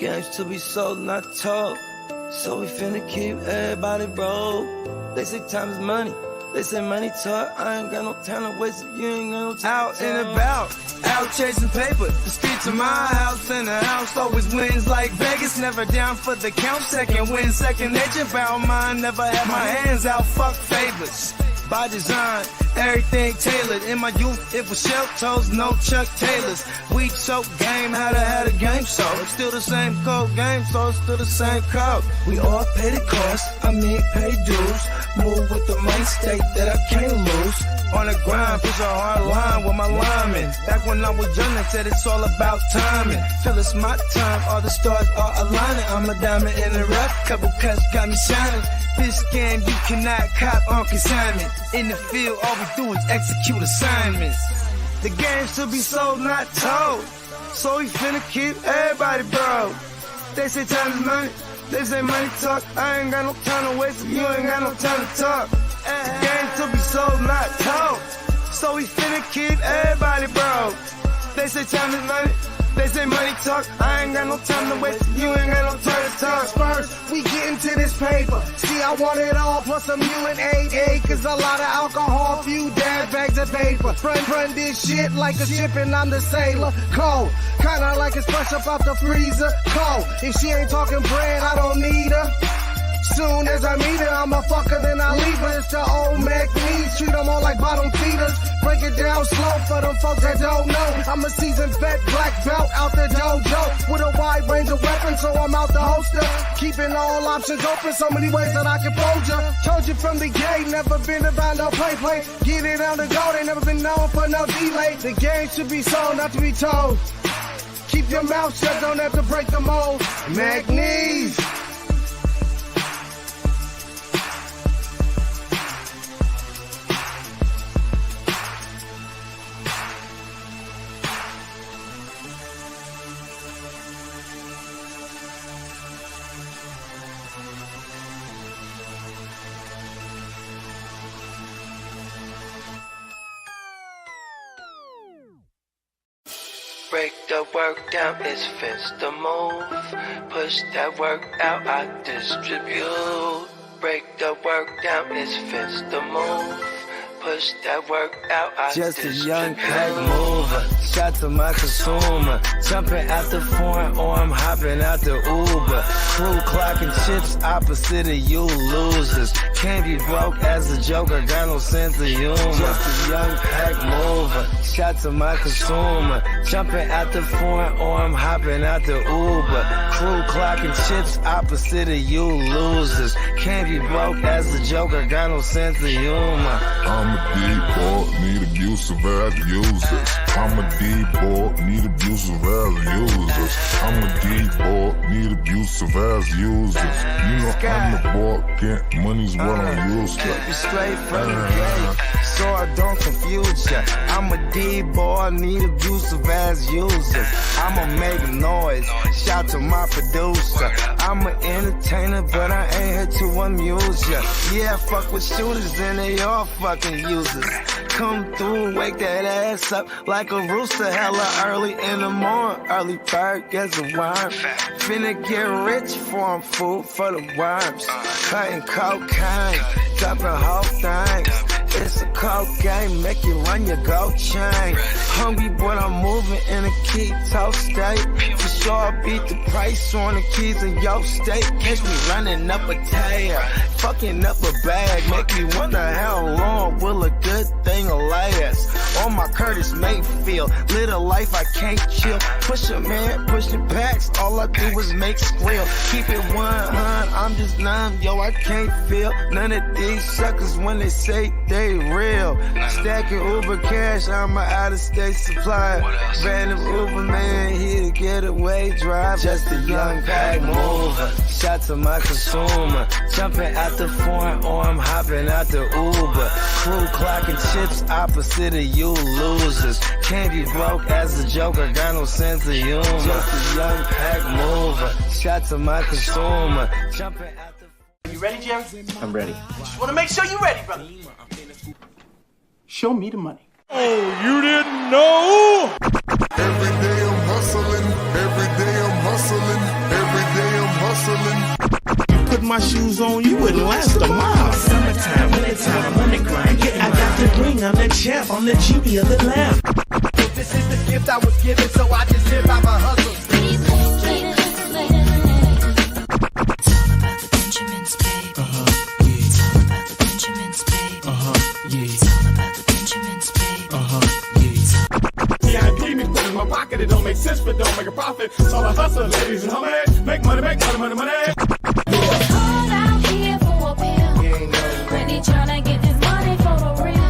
games to be sold, not told. So we finna keep everybody broke. They say time is money. They say money talk. I ain't got no time to waste it. You ain't got no time. Out and about, out chasing paper. The streets of my house and the house always wins like Vegas. Never down for the count. Second win, second nature. Bound mine. Never had my hands out. Fuck favors. By design, everything tailored. In my youth, it was shell toes, no Chuck Taylors. We choke game, had a game show. It's still the same code game, so it's still the same code. We all pay the cost, pay dues. Move with the money state that I can't lose. On the grind, push a hard line with my linemen. Back when I was young, they said it's all about timing. Till it's my time, all the stars are aligning. I'm a diamond in the rough, couple cuts got me shining. This game, you cannot cop on consignment. In the field, all we do is execute assignments. The game should be sold, not told. So we finna keep everybody broke. They say time is money, they say money talk. I ain't got no time to waste, you ain't got no time to talk. The game should be sold, not told. So we finna keep everybody broke. They say time is money, they say money talk. I ain't got no time to waste, you ain't got no time to talk. First, we get into this paper. See, I want it all, plus a mule and 8 acres. A lot of alcohol, few dad bags of paper. Run this shit like a ship and I'm the sailor. Cold, kinda like it's fresh up out the freezer. Cold, if she ain't talking bread, I don't need her. Soon as I meet her, I'm a fucker, then I leave her. It's the old Mac needs, treat them all like bottom feeders. Break it down slow for them folks that don't know. I'm a seasoned vet, black belt out the dojo. With a wide range of weapons, so I'm out the holster. Keeping all options open, so many ways that I can fold ya. Told you from the gate, never been about no play. Get it on the go, they never been known for no delay. The game should be sold, not to be told. Keep your mouth shut, don't have to break the mold. Mac needs. Break the work down, it's fence to move. Push that work out, I distribute. Break the work down, it's fence to move. Push that work out, I just distribute. A young pack mover, shot to my consumer. Jumping out the foreign or I'm hopping out the Uber. Crew clocking chips opposite of you losers. Can't be broke as a joker, got no sense of humor. Just a young pack mover, shot to my consumer. Jumping out the foreign or I'm hopping out the Uber. Crew clocking chips opposite of you losers. Can't be broke as a joker, got no sense of humor. I'm a D-boy, need abusive as users. I'm a D-boy, need abusive as users. I'm a D-boy, need abusive as users. You know I'm the boy, get money's what I'm used to. Keep you straight from the gate, so I don't confuse ya. I'm a D-boy, need abusive as users. I'ma make noise, shout to my producer. I'm an entertainer, but I ain't here to amuse ya. Yeah, I fuck with shooters and they all fucking users. Come through, wake that ass up like a rooster, hella early in the morning. Early bird gets a worm. Finna get rich for 'em, food for the worms. Cutting cocaine, dropping whole things. It's a cold game, make you run your gold chain. Hungry, but I'm moving in a keto state. For sure, I beat the price on the keys in your state. Catch me running up a tire, fucking up a bag. Make me wonder how long will a good thing last. On my Curtis Mayfield, live a life I can't chill. Push a man, pushing packs, all I do is make squeal. Keep it 100, I'm just numb, yo, I can't feel none of these suckers when they say they real. Stacking Uber cash, I'm an out-of-state supply. Random Uber man here to get away drive. Just a young pack mover, shot to my consumer. Jumping out the foreign or I'm hopping out the Uber. Crew clocking chips opposite of you losers. Can't be broke as a joker, got no sense of humor. Just a young pack mover, shot to my consumer. Jumping out the... You ready, Jim? I'm ready. Just want to make sure you're ready, brother. Show me the money. Oh, you didn't know? Every day I'm hustling, every day I'm hustling. my shoes on, you wouldn't last a mile. Summertime, wintertime, I'm on the grind. Yeah, I got the ring, I'm the champ, I'm the genie of the lamp. This is the gift I was given, so I just live by my hustle. My pocket, it don't make sense, but don't make a profit. So I hustle, ladies and homies. Make money, money, money. Called out here for a pill. When he tryna get this money for the real.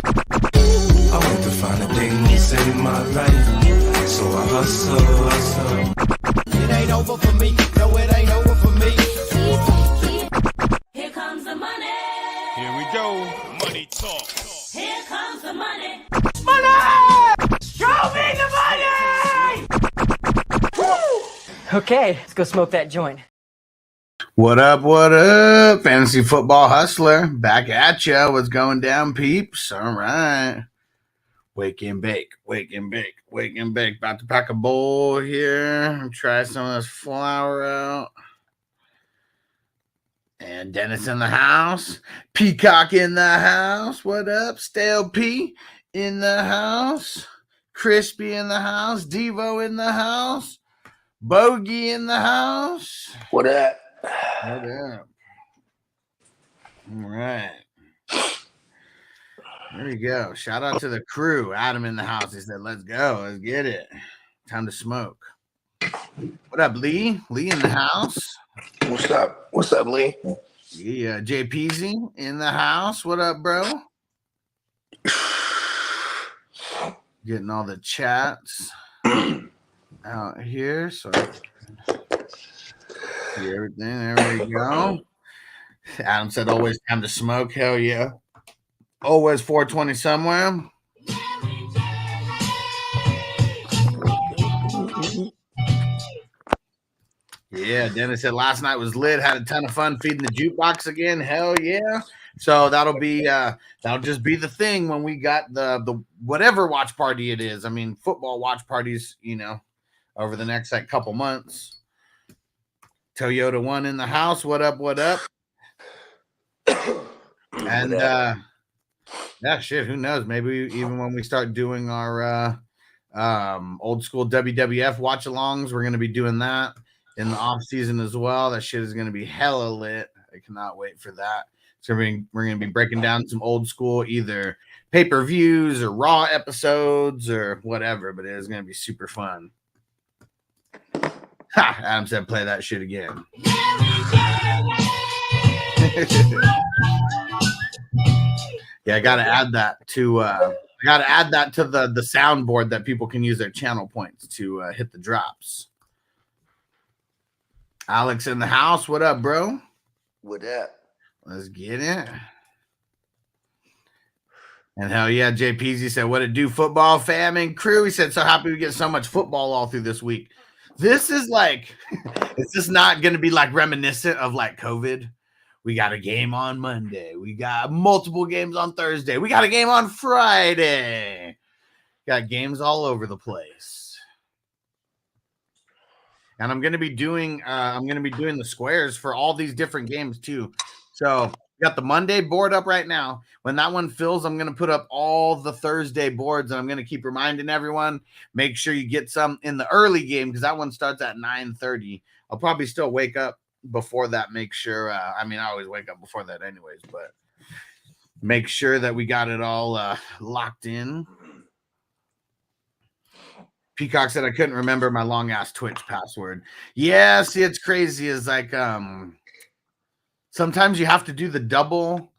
I want to find a thing to save my life, so I hustle. It ain't over for me. No, it ain't over for me. Here comes the money. Here we go. Money talk. Here comes the money. Show me the money! Okay, let's go smoke that joint. What up, what up? Fantasy Football Hustler. Back at ya. What's going down, peeps? All right. Wake and bake. About to pack a bowl here. Try some of this flour out. And Dennis in the house. Peacock in the house. What up? Stale P in the house. Crispy in the house. Devo in the house. Bogey in the house. What up? What up? All right. There we go. Shout out to the crew. Adam in the house. He said, let's go. Let's get it. Time to smoke. What up, Lee? Lee in the house. What's up? What's up, Lee? Yeah, JPZ in the house. What up, bro? Getting all the chats out here. So see everything. There we go. Adam said, always time to smoke. Hell yeah. Always 420 somewhere. Yeah, Dennis said last night was lit. Had a ton of fun feeding the jukebox again. Hell yeah. So that'll just be the thing when we got the whatever watch party it is. I mean, football watch parties, over the next couple months. Toyota One in the house. What up? And yeah, shit, who knows? Maybe even when we start doing our old school WWF watch alongs, we're gonna be doing that in the off season as well. That shit is gonna be hella lit. I cannot wait for that. So we're going to be breaking down some old school, either pay-per-views or Raw episodes or whatever, but it is going to be super fun. Ha! Adam said play that shit again. Yeah, I got to add that to the soundboard that people can use their channel points to hit the drops. Alex in the house. What up, bro? What up? Let's get it. And hell yeah, JPZ said, what it do, football fam and crew? He said, so happy we get so much football all through this week. This is it's just not going to be reminiscent of COVID. We got a game on Monday. We got multiple games on Thursday. We got a game on Friday. Got games all over the place. And I'm going to be doing the squares for all these different games too. So we got the Monday board up right now. When that one fills, I'm going to put up all the Thursday boards, and I'm going to keep reminding everyone, make sure you get some in the early game because that one starts at 9:30. I'll probably still wake up before that. Make sure. I always wake up before that anyways, but make sure that we got it all locked in. Peacock said I couldn't remember my long ass Twitch password. Yeah, see, it's crazy. It's sometimes you have to do the double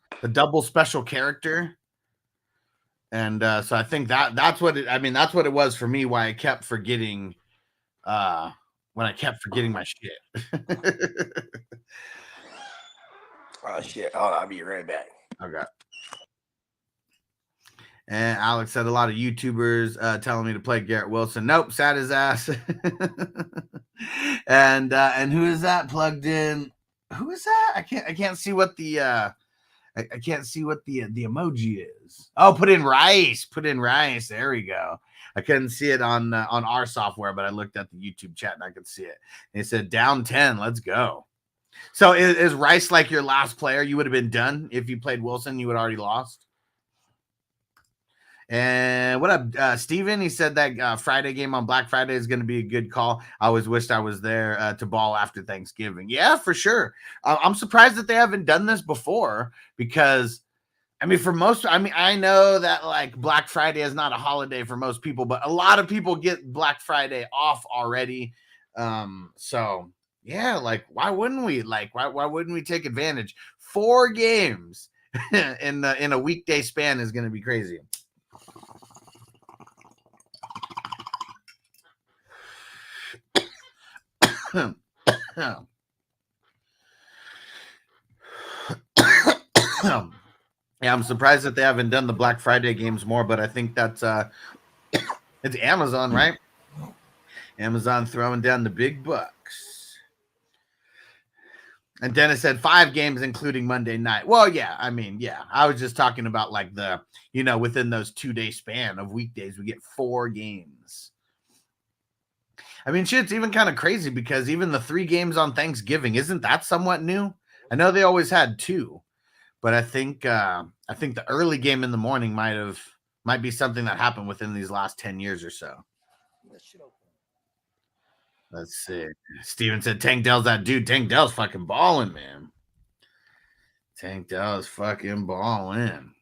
special character. And so I think that's what it was for me, why I kept forgetting my shit. Oh shit. I'll be right back. Okay. And Alex said a lot of YouTubers telling me to play Garrett Wilson. Nope, sad his ass. And who is that plugged in? Who is that? I can't see what the I can't see what the emoji is. Oh, put in rice. There we go. I couldn't see it on our software, but I looked at the YouTube chat and I could see it. And it said down 10. Let's go. So is Rice like your last player? You would have been done if you played Wilson. You would have already lost. And what up, Steven? He said that Friday game on Black Friday is going to be a good call. I always wished I was there to ball after Thanksgiving. Yeah, for sure. I'm surprised that they haven't done this before because, I mean, for most, I mean, I know that like Black Friday is not a holiday for most people, but a lot of people get Black Friday off already. So yeah, like why wouldn't we? Like why wouldn't we take advantage? 4 games in a weekday span is going to be crazy. Yeah, I'm surprised that they haven't done the Black Friday games more, but I think that's it's Amazon, right? Amazon throwing down the big bucks. And Dennis said 5 games, including Monday night. Well, yeah, I mean, yeah, I was just talking about like the, within those 2-day span of weekdays, we get 4 games. I mean, shit's even kind of crazy because even the 3 games on Thanksgiving, isn't that somewhat new? I know they always had 2, but I think the early game in the morning might be something that happened within these last 10 years or so. Let's see. Steven said Tank Dell's that dude. Tank Dell's fucking balling, man. Tank Dell's fucking balling.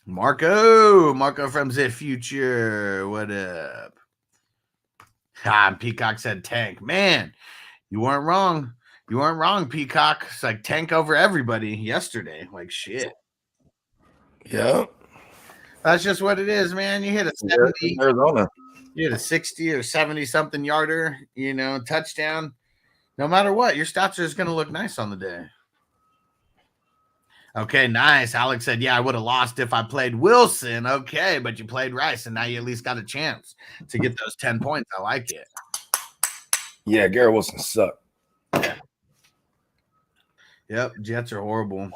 Marco from the future. What up? Peacock said Tank. Man, you weren't wrong. You weren't wrong, Peacock. It's like Tank over everybody yesterday. Like shit. Yeah. That's just what it is, man. You hit a 70. Arizona. You hit a 60 or 70 something yarder, touchdown. No matter what, your stats are just going to look nice on the day. Okay, nice. Alex said, yeah, I would have lost if I played Wilson. Okay, but you played Rice, and now you at least got a chance to get those 10 points. I like it. Yeah, Garrett Wilson sucked. Yep, Jets are horrible.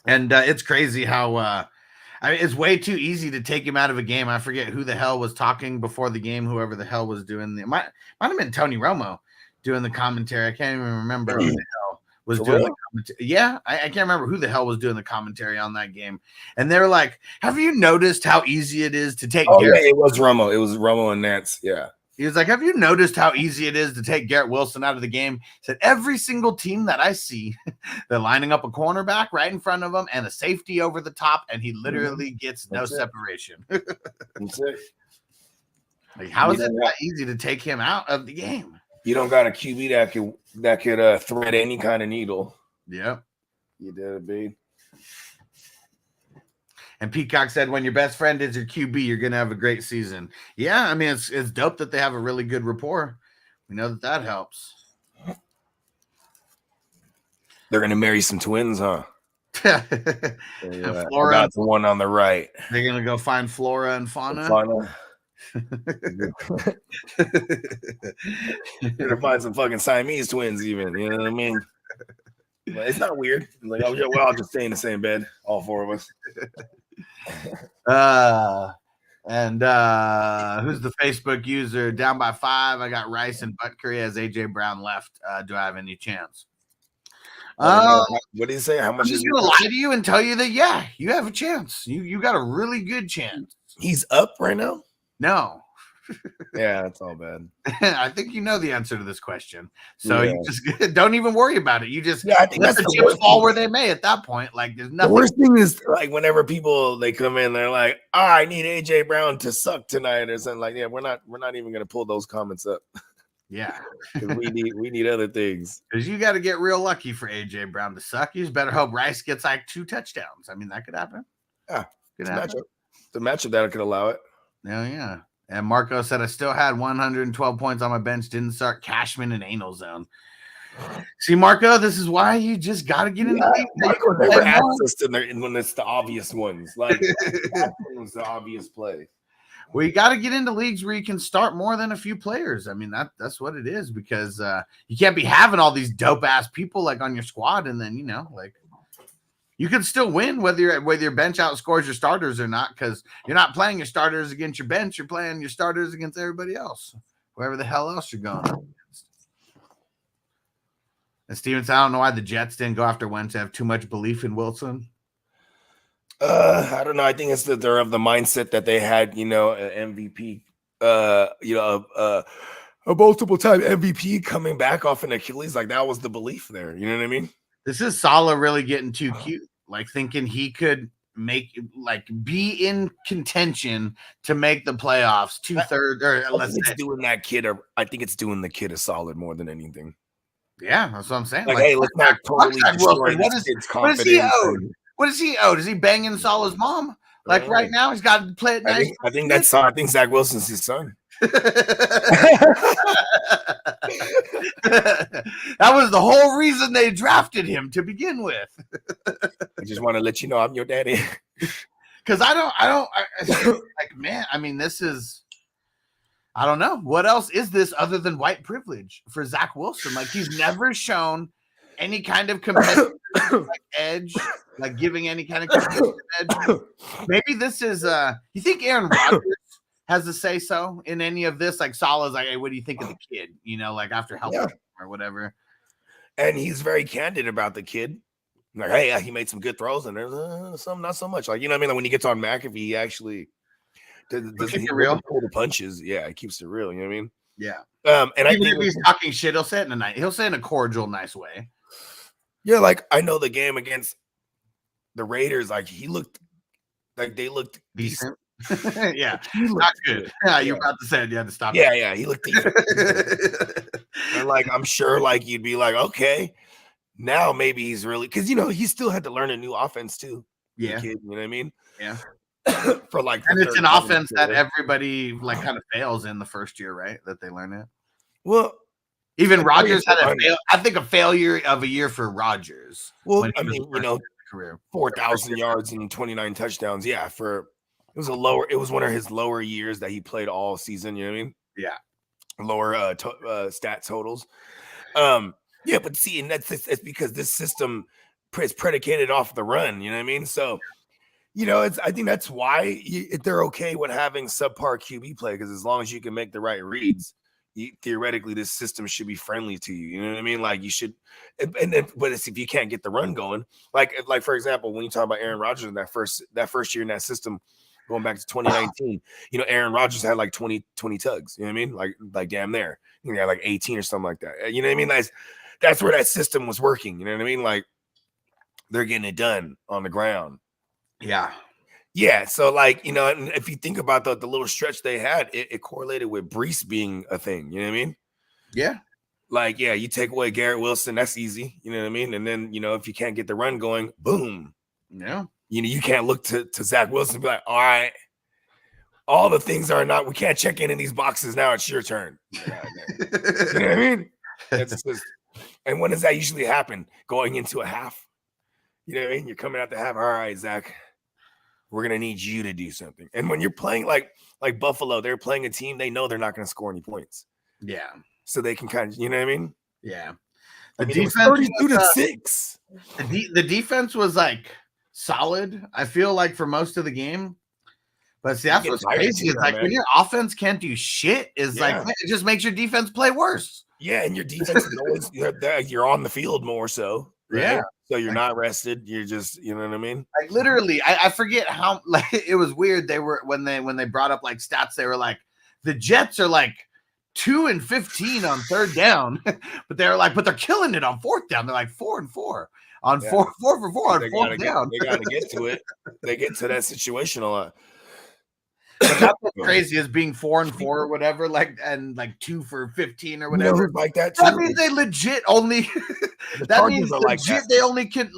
And it's crazy how it's way too easy to take him out of a game. I forget who the hell was talking before the game, whoever the hell was doing it. Might have been Tony Romo doing the commentary. I can't even remember who the hell was doing the commentary. Yeah, I can't remember who the hell was doing the commentary on that game. And they were like, have you noticed how easy it is to take Garrett? Yeah, it was Romo. It was Romo and Nance. Yeah. He was like, have you noticed how easy it is to take Garrett Wilson out of the game? He said, every single team that I see, they're lining up a cornerback right in front of him and a safety over the top, and he literally gets no separation. That's it. Like, how is it that easy to take him out of the game? You don't got a QB that could thread any kind of needle. Yep. You did it, babe. And Peacock said, when your best friend is your QB, you're going to have a great season. Yeah, I mean, it's dope that they have a really good rapport. We know that helps. They're going to marry some twins, huh? Flora. Got the one on the right. They're going to go find Flora and Fauna. You're going to find some fucking Siamese twins even. You know what I mean? But it's not weird. Like, we're all just stay in the same bed, all 4 of us. And who's the Facebook user? Down by 5. I got Rice and Butkery as AJ Brown left. Do I have any chance? What did he say? How much is he gonna lie to you and tell you that you have a chance. You got a really good chance. He's up right now? No. Yeah, that's all bad. I think you know the answer to this question. So you just don't even worry about it. You just I think let the chips fall where they may at that point. Like there's nothing. The worst thing is like whenever people they come in, they're like, I need AJ Brown to suck tonight or something like we're not even gonna pull those comments up. Yeah. we need other things. Because you got to get real lucky for AJ Brown to suck. You just better hope Rice gets like 2 touchdowns. I mean, that could happen. Yeah. It's a matchup that could allow it. Yeah. And Marco said, I still had 112 points on my bench. Didn't start Cashman and Anal Zone. See, Marco, this is why you just got to get in the league. Marco never access to when it's the obvious ones. Like, that was the obvious play. Well, you got to get into leagues where you can start more than a few players. I mean, that's what it is because you can't be having all these dope-ass people like on your squad and then, you can still win whether your bench outscores your starters or not because you're not playing your starters against your bench. You're playing your starters against everybody else, whoever the hell else you're going against. And Stevens, I don't know why the Jets didn't go after Wentz. Have too much belief in Wilson. I don't know. I think it's that they're of the mindset that they had, an MVP, a multiple time MVP coming back off an Achilles. Like that was the belief there. You know what I mean? This is Saleh really getting too cute, like thinking he could be in contention to make the playoffs 2/3 or I think it's doing that kid. I think it's doing the kid a solid more than anything. Yeah, that's what I'm saying. Like, hey, let's not totally destroy this kid's confidence. What is he owed? What is he owed? Is he banging Saleh's mom? Like right now, he's got to play it nice. I think Zach Wilson's his son. That was the whole reason they drafted him to begin with. I just want to let you know I'm your daddy. Because I don't like, man, I mean, this is, I don't know. What else is this other than white privilege for Zach Wilson? Like, he's never shown any kind of competitive edge, like giving any kind of competitive edge. Maybe this is, you think Aaron Rodgers has a say so in any of this? Like Saleh's like, hey, what do you think of the kid? Like after helping him or whatever. And he's very candid about the kid. Like, hey, he made some good throws, and there's some not so much. Like, you know what I mean? Like when he gets on McAfee, he actually does he real pull the punches. Yeah, he keeps it real. You know what I mean? Yeah. And even I think if he's talking shit, he'll say it in a cordial, nice way. Yeah, like I know the game against the Raiders, like he looked like they looked decent. Yeah, not good. Yeah, you're about to say it. You had to stop. Yeah, he looked decent. And like I'm sure, like you'd be like, okay, now maybe he's really because he still had to learn a new offense too. Yeah, kid, you know what I mean? Yeah. For like, and it's an offense that everybody like kind of fails in the first year, right? That they learn it. Well, even Rodgers had a failure of a year for Rodgers. Well, I mean, career 4,000 yards and 29 touchdowns. Yeah, it was one of his lower years that he played all season. You know what I mean? Yeah, lower stat totals. Yeah, but see, and it's because this system is predicated off the run. You know what I mean? So, I think that's why they're okay with having subpar QB play because as long as you can make the right reads. Theoretically, this system should be friendly to you. You know what I mean? Like you should, but it's if you can't get the run going, like for example, when you talk about Aaron Rodgers in that first year in that system, going back to 2019, Aaron Rodgers had like 20 tugs. You know what I mean? Like damn there, he had like 18 or something like that. You know what I mean? That's where that system was working. You know what I mean? Like they're getting it done on the ground. Yeah. Yeah, so and if you think about the little stretch they had, it correlated with Brees being a thing. You know what I mean? Yeah. Like, yeah, you take away Garrett Wilson, that's easy. You know what I mean? And then, if you can't get the run going, boom. Yeah. You can't look to Zach Wilson and be like, all right, all the things are not, we can't check in these boxes. Now it's your turn. You know what I mean? And when does that usually happen? Going into a half. You know what I mean? You're coming out the half. All right, Zach. We're going to need you to do something. And when you're playing like Buffalo, they're playing a team, they know they're not going to score any points. Yeah. So they can kind of, you know what I mean? Yeah. The defense 32-6. The defense was like solid, I feel like, for most of the game. But see, that's what's crazy. It's like when your offense can't do shit, like it just makes your defense play worse. Yeah, and your defense is always you're on the field more so. Right? Yeah. So you're not rested. You're just, you know what I mean? Like literally, I forget how like it was weird. They were when they brought up like stats, they were like the Jets are like 2-15 on third down, but they're like, but they're killing it on fourth down. They're like 4-4 on 4 for 4 on fourth down. They gotta get to it. They get to that situation a lot. But that's what's crazy is being 4-4 or whatever, like and like 2 for 15 or whatever. Like that. Too. That means they legit only. That means legit they only could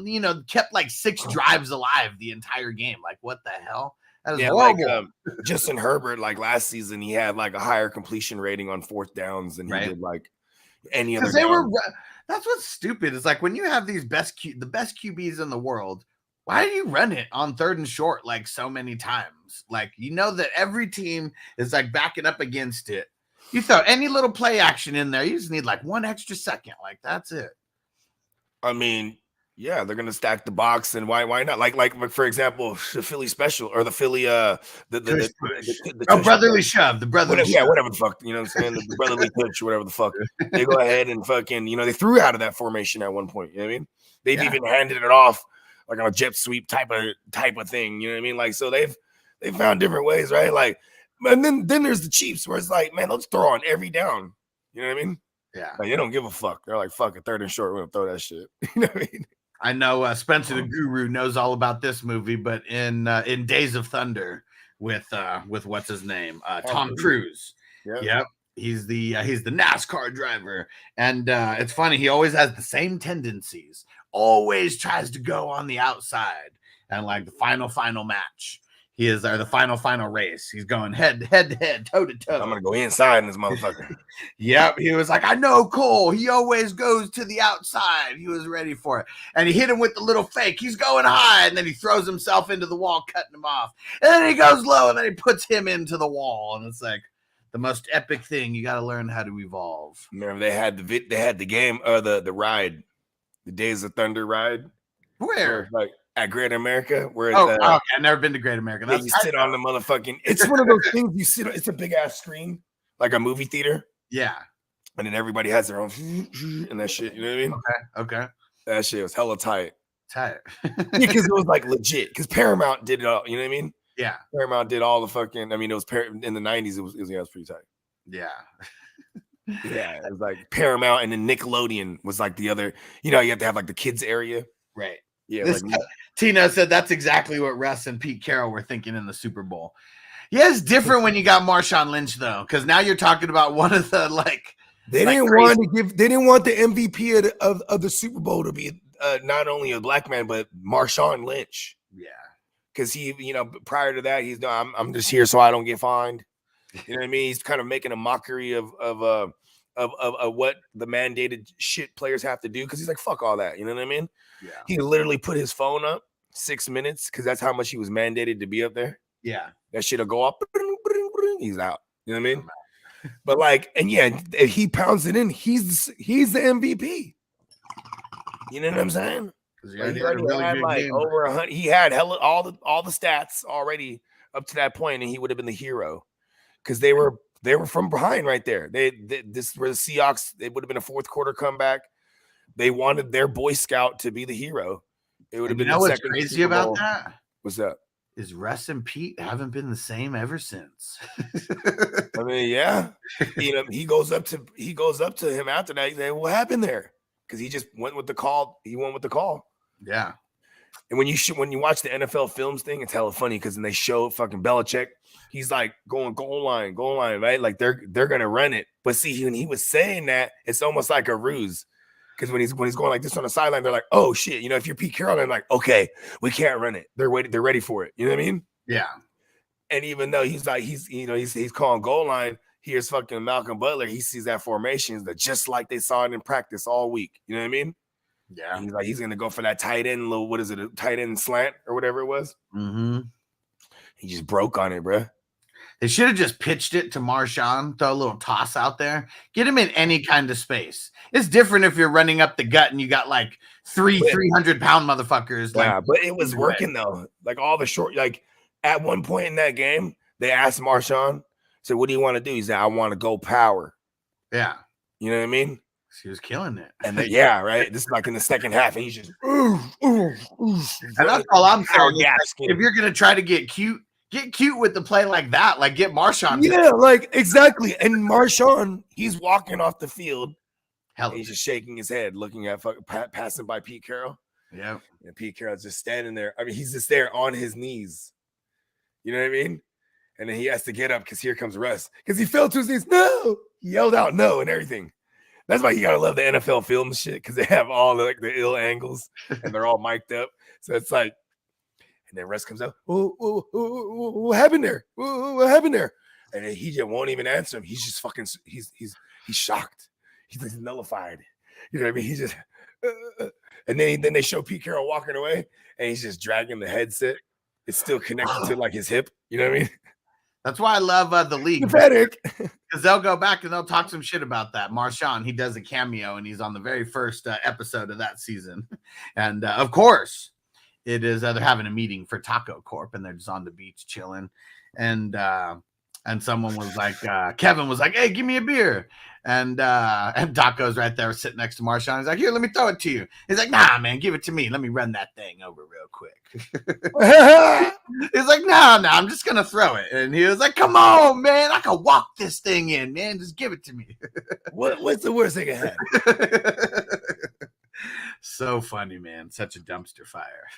kept like 6 drives alive the entire game. Like what the hell? That is horrible. Like Justin Herbert, like last season, he had like a higher completion rating on fourth downs than he did like any other. That's what's stupid. It's like when you have these the best QBs in the world. Why do you run it on third and short like so many times? Like, that every team is like backing up against it. You throw any little play action in there, you just need like 1 extra second. Like, that's it. I mean, Yeah, they're gonna stack the box, and why not? Like for example, the Philly special or the Philly Tush, the oh, tush, brotherly shove, the brotherly whatever, yeah, shove. whatever the fuck, you know what I'm saying? The brotherly touch or whatever the fuck. They go ahead and fucking, they threw out of that formation at one point. You know what I mean? They've even handed it off like on a jet sweep type of thing. You know what I mean? Like, so they've found different ways, right? Like, and then there's the Chiefs where it's like, man, let's throw on every down. You know what I mean? Yeah. Like, they don't give a fuck. They're like, fuck it, 3rd and short, we're gonna throw that shit. You know what I mean? I know Spencer the Guru knows all about this movie, but in Days of Thunder with what's his name, Tom Cruise. Yep. He's the NASCAR driver, and it's funny. He always has the same tendencies. Always tries to go on the outside, and like the final match. He is the final race. He's going head to head, toe to toe. I'm gonna go inside in this motherfucker. Yep. He was like, I know Cole. He always goes to the outside. He was ready for it. And he hit him with the little fake. He's going high. And then he throws himself into the wall, cutting him off. And then he goes low, and then he puts him into the wall. And it's like the most epic thing. You got to learn how to evolve. Remember, they had the game or the ride, the Days of Thunder ride. Where? Like at Great America, where okay. I've never been to Great America. You sit on the motherfucking. It's one of those things you sit on. It's a big ass screen, like a movie theater. Yeah. And then everybody has their own and that shit. You know what I mean? Okay. That shit was hella tight. Tight. Because it was like legit. Because Paramount did it all. You know what I mean? Yeah. Paramount did all the fucking. I mean, it was in the 90s. It was pretty tight. Yeah. Yeah. It was like Paramount, and then Nickelodeon was like the other. You have to have like the kids area. Right. Yeah. Tina said that's exactly what Russ and Pete Carroll were thinking in the Super Bowl. Yeah, it's different when you got Marshawn Lynch though, because now you're talking about one of the They didn't want the MVP of the Super Bowl to be not only a black man but Marshawn Lynch. Yeah, because he, prior to that, he's no, I'm just here so I don't get fined. You know what I mean? He's kind of making a mockery of what the mandated shit players have to do, because he's like, fuck all that. You know what I mean? Yeah. He literally put his phone up 6 minutes because that's how much he was mandated to be up there. Yeah. That shit'll go up. He's out. You know what I mean? But like, and yeah, if he pounds it in, he's the MVP. You know what I'm saying? He had over 100. He had all the stats already up to that point, and he would have been the hero because they were from behind right there. This were the Seahawks. It would have been a fourth quarter comeback. They wanted their Boy Scout to be the hero. It would have been. What's crazy about that? What's that? Is Russ and Pete haven't been the same ever since. I mean, yeah. He goes up to him after that. He's like, what happened there? Because he just went with the call. He went with the call. Yeah. And when you watch the NFL films thing, it's hella funny because then they show fucking Belichick. He's like going goal line, right? Like they're gonna run it. But see, when he was saying that, it's almost like a ruse. Because when he's going like this on the sideline, they're like, "Oh shit!" If you're Pete Carroll, they're like, "Okay, we can't run it." They're ready for it. You know what I mean? Yeah. And even though he's calling goal line, here's fucking Malcolm Butler. He sees that formation that just like they saw it in practice all week. You know what I mean? Yeah. And he's gonna go for that tight end, a tight end slant or whatever it was. Mm-hmm. He just broke on it, bro. They should have just pitched it to Marshawn, throw a little toss out there, get him in any kind of space. It's different if you're running up the gut and you got like 300-pound motherfuckers. Yeah, but it was working though. Like all the short, like at one point in that game, they asked Marshawn, said, "What do you want to do?" He said, "I want to go power." Yeah. You know what I mean? She was killing it. And then, yeah, right. This is like in the second half, and he's just and that's all I'm saying. If you're gonna try to get cute with the play like that. Like get Marshawn. Yeah, like exactly. And Marshawn, he's walking off the field. He's just shaking his head, looking at passing by Pete Carroll. Yeah. And Pete Carroll's just standing there. I mean, he's just there on his knees. You know what I mean? And then he has to get up because here comes Russ. Because he fell to his knees. No! He yelled out no and everything. That's why you gotta love the NFL film shit, because they have all the ill angles and they're all mic'd up. So it's like, and then Russ comes out. What happened there? What happened there? And then he just won't even answer him. He's just fucking. He's shocked. He's nullified. You know what I mean? He just. And then they show Pete Carroll walking away, and he's just dragging the headset. It's still connected to like his hip. You know what I mean? That's why I love the league. Pathetic. Because they'll go back and they'll talk some shit about that. Marshawn, he does a cameo and he's on the very first episode of that season. And of course, it is they're having a meeting for Taco Corp and they're just on the beach chilling. And someone was like, Kevin was like, hey, give me a beer. And Taco's right there sitting next to Marshawn. He's like, here, let me throw it to you. He's like, nah, man, give it to me. Let me run that thing over real quick. He's like, no, I'm just going to throw it. And he was like, come on, man. I can walk this thing in, man. Just give it to me. What's the worst thing can happen? So funny, man. Such a dumpster fire.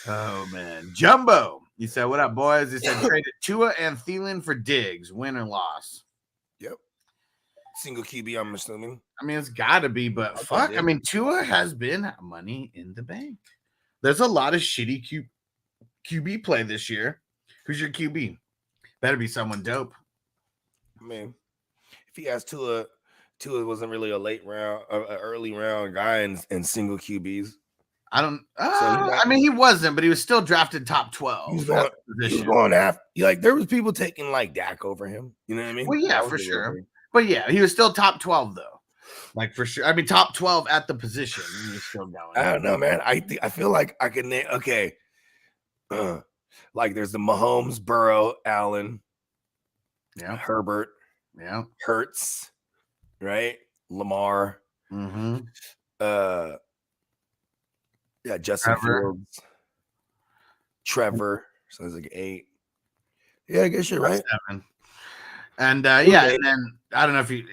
Oh, man. Jumbo. He said, what up, boys? He said, traded Tua and Thielen for Diggs. Win or loss? Yep. Single QB, I'm assuming. I mean, it's got to be, but fuck. I mean, Tua has been money in the bank. There's a lot of shitty QB play this year. Who's your QB? Better be someone dope. I mean, if he has Tua wasn't really a late round, early round guy in single QBs. I don't. I mean, he wasn't, but he was still drafted top 12. He was going after. Like there was people taking like Dak over him. You know what I mean? Well, yeah, for sure. But yeah, he was still top 12 though. Like for sure. I mean, top 12 at the position. He was still going. I don't know, man. I feel like I can name. Okay. Like there's the Mahomes, Burrow, Allen, yeah, Herbert, yeah, Hurts, right? Lamar. Mm-hmm. Yeah, Justin Fields, Trevor. So there's like 8. Yeah, I guess you're right. 7. And yeah, and then I don't know if you.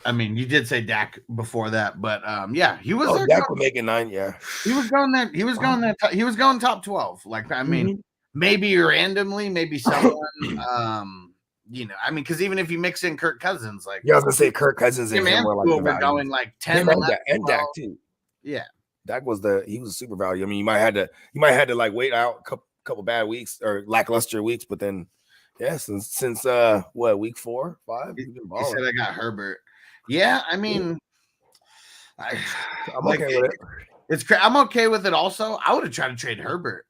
I mean, you did say Dak before that, but yeah, he was. Dak would make it 9. Yeah, he was going there. He was going there. He was going top 12. Like I mean, maybe randomly, maybe someone. You know, I mean, because even if you mix in Kirk Cousins, like yeah, I was gonna say Kirk Cousins and him were like we're going like 10 and Dak too. Yeah. Dak was he was super value. I mean, you might have to like wait out a couple bad weeks or lackluster weeks, but then yeah, since what week 4, 5? He said I got Herbert. Yeah, I mean, I'm okay with it. I'm okay with it. Also, I would have tried to trade Herbert.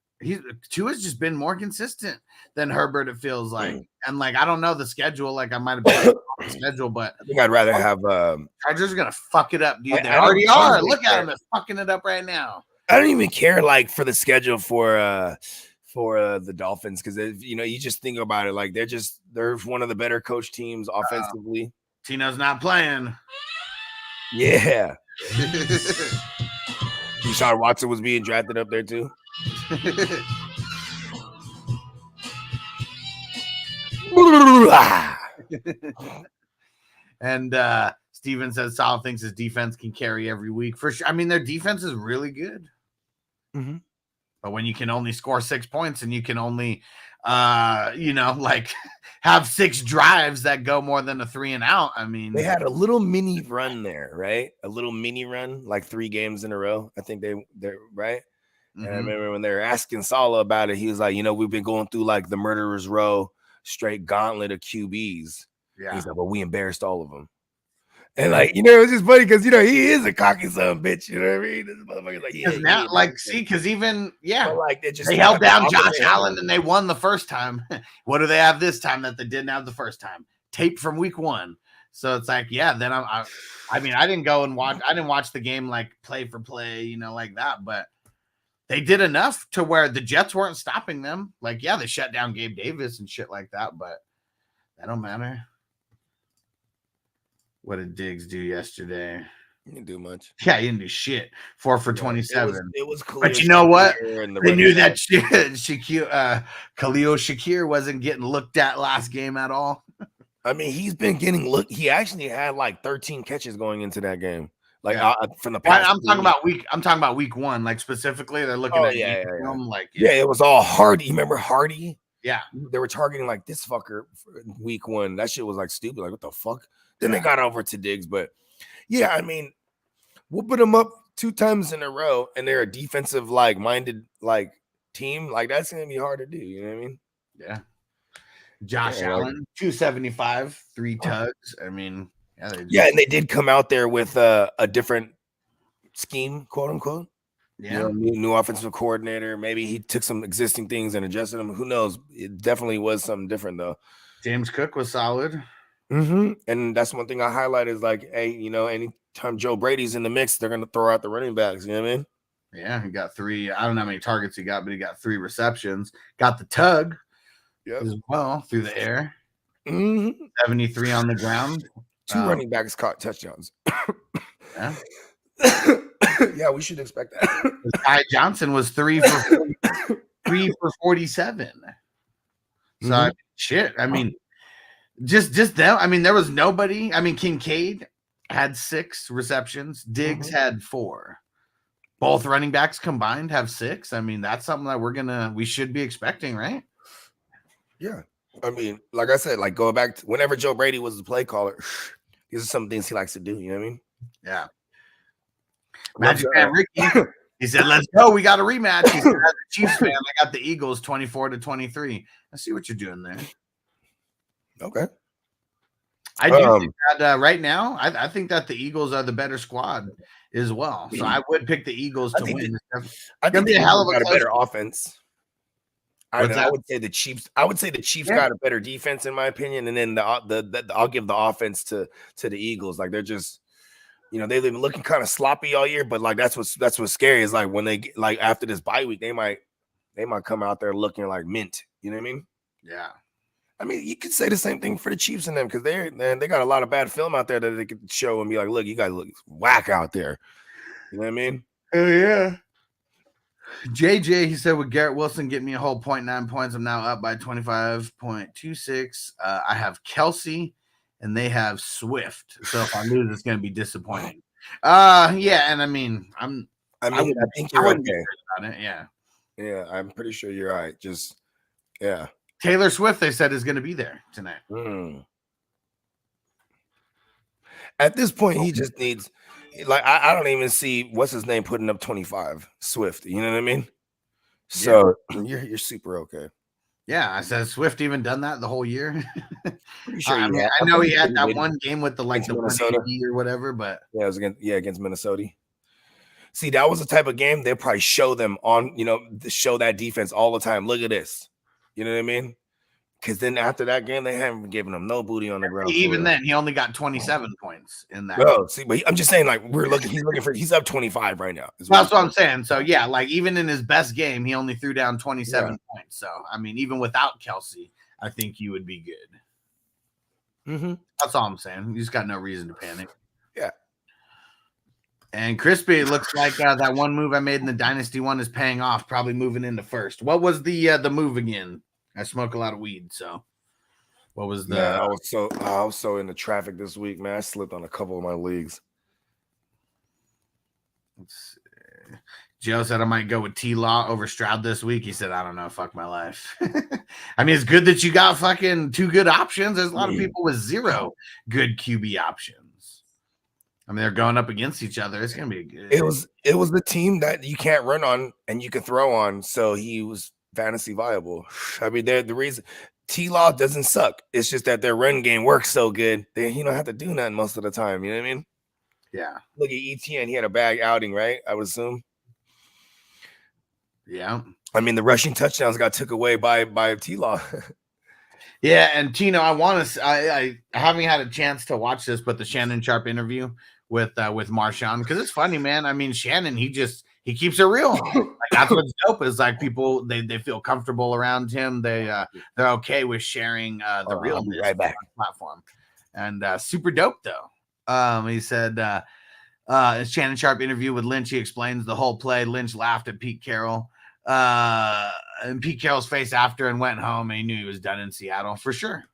Tua's just been more consistent than Herbert. It feels like, and like I don't know the schedule. Like I might have been off the schedule, but I think I'd rather have. Chargers are gonna fuck it up, dude. They already are. Look at them, they're fucking it up right now. I don't even care like for the schedule for the Dolphins because you just think about it like they're one of the better coach teams offensively. Tino's not playing. Yeah. Deshaun Watson was being drafted up there too. And Steven says Sal thinks his defense can carry every week for sure. I mean, their defense is really good. Mm-hmm. But when you can only score 6 points and you can only like have 6 drives that go more than a 3 and out. I mean, they had a little mini run there, right? A little mini run, like 3 games in a row. I think they're right. And I remember when they were asking Saleh about it, he was like, we've been going through like the murderer's row, straight gauntlet of QBs. Yeah. He's like, well, we embarrassed all of them. And like, it's just funny because, he is a cocky son of a bitch. You know what I mean? This motherfucker's like, yeah. Now, like, see, because even, yeah, like they held down Josh Allen and they won the first time. What do they have this time that they didn't have the first time? Tape from week 1. So it's like, yeah, then I mean, I didn't watch the game like play for play, like that, but they did enough to where the Jets weren't stopping them. Like, yeah, they shut down Gabe Davis and shit like that, but that don't matter. What did Diggs do yesterday? He didn't do much. Yeah, he didn't do shit. 4 for 27. It was clear. But you know what? They knew that Khalil Shakir wasn't getting looked at last game at all. I mean, he's been getting looked. He actually had like 13 catches going into that game. Like from the past. I'm talking about week 1. Like specifically, they're looking at him. Like it was all Hardy. You remember Hardy? Yeah, they were targeting like this fucker for week 1. That shit was like stupid. Like what the fuck? Then they got over to Diggs, but yeah, I mean, whooping them up 2 times in a row, and they're a defensive minded team. Like that's gonna be hard to do. You know what I mean? Yeah. Josh Allen, 275, 3 tugs. I mean, and they did come out there with a different scheme, quote unquote. You know, new offensive coordinator. Maybe he took some existing things and adjusted them. Who knows? It definitely was something different though. James Cook was solid. And that's one thing I highlight is like, hey, you know, anytime Joe Brady's in the mix, they're gonna throw out the running backs. You know what I mean? Yeah, he got 3. I don't know how many targets he got, but he got 3 receptions. Got the tug as well through the air. 73 on the ground. 2 running backs caught touchdowns. Yeah. Yeah, we should expect that. Ty Johnson was 3 for 47. So shit. I mean, just them. I mean, there was nobody. I mean, Kincaid had 6 receptions. Diggs had 4. Both running backs combined have 6. I mean, that's something that we should be expecting, right? Yeah. I mean, like I said, like going back to whenever Joe Brady was the play caller, these are some things he likes to do. You know what I mean? Yeah. Magic Man Ricky, he said, "Let's go. We got a rematch." He said, "As a Chiefs fan, I got the Eagles 24-23. I see what you're doing there." Okay. I do think that right now, I think that the Eagles are the better squad as well. So I would pick the Eagles to win. I think be a hell of a better offense. I would say the Chiefs. I would say the Chiefs got a better defense, in my opinion, and then I'll give the offense to the Eagles. Like they're just, you know, they've been looking kind of sloppy all year, but like that's what's scary is like when they get, like after this bye week, they might come out there looking like mint. You know what I mean? Yeah. I mean, you could say the same thing for the Chiefs and them because they got a lot of bad film out there that they could show and be like, look, you guys look whack out there. You know what I mean? Oh yeah. JJ, he said, with Garrett Wilson getting me a whole 0.9 points, I'm now up by 25.26. I have Kelsey and they have Swift. So if I lose, it's going to be disappointing. Yeah, and I mean, I think you're okay. About it. Yeah. Yeah, I'm pretty sure you're right. Just, yeah. Taylor Swift, they said, is going to be there tonight. At this point, he just needs, like, I don't even see what's his name putting up 25. Swift, you know what I mean? So you're super okay. Yeah, I said Swift even done that the whole year. Pretty sure I know he had that one game with the Minnesota or whatever, but yeah, it was against Minnesota. See, that was the type of game they'll probably show them on, you know, show that defense all the time. Look at this. You know what I mean? Because then after that game, they haven't given him no booty on the ground. Even then, he only got 27 points in that. Oh, see, but I'm just saying, like, he's up 25 right now. That's what I'm saying. So, yeah, like, even in his best game, he only threw down 27 points. So, I mean, even without Kelsey, I think you would be good. That's all I'm saying. You just got no reason to panic. Yeah. And Crispy, it looks like that one move I made in the Dynasty one is paying off, probably moving into first. What was the move again? I smoke a lot of weed, so what was the? I was so in the traffic this week, man. I slipped on a couple of my leagues. Joe said I might go with T-Law over Stroud this week. He said, I don't know, fuck my life. I mean, it's good that you got fucking 2 good options. There's a lot of people with 0 good QB options. I mean, they're going up against each other. It's gonna be good. It was the team that you can't run on and you can throw on, so he was fantasy viable. I mean, the reason T-Law doesn't suck. It's just that their run game works so good. He don't have to do nothing most of the time. You know what I mean? Yeah. Look at ETN. He had a bad outing, right? I would assume. Yeah. I mean, the rushing touchdowns got took away by T-Law. Yeah, and Tino, I haven't had a chance to watch this, but the Shannon Sharp interview with Marshawn, because it's funny, man. I mean, Shannon, he keeps it real. Like, that's what's dope is like people they feel comfortable around him. They're okay with sharing the real right back platform, and super dope though. He said Shannon Sharp interview with Lynch. He explains the whole play. Lynch laughed at Pete Carroll, and Pete Carroll's face after, and went home. And he knew he was done in Seattle for sure.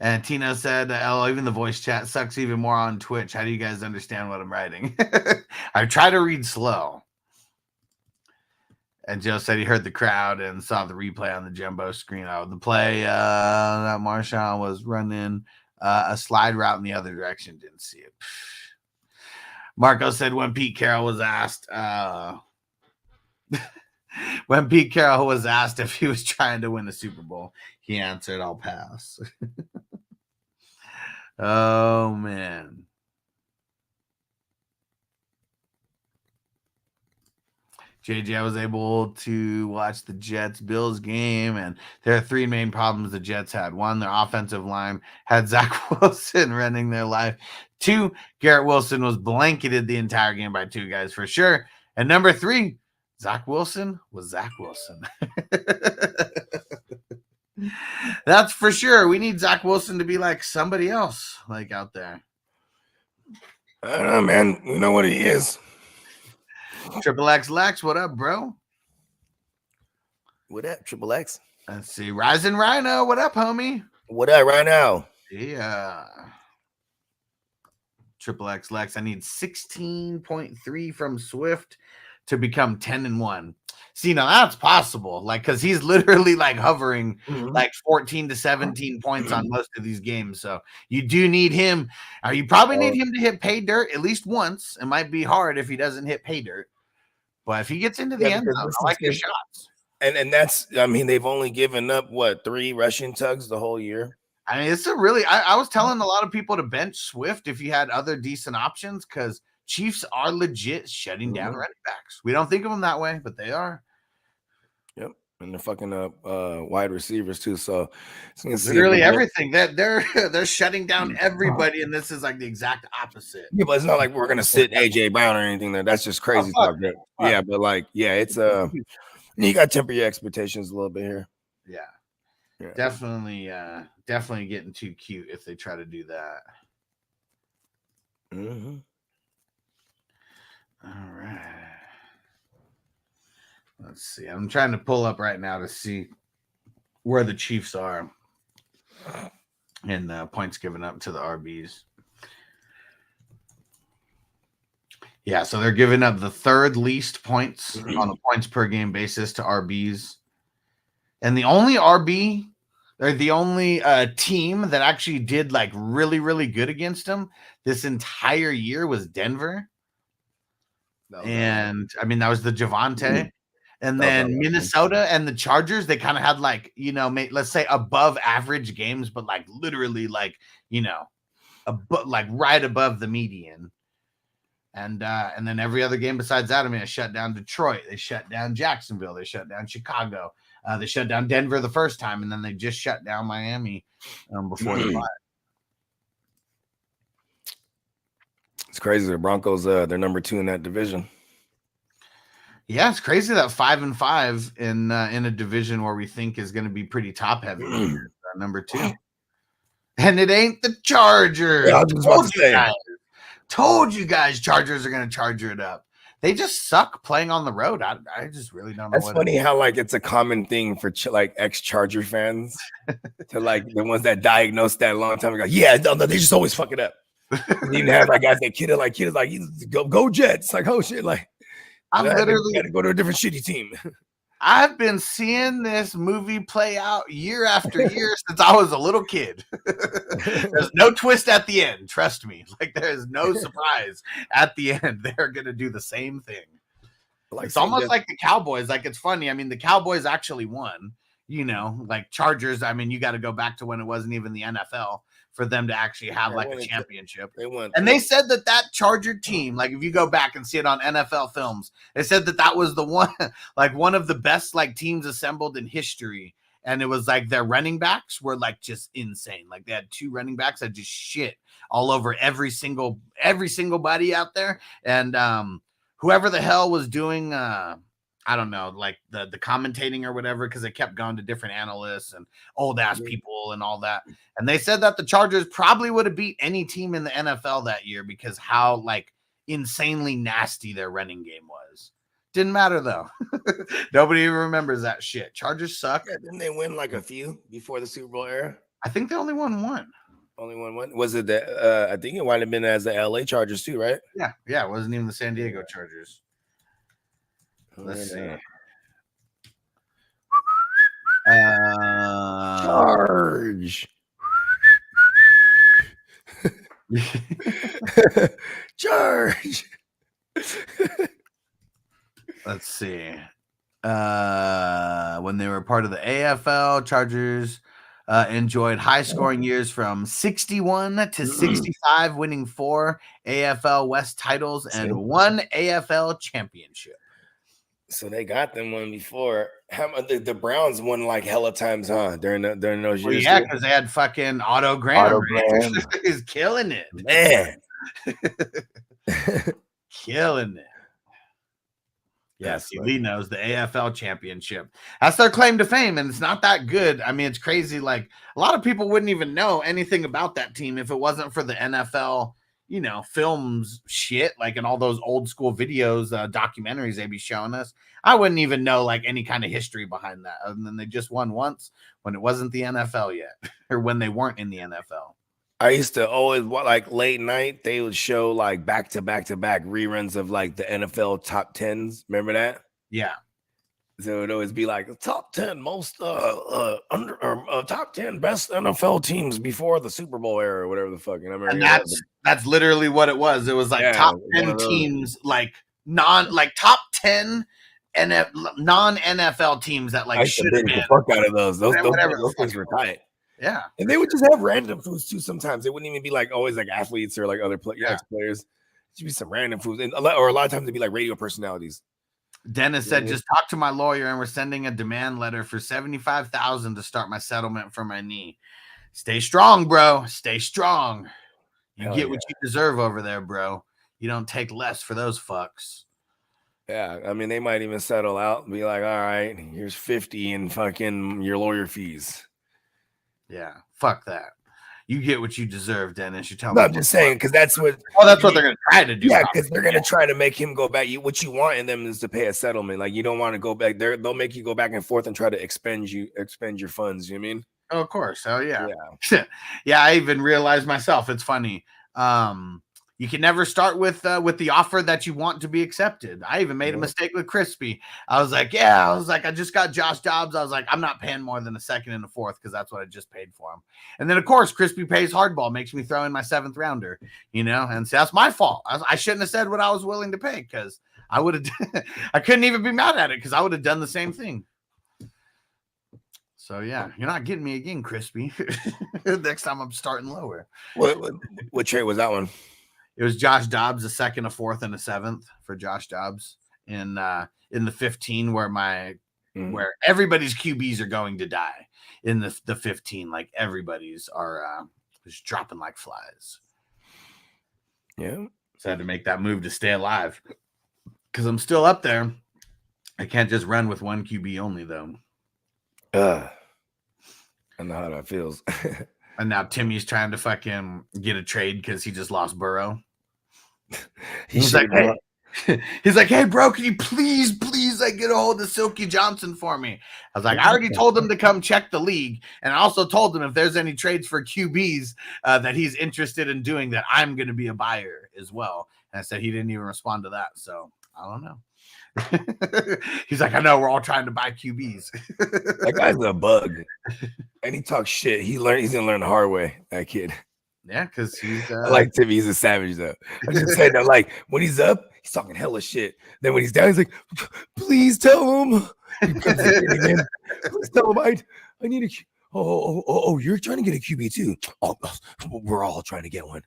And Tina said, even the voice chat sucks even more on Twitch. How do you guys understand what I'm writing? I try to read slow. And Joe said he heard the crowd and saw the replay on the jumbo screen. The play that Marshawn was running a slide route in the other direction. Didn't see it. Marco said when Pete Carroll was asked if he was trying to win the Super Bowl, he answered, I'll pass. Oh, man. JJ, I was able to watch the Jets-Bills game, and there are three main problems the Jets had. One, their offensive line had Zach Wilson running their life. Two, Garrett Wilson was blanketed the entire game by two guys for sure. And number three, Zach Wilson was Zach Wilson. That's for sure. We need Zach Wilson to be like somebody else, like out there. I don't know, man. You know what he is. Triple X Lex, what up, bro? What up, Triple X? Let's see. Rising Rhino, what up, homie? What up, right now? Yeah. Triple X Lex, I need 16.3 from Swift to become 10-1. See, now that's possible. Like, because he's literally like hovering like 14 to 17 points on most of these games. So you do need him. You probably need him to hit pay dirt at least once. It might be hard if he doesn't hit pay dirt. But if he gets into the end zone, I like his shots. And that's, I mean, they've only given up, what, 3 rushing tugs the whole year? I mean, it's a really, I was telling a lot of people to bench Swift if you had other decent options, because Chiefs are legit shutting down running backs. We don't think of them that way, but they are. Yep. And they're fucking up wide receivers too. So it's literally everything. They're shutting down everybody, and this is like the exact opposite. Yeah, but it's not like we're gonna sit AJ Brown or anything there. That's just crazy talk. Yeah, but like, yeah, it's you gotta temper your expectations a little bit here. Yeah. Definitely getting too cute if they try to do that. All right. Let's see. I'm trying to pull up right now to see where the Chiefs are in points given up to the RBs. Yeah, so they're giving up the third least points on a points per game basis to RBs. And the only RB, or the only team that actually did like really, really good against them this entire year was Denver. And I mean, that was the Javante. And then Minnesota and the Chargers, they kind of had like, you know, let's say above average games, but like literally like, you know, like right above the median. And then every other game besides that, I mean, they shut down Detroit, they shut down Jacksonville, they shut down Chicago, they shut down Denver the first time, and then they just shut down Miami before the bye. It's crazy. The Broncos, they're number 2 in that division. Yeah, it's crazy that 5-5 in a division where we think is going to be pretty top heavy. Number 2, and it ain't the Chargers. Yeah, told you guys, Chargers are going to charger it up. They just suck playing on the road. I just really don't know. That's funny how like it's a common thing for like ex-Charger fans to like the ones that diagnosed that a long time ago. Yeah, no, they just always fuck it up. You even have like guys that kids like go Jets. Like, oh shit, like. I'm literally got to go to a different shitty team. I've been seeing this movie play out year after year since I was a little kid. There's no twist at the end. Trust me. Like, there's no surprise at the end. They're going to do the same thing. Like, it's almost like the Cowboys. Like, it's funny. I mean, the Cowboys actually won, you know, like Chargers. I mean, you got to go back to when it wasn't even the NFL for them to actually have like a championship. They won. And they said that Charger team, like if you go back and see it on NFL films, they said that was the one, like one of the best like teams assembled in history. And it was like their running backs were like just insane. Like they had 2 running backs that just shit all over every single body out there. And whoever the hell was doing I don't know, like the commentating or whatever, because they kept going to different analysts and old ass people and all that. And they said that the Chargers probably would have beat any team in the NFL that year because how like insanely nasty their running game was. Didn't matter though. Nobody even remembers that shit. Chargers suck. Yeah, didn't they win like a few before the Super Bowl era? I think they only won one. Only won one? Was it the I think it might have been as the LA Chargers too, right? Yeah, it wasn't even the San Diego Chargers. Let's see. Charge. Charge. Let's see. When they were part of the AFL, Chargers enjoyed high-scoring years from 61 to 65, winning 4 AFL West titles and 1 AFL championship. So they got them one before. The Browns won like hella times, huh? During those Well, years. yeah, too? because they had fucking Otto Graham. Otto Graham. He's killing it. Man. Killing it. Yes, That's Lee knows the AFL championship. That's their claim to fame, and it's not that good. I mean, it's crazy. Like a lot of people wouldn't even know anything about that team if it wasn't for the NFL, you know, films shit, like in all those old school videos, documentaries they be showing us. I wouldn't even know like any kind of history behind that, other than they just won once when it wasn't the NFL yet, or when they weren't in the NFL. I used to always like late night. They would show like back to back reruns of like the NFL top 10s. Remember that? Yeah. So it would always be like the top 10 most top 10 best NFL teams before the Super Bowl era or whatever the fuck. And I remember And that's literally what it was. It was like top 10 teams, like top 10 non NFL teams that like should have been. The fuck out of those. Those things were tight. Yeah. And they would just have random foods too sometimes. It wouldn't even be like always like athletes or like other players. It should be some random foods. And or a lot of times it'd be like radio personalities. Dennis said, just talk to my lawyer and we're sending a demand letter for $75,000 to start my settlement for my knee. Stay strong, bro. Stay strong. You get what you deserve over there, bro. You don't take less for those fucks. Yeah, I mean, they might even settle out and be like, all right, here's 50 in fucking your lawyer fees. Yeah, fuck that. You get what you deserve, Dennis. You're telling me. I'm just saying, because that's what. Well, that's what they're going to try to do. Yeah, because they're going to try to make him go back. What you want in them is to pay a settlement. Like you don't want to go back there. They'll make you go back and forth and try to expend your funds. You know what I mean? Oh, of course. Oh yeah. Yeah. I even realized myself. It's funny. You can never start with the offer that you want to be accepted. I even made a mistake with Crispy. I was like, I just got Josh Dobbs. I was like, I'm not paying more than a second and a fourth because that's what I just paid for him. And then, of course, Crispy pays hardball, makes me throw in my 7th rounder, you know, and so that's my fault. I shouldn't have said what I was willing to pay because I would have, I couldn't even be mad at it because I would have done the same thing. So, yeah, you're not getting me again, Crispy. Next time I'm starting lower. What trade was that one? It was Josh Dobbs, a 2nd, a 4th, and a 7th for Josh Dobbs in the 15 where everybody's QBs are going to die in the 15. Like everybody's are just dropping like flies. Yeah. So I had to make that move to stay alive because I'm still up there. I can't just run with one QB only though. I know how that feels. And now Timmy's trying to fucking get a trade because he just lost Burrow. He's like, hey, bro, can you please like get a hold of Silky Johnson for me? I was like, I already told him to come check the league. And I also told him if there's any trades for QBs that he's interested in doing, that I'm going to be a buyer as well. And I said he didn't even respond to that. So I don't know. He's like, I know we're all trying to buy QBs. That guy's a bug. And he talks shit. He's going to learn the hard way, that kid. Yeah, because he's I like Timmy. He's a savage though. I'm just saying that, like when he's up, he's talking hella shit. Then when he's down, he's like, "Please tell him." Please tell him I need a. Oh, you're trying to get a QB too. Oh, we're all trying to get one.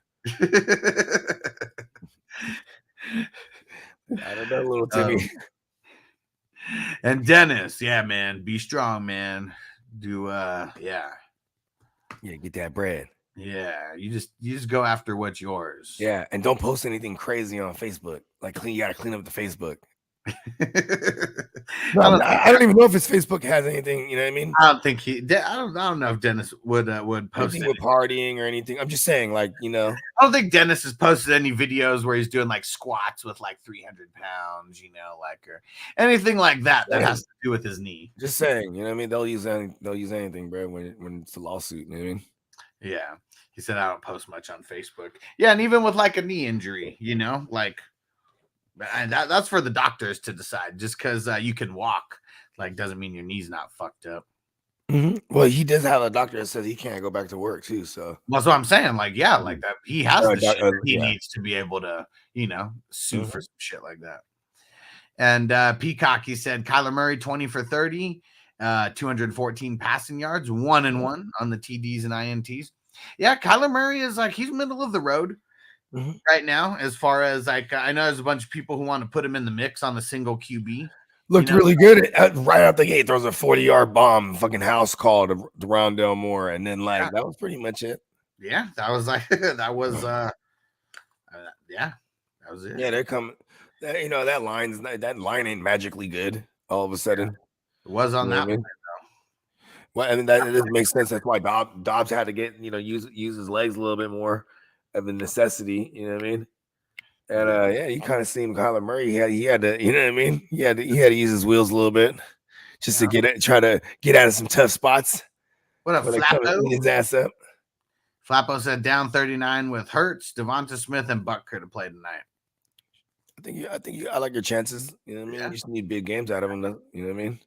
I don't know, little Timmy. And Dennis, yeah, man, be strong, man. Yeah, get that bread. Yeah, you just go after what's yours. Yeah, and don't post anything crazy on Facebook. Like you gotta clean up the Facebook. I don't even know if his Facebook has anything. You know what I mean? I don't think I don't know if Dennis would post anything with partying or anything. I'm just saying, like, you know, I don't think Dennis has posted any videos where he's doing like squats with like 300 pounds, you know, like or anything like that has to do with his knee. Just saying, you know what I mean? They'll use anything, bro. When it's a lawsuit, you know what I mean? Yeah, he said I don't post much on Facebook. Yeah, and even with like a knee injury, you know, like. And that's for the doctors to decide. Just because you can walk, like, doesn't mean your knee's not fucked up. Mm-hmm. Well, he does have a doctor that says he can't go back to work too. So that's what I'm saying. Like, yeah, like that. He has the shit that he needs to be able to, you know, sue for some shit like that. And Peacock, he said Kyler Murray 20 for 30, 214 passing yards, 1-1 on the TDs and INTs. Yeah, Kyler Murray is like he's middle of the road. Right now, as far as like I know there's a bunch of people who want to put him in the mix on the single QB. Looked really good right out the gate. Throws a 40-yard bomb, fucking house call to Rondell Moore, and then that was pretty much it. Yeah, that was that was yeah, that was it. Yeah, they're coming. That line ain't magically good all of a sudden. It was on that one. Well, I mean that makes sense. That's why Dobbs had to get use his legs a little bit more of a necessity. You know what I mean? And you kind of seen Kyler Murray. He had to, you know what I mean? He had to use his wheels a little bit just to try to get out of some tough spots. What a Flappo! His ass up. Flappo said down 39 with Hurts, Devonta Smith, and Butker to play tonight. I like your chances. You know what I mean? You just need big games out of them. You know what I mean?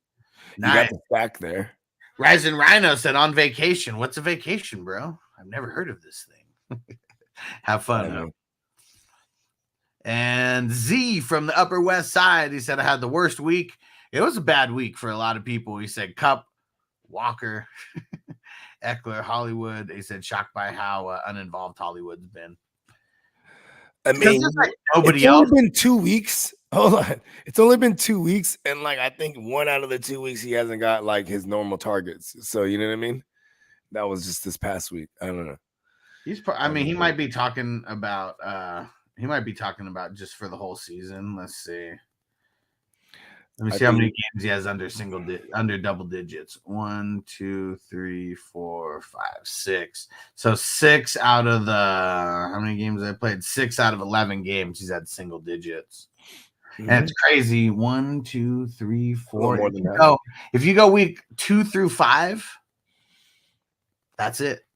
Nice. You got the stack there. Rising Rhino said on vacation. What's a vacation, bro? I've never heard of this thing. Have fun. Though. And Z from the Upper West Side, he said, I had the worst week. It was a bad week for a lot of people. He said Cup, Walker, Eckler, Hollywood. He said shocked by how uninvolved Hollywood's been. I mean, nobody else. It's only been 2 weeks. Hold on. It's only been 2 weeks. And I think 1 out of the 2 weeks, he hasn't got his normal targets. So, you know what I mean? That was just this past week. I don't know. He might be talking about, just for the whole season. Let's see. Let me see how many games he has under double digits. 1, 2, 3, 4, 5, 6. So 6 out of the how many games I played? 6 out of 11 games he's had single digits. Mm-hmm. And it's crazy. 1, 2, 3, 4. If you go week 2 through 5, that's it.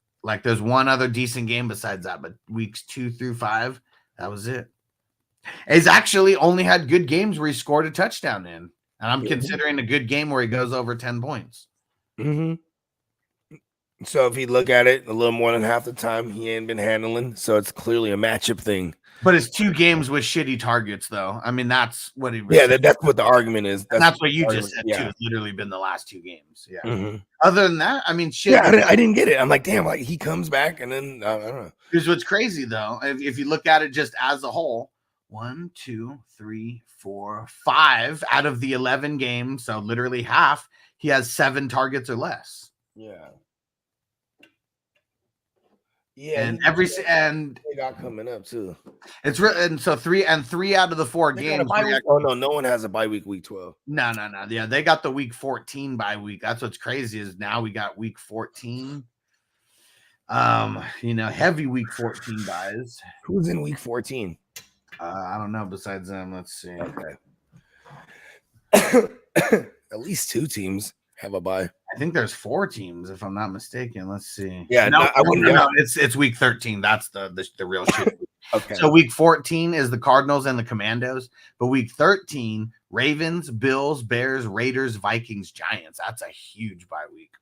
There's one other decent game besides that, but weeks 2 through 5, that was it. He's actually only had good games where he scored a touchdown in. And I'm considering a good game where he goes over 10 points. Mm-hmm. So if you look at it a little more than half the time, he ain't been handling. So it's clearly a matchup thing. But it's 2 games with shitty targets, though. I mean, that's what he. Yeah, that's what the argument is. That's what you just said, too. It's literally been the last 2 games. Yeah. Mm-hmm. Other than that, I mean, shit. Yeah, I didn't get it. I'm like, damn, he comes back and then I don't know. Here's what's crazy, though. If you look at it just as a whole, 1, 2, 3, 4, 5 out of the 11 games, so literally half, he has 7 targets or less. Yeah. Yeah, and they got coming up too. It's and so 3 out of the 4 games. No one has a bye week 12. No. Yeah, they got the week 14 bye week. That's what's crazy is now we got week 14. Heavy week 14 buys. Who's in week 14? I don't know. Besides them, let's see. Okay. At least 2 teams have a bye. I think there's 4 teams, if I'm not mistaken. Let's see. Yeah, I wouldn't know. It's week 13. That's the real shit. Okay. So week 14 is the Cardinals and the Commandos, but week 13, Ravens, Bills, Bears, Raiders, Vikings, Giants. That's a huge bye week.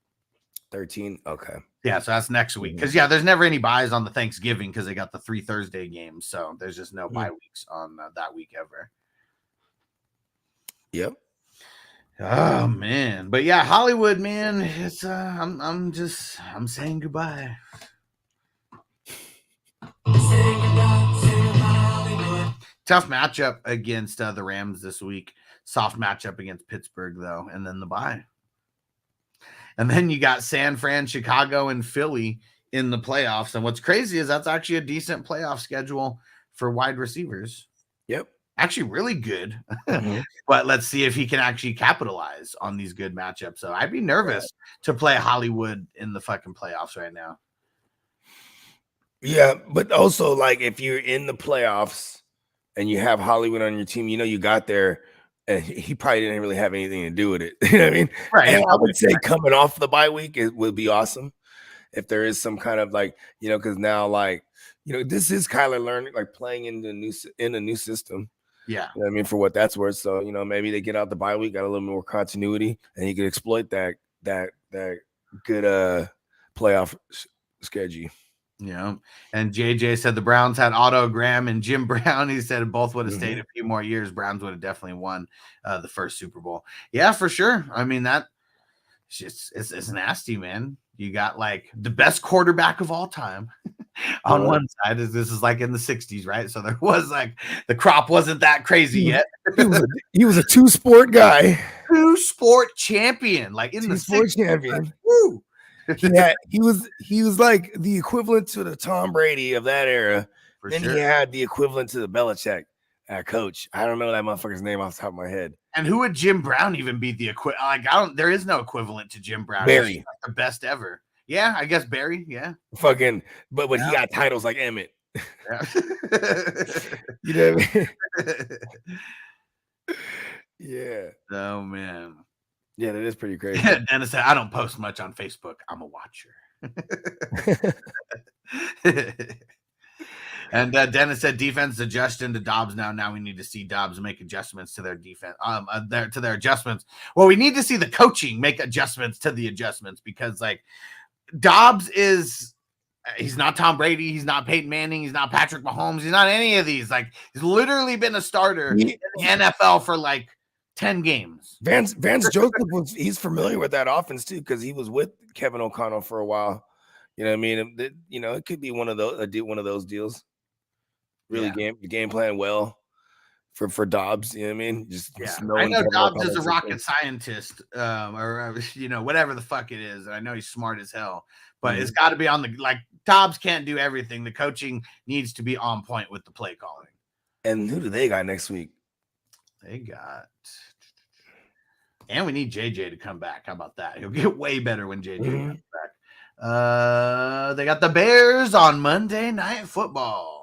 13. Okay. Yeah, so that's next week. Because there's never any buys on the Thanksgiving because they got the 3 Thursday games. So there's just no bye weeks on that week ever. Yep. Oh man, but yeah, Hollywood, man, it's I'm saying goodbye. Tough matchup against the Rams this week. Soft matchup against Pittsburgh though, and then the bye. And then you got San Fran, Chicago, and Philly in the playoffs. And what's crazy is that's actually a decent playoff schedule for wide receivers. Yep. Actually really good. But let's see if he can actually capitalize on these good matchups. So I'd be nervous to play Hollywood in the fucking playoffs right now. Yeah, but also if you're in the playoffs and you have Hollywood on your team, you got there and he probably didn't really have anything to do with it. You know what I mean? Right. And I would say coming off the bye week, it would be awesome if there is some kind of because now this is Kyler learning, playing in a new system. Yeah. You know what I mean, for what that's worth. So, maybe they get out the bye week, got a little more continuity, and he could exploit that good playoff schedule. Yeah. And JJ said the Browns had Otto Graham and Jim Brown. He said both would have stayed a few more years. Browns would have definitely won the first Super Bowl. Yeah, for sure. I mean, it's nasty, man. You got the best quarterback of all time on one side. This is like in the 60s, right? So there was like the crop wasn't that crazy yet. He was a two-sport guy. Two-sport champion, like in the Two-sport 60s. champion. Like, woo. Yeah, he was like the equivalent to the Tom Brady of that era. For then sure. he had the equivalent to the Belichick coach. I don't know that motherfucker's name off the top of my head. And who would Jim Brown even be the equivalent? Like, there is no equivalent to Jim Brown. Barry. He's the best ever. Yeah, I guess Barry. Yeah. Fucking, but he got titles like Emmett. Yeah. You know what I mean? Yeah. Oh man. Yeah, that is pretty crazy. Yeah, Dennis said, I don't post much on Facebook. I'm a watcher. And Dennis said defense adjusting to Dobbs now. Now we need to see Dobbs make adjustments to their defense, to their adjustments. Well, we need to see the coaching make adjustments to the adjustments because like Dobbs he's not Tom Brady, he's not Peyton Manning, he's not Patrick Mahomes, he's not any of these. Like he's literally been a starter in the NFL for like 10 games. Vance Joseph he's familiar with that offense too because he was with Kevin O'Connell for a while. You know what I mean? It could be one of those deals. Really game plan well for Dobbs. You know what I mean? I know Dobbs is a rocket scientist, or whatever the fuck it is. And I know he's smart as hell, but it's got to be on Dobbs can't do everything. The coaching needs to be on point with the play calling. And who do they got next week? They got, and we need JJ to come back. How about that? He'll get way better when JJ comes back. They got the Bears on Monday Night Football.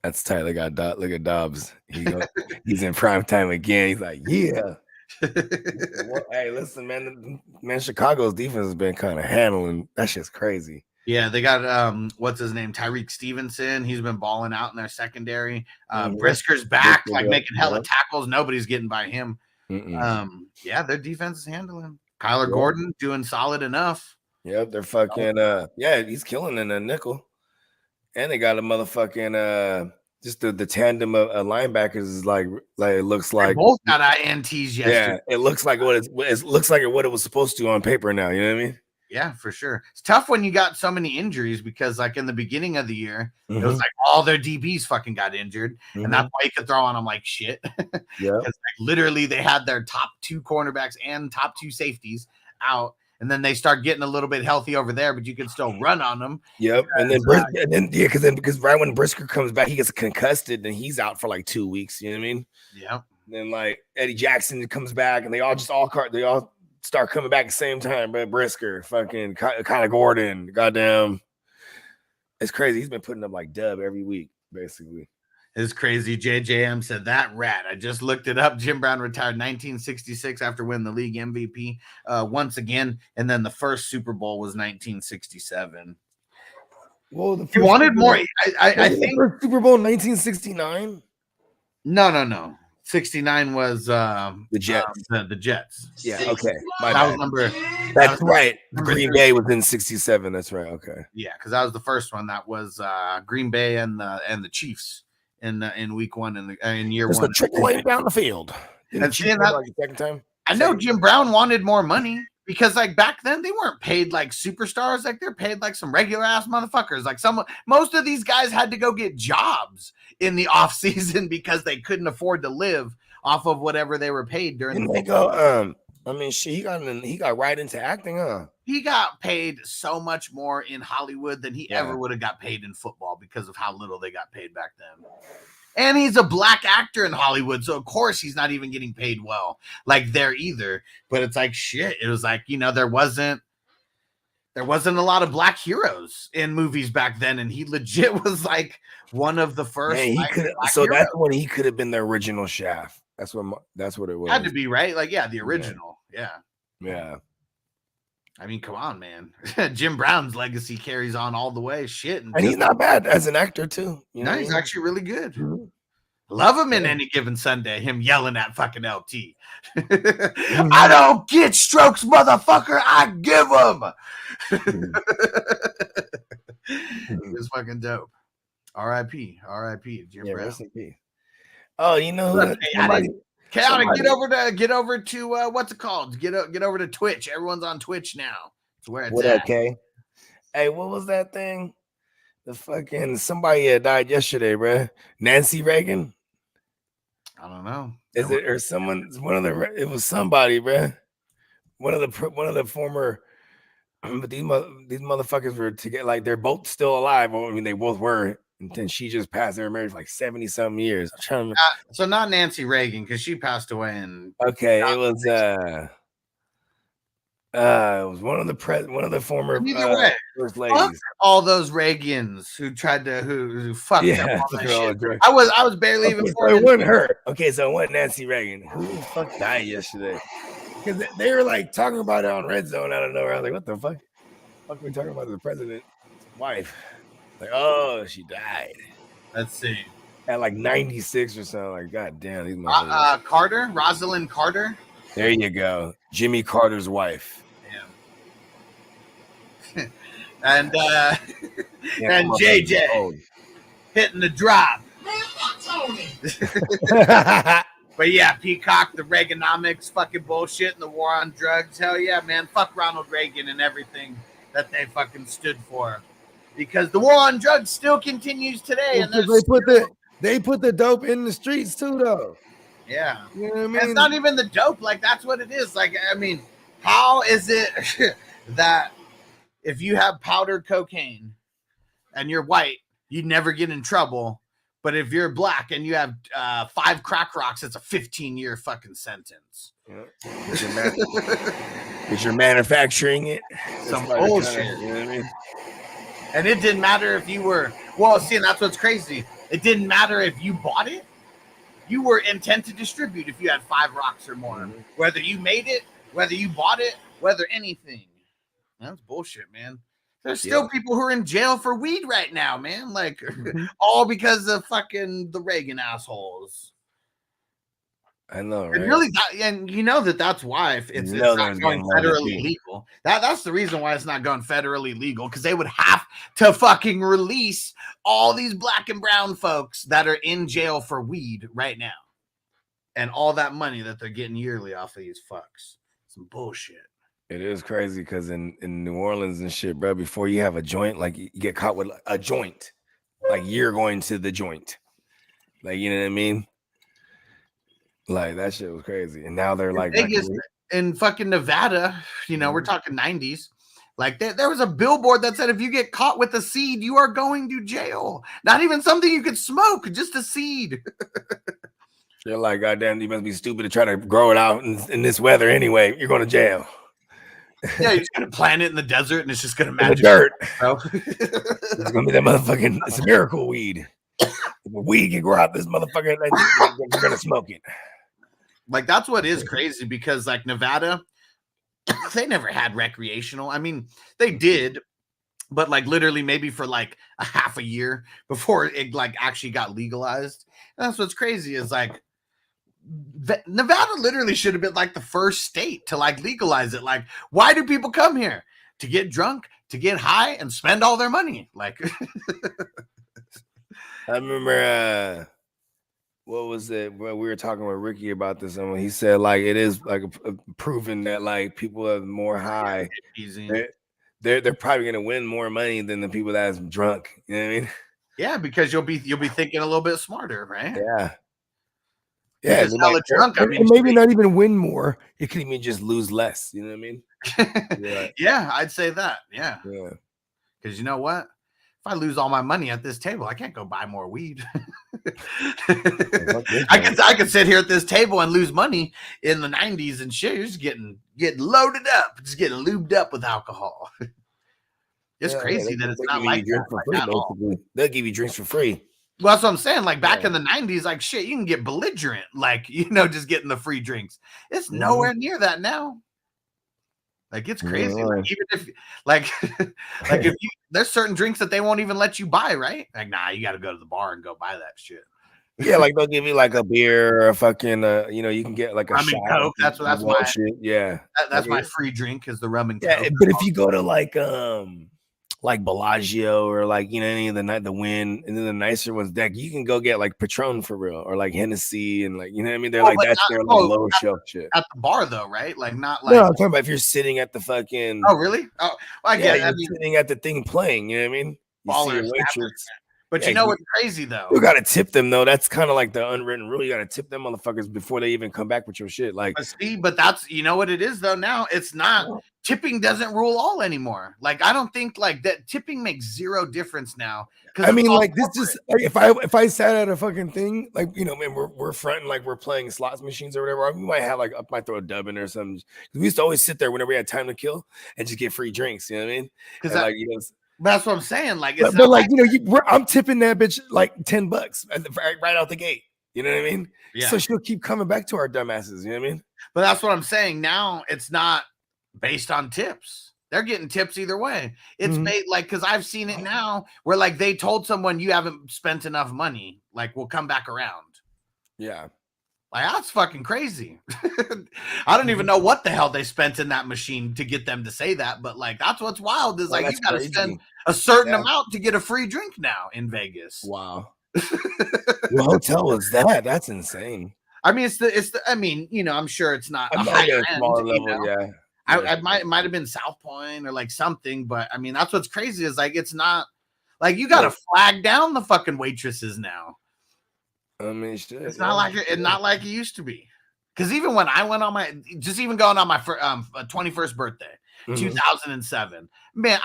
That's tight. Look at Dobbs. He's in prime time again. He's like, yeah. Well, hey, listen, man. Chicago's defense has been kind of handling that shit's crazy. Yeah, they got what's his name, Tyreek Stevenson. He's been balling out in their secondary. Brisker's back, making hella tackles. Nobody's getting by him. Yeah, their defense is handling. Kyler Gordon doing solid enough. Yep, they're fucking he's killing in the nickel. And they got a motherfucking just the tandem of linebackers is like it looks like they both got INTs yesterday. Yeah, it looks like what it looks like what it was supposed to on paper now. You know what I mean? Yeah, for sure. It's tough when you got so many injuries because like in the beginning of the year, it was like all their DBs fucking got injured. And that's why you could throw on them like shit. Yeah. Because literally they had their top 2 cornerbacks and top 2 safeties out. And then they start getting a little bit healthy over there, but you can still run on them. Yep. And then because right when Brisker comes back, he gets concussed and he's out for like 2 weeks. You know what I mean? Yeah. Then like Eddie Jackson comes back and they all start coming back at the same time. But Brisker, fucking Kyler Gordon, goddamn, it's crazy. He's been putting up like dub every week, basically. It's crazy. JJM said that rat. I just looked it up. Jim Brown retired 1966 after winning the league MVP once again. And then the first Super Bowl was 1967. Well, he wanted more. I think Super Bowl 1969. No. 69 was the Jets. The Jets. Yeah. Okay. That's right. Green Bay was in 67. That's right. Okay. Yeah, because that was the first one. That was Green Bay and the Chiefs. In week 1 in year 1. The trickle lane down the field. And seeing that like the second time. I know Jim Brown wanted more money because like back then they weren't paid like superstars. Like they're paid like some regular ass motherfuckers. Like most of these guys had to go get jobs in the off season because they couldn't afford to live off of whatever they were paid during the go. I mean, shit, he got right into acting, huh? He got paid so much more in Hollywood than he ever would have got paid in football because of how little they got paid back then. And he's a black actor in Hollywood, so of course he's not even getting paid well like there either. But it's like shit. It was like, there wasn't a lot of black heroes in movies back then, and he legit was like one of the first. Man, that's when he could have been the original Shaft. That's what it was. Had to be, right? Like, yeah, the original. Yeah. I mean, come on, man. Jim Brown's legacy carries on all the way. Shit. And he's not bad as an actor, too. He's actually really good. Love him in Any Given Sunday. Him yelling at fucking LT. I don't get strokes, motherfucker. I give them. It's fucking dope. R.I.P. Jim Brown. Rest in peace. Oh, you know who? Get over to what's it called? Get over to Twitch. Everyone's on Twitch now. It's where it's what at. Okay. Hey, what was that thing? The fucking somebody died yesterday, bro. Nancy Reagan. I don't know. Is it or someone? One of the. It was somebody, bro. One of the former. But these motherfuckers were together. Like they're both still alive. Well, I mean, they both were. And then she just passed. They were married for like 70-some years. I'm trying to. So not Nancy Reagan because she passed away in. Okay, it was one of the former Either way, first fuck ladies. all those Reagans who tried to who fucked up all that all shit. drugs. I was barely even. So it wasn't her. Okay, so it wasn't Nancy Reagan. Who the fuck died yesterday? Because they were like talking about it on Red Zone out of nowhere. I was like, what the fuck? Fuck, we talking about the president's wife? Like, oh, she died. Let's see. At like 96 or something. Like, god damn, these Carter, Rosalind Carter. There you go. Jimmy Carter's wife. Yeah. And and JJ hitting the drop. But yeah, Peacock, the Reaganomics, fucking bullshit, and the war on drugs. Hell yeah, man. Fuck Ronald Reagan and everything that they fucking stood for. Because the war on drugs still continues today. Well, and they put the dope in the streets too, though. Yeah. You know what I mean? It's not even the dope. Like, that's what it is. Like, I mean, how is it that if you have powdered cocaine and you're white, you never get in trouble? But if you're black and you have 5 crack rocks, it's a 15-year fucking sentence. Because you're manufacturing it. Some bullshit. You know what I mean? And it didn't matter if you were, well, see, and that's what's crazy. It didn't matter if you bought it. You were intent to distribute if you had 5 rocks or more. Mm-hmm. Whether you made it, whether you bought it, whether anything. That's bullshit, man. There's still people who are in jail for weed right now, man. Like, all because of fucking the Reagan assholes. I know, right? And really, and you know that's why it's not going federally legal. That's the reason why it's not going federally legal, because they would have to fucking release all these black and brown folks that are in jail for weed right now, and all that money that they're getting yearly off of these fucks. Some bullshit. It is crazy because in New Orleans and shit, bro, before you have a joint, like you get caught with a joint, like you're going to the joint. Like, you know what I mean? Like, that shit was crazy. And now they're like Vegas, in fucking Nevada, you know, we're talking 90s. Like, there was a billboard that said if you get caught with a seed, you are going to jail. Not even something you could smoke, just a seed. You're like, goddamn, you must be stupid to try to grow it out in this weather anyway. You're going to jail. Yeah, you're just gonna plant it in the desert and it's just gonna match dirt. It's gonna be that motherfucking. It's a miracle weed. If a weed can grow out this motherfucker, you're gonna smoke it. Like, that's what is crazy, because like Nevada, they never had recreational. I mean, they did, but like literally maybe for like a half a year before it like actually got legalized. And that's what's crazy is like Nevada literally should have been like the first state to like legalize it. Like, why do people come here? To get drunk, to get high, and spend all their money. Like, I remember what was it? Well, we were talking with Ricky about this, and he said like it is like proven that like people are more high. They're probably gonna win more money than the people that's drunk. You know what I mean? Yeah, because you'll be thinking a little bit smarter, right? Yeah. Yeah, drunk, I mean, maybe not even win more. You could even just lose less. You know what I mean? Yeah, yeah, I'd say that. Yeah, yeah. Because you know what? If I lose all my money at this table, I can't go buy more weed. I could sit here at this table and lose money in the 90s and shit. You're just getting loaded up, just getting lubed up with alcohol. It's crazy that it's not like that. For free, they'll give you drinks for free. Well, that's what I'm saying. Like back in the 90s, like shit, you can get belligerent, like, you know, just getting the free drinks. It's nowhere near that now. Like, it's crazy. Like, even if like if there's certain drinks that they won't even let you buy, right? Like, nah, you got to go to the bar and go buy that shit. Yeah, like they'll give you like a beer or a fucking you know, you can get like a rum and Coke. That's my shit. Yeah. That's my free drink is the rum and Coke. Yeah, but if you go to like Bellagio or like, you know, any of the Wynn and then the nicer ones, that you can go get like Patron for real or like Hennessy and like, you know what I mean? They're like that's their like lower shelf shit. At the bar though, right? Like not like no, I'm talking about if you're sitting at the fucking oh really? Oh, well, I get you're sitting at the thing playing, you know what I mean? You see a Ballers. waitress. But Yeah, you know what's crazy though? You gotta tip them though. That's kind of like the unwritten rule. You gotta tip them motherfuckers before they even come back with your shit. Like, But that's you know what it is though. Now it's not tipping doesn't rule all anymore. Like I don't think like that tipping makes zero difference now. I mean, like this just like, if I sat at a fucking thing, like man, we're fronting like we're playing slots machines or whatever. We might have like I might throw a dub in or something. We used to always sit there whenever we had time to kill and just get free drinks. You know what I mean? Because like that's what I'm saying. Like, it's but like I'm tipping that bitch like $10 right out the gate. You know what I mean? Yeah. So she'll keep coming back to our dumbasses. You know what I mean? But that's what I'm saying. Now it's not based on tips. They're getting tips either way. It's made like because I've seen it now where like they told someone you haven't spent enough money, like we'll come back around. Yeah. Like that's fucking crazy. I don't even know what the hell they spent in that machine to get them to say that, but like that's what's wild is like you gotta spend a certain amount to get a free drink now in Vegas. Wow. What hotel was that? That's insane. I mean, it's the I mean, I'm sure it's not a higher end, level, yeah. It might have been South Point or like something, but I mean that's what's crazy is like it's not like you gotta flag down the fucking waitresses now. I mean, shit, it's not like it used to be. Because even when I went on going on my 21st birthday, 2007, man,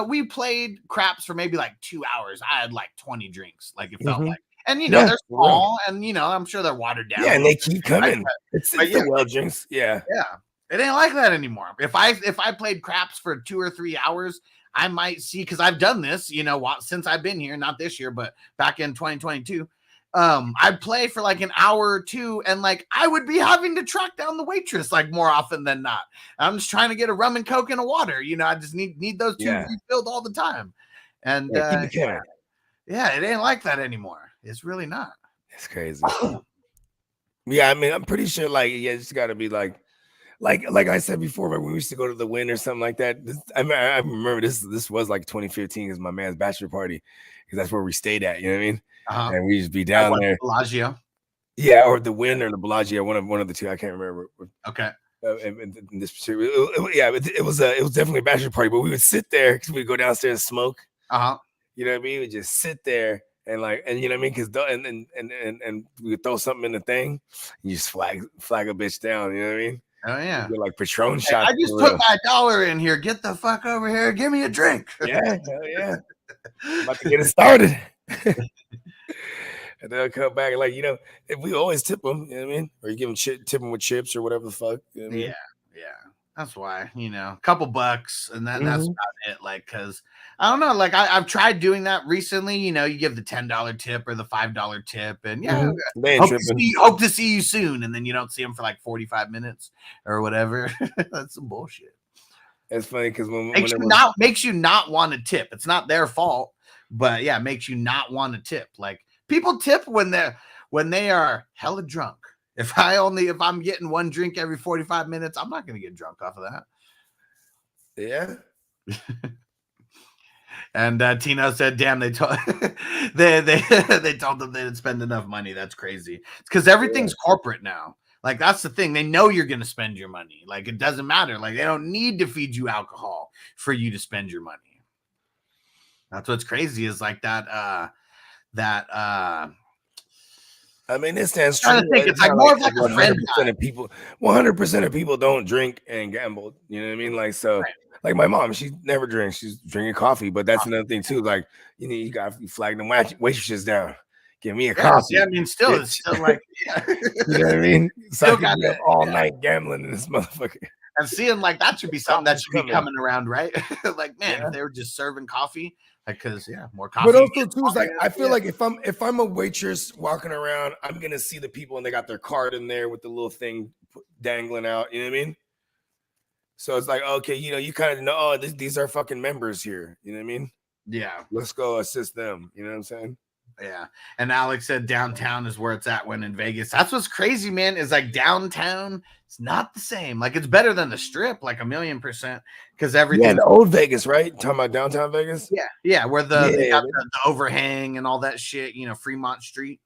we played craps for maybe like 2 hours. I had like 20 drinks, like it felt like. And they're small, and I'm sure they're watered down. Yeah, and they keep coming. It's the well drinks. Yeah, yeah. It ain't like that anymore. If I played craps for 2 or 3 hours, I might see because I've done this, since I've been here, not this year, but back in 2022. I'd play for like an hour or two, and like I would be having to track down the waitress like more often than not. I'm just trying to get a rum and coke and a water. I just need those two refilled all the time. And it ain't like that anymore. It's really not. It's crazy. Yeah, I mean, I'm pretty sure like it's got to be like I said before, when we used to go to the Wynn or something like that. I remember this was like 2015 is my man's bachelor party because that's where we stayed at. You know what I mean? And we used to be down there. Bellagio. Yeah, or the Wynn or the Bellagio, one of the two. I can't remember. Okay. In this particular, it was definitely a bachelor party, but we would sit there because we'd go downstairs and smoke. You know what I mean? We would just sit there and you know what I mean? Because and we would throw something in the thing, and you just flag a bitch down. You know what I mean? Oh yeah, like Patron shots. I just put my $1 in here. Get the fuck over here. Give me a drink. Yeah, hell yeah. About to get it started. And they'll come back if we always tip them, you know what I mean? Or you give them tip them with chips or whatever the fuck. You know what I mean? Yeah. That's why, a couple bucks and that's about it. Like, cause I don't know, like I've tried doing that recently. You give the $10 tip or the $5 tip, and hope to see you soon, and then you don't see them for like 45 minutes or whatever. That's some bullshit. It's funny because makes you not want to tip. It's not their fault, but yeah, it makes you not want to tip. Like people tip when they are hella drunk. If I'm getting one drink every 45 minutes, I'm not gonna get drunk off of that. Yeah. And Tino said, "Damn, they told they told them they didn't spend enough money. That's crazy. It's because everything's corporate now. Like that's the thing. They know you're gonna spend your money. Like it doesn't matter. Like they don't need to feed you alcohol for you to spend your money. That's what's crazy is like that. I mean, it stands true. It's like more of like 100% of people. 100% of people don't drink and gamble. You know what I mean? Like so, like my mom, she never drinks. She's drinking coffee. But that's another thing too. Like you got to flag them waitresses down. Give me a coffee. Yeah, I mean, still, it's still like, you know what I mean? So I can be up all night gambling in this motherfucker. And seeing like that should be something that should be coming around, right? Like, man, if they were just serving coffee. Like, cause more coffee. But also too is like I feel like if I'm a waitress walking around, I'm gonna see the people and they got their card in there with the little thing dangling out. You know what I mean? So it's like, okay, you kind of know, oh, these are fucking members here. You know what I mean? Yeah. Let's go assist them. You know what I'm saying? Yeah. And Alex said downtown is where it's at when in Vegas. That's what's crazy, man, is like downtown, it's not the same. Like it's better than the strip, like 1,000,000%. Because everything. Yeah, the old Vegas, right? Talking about downtown Vegas? Yeah. Yeah. Where they got the overhang and all that shit, Fremont Street.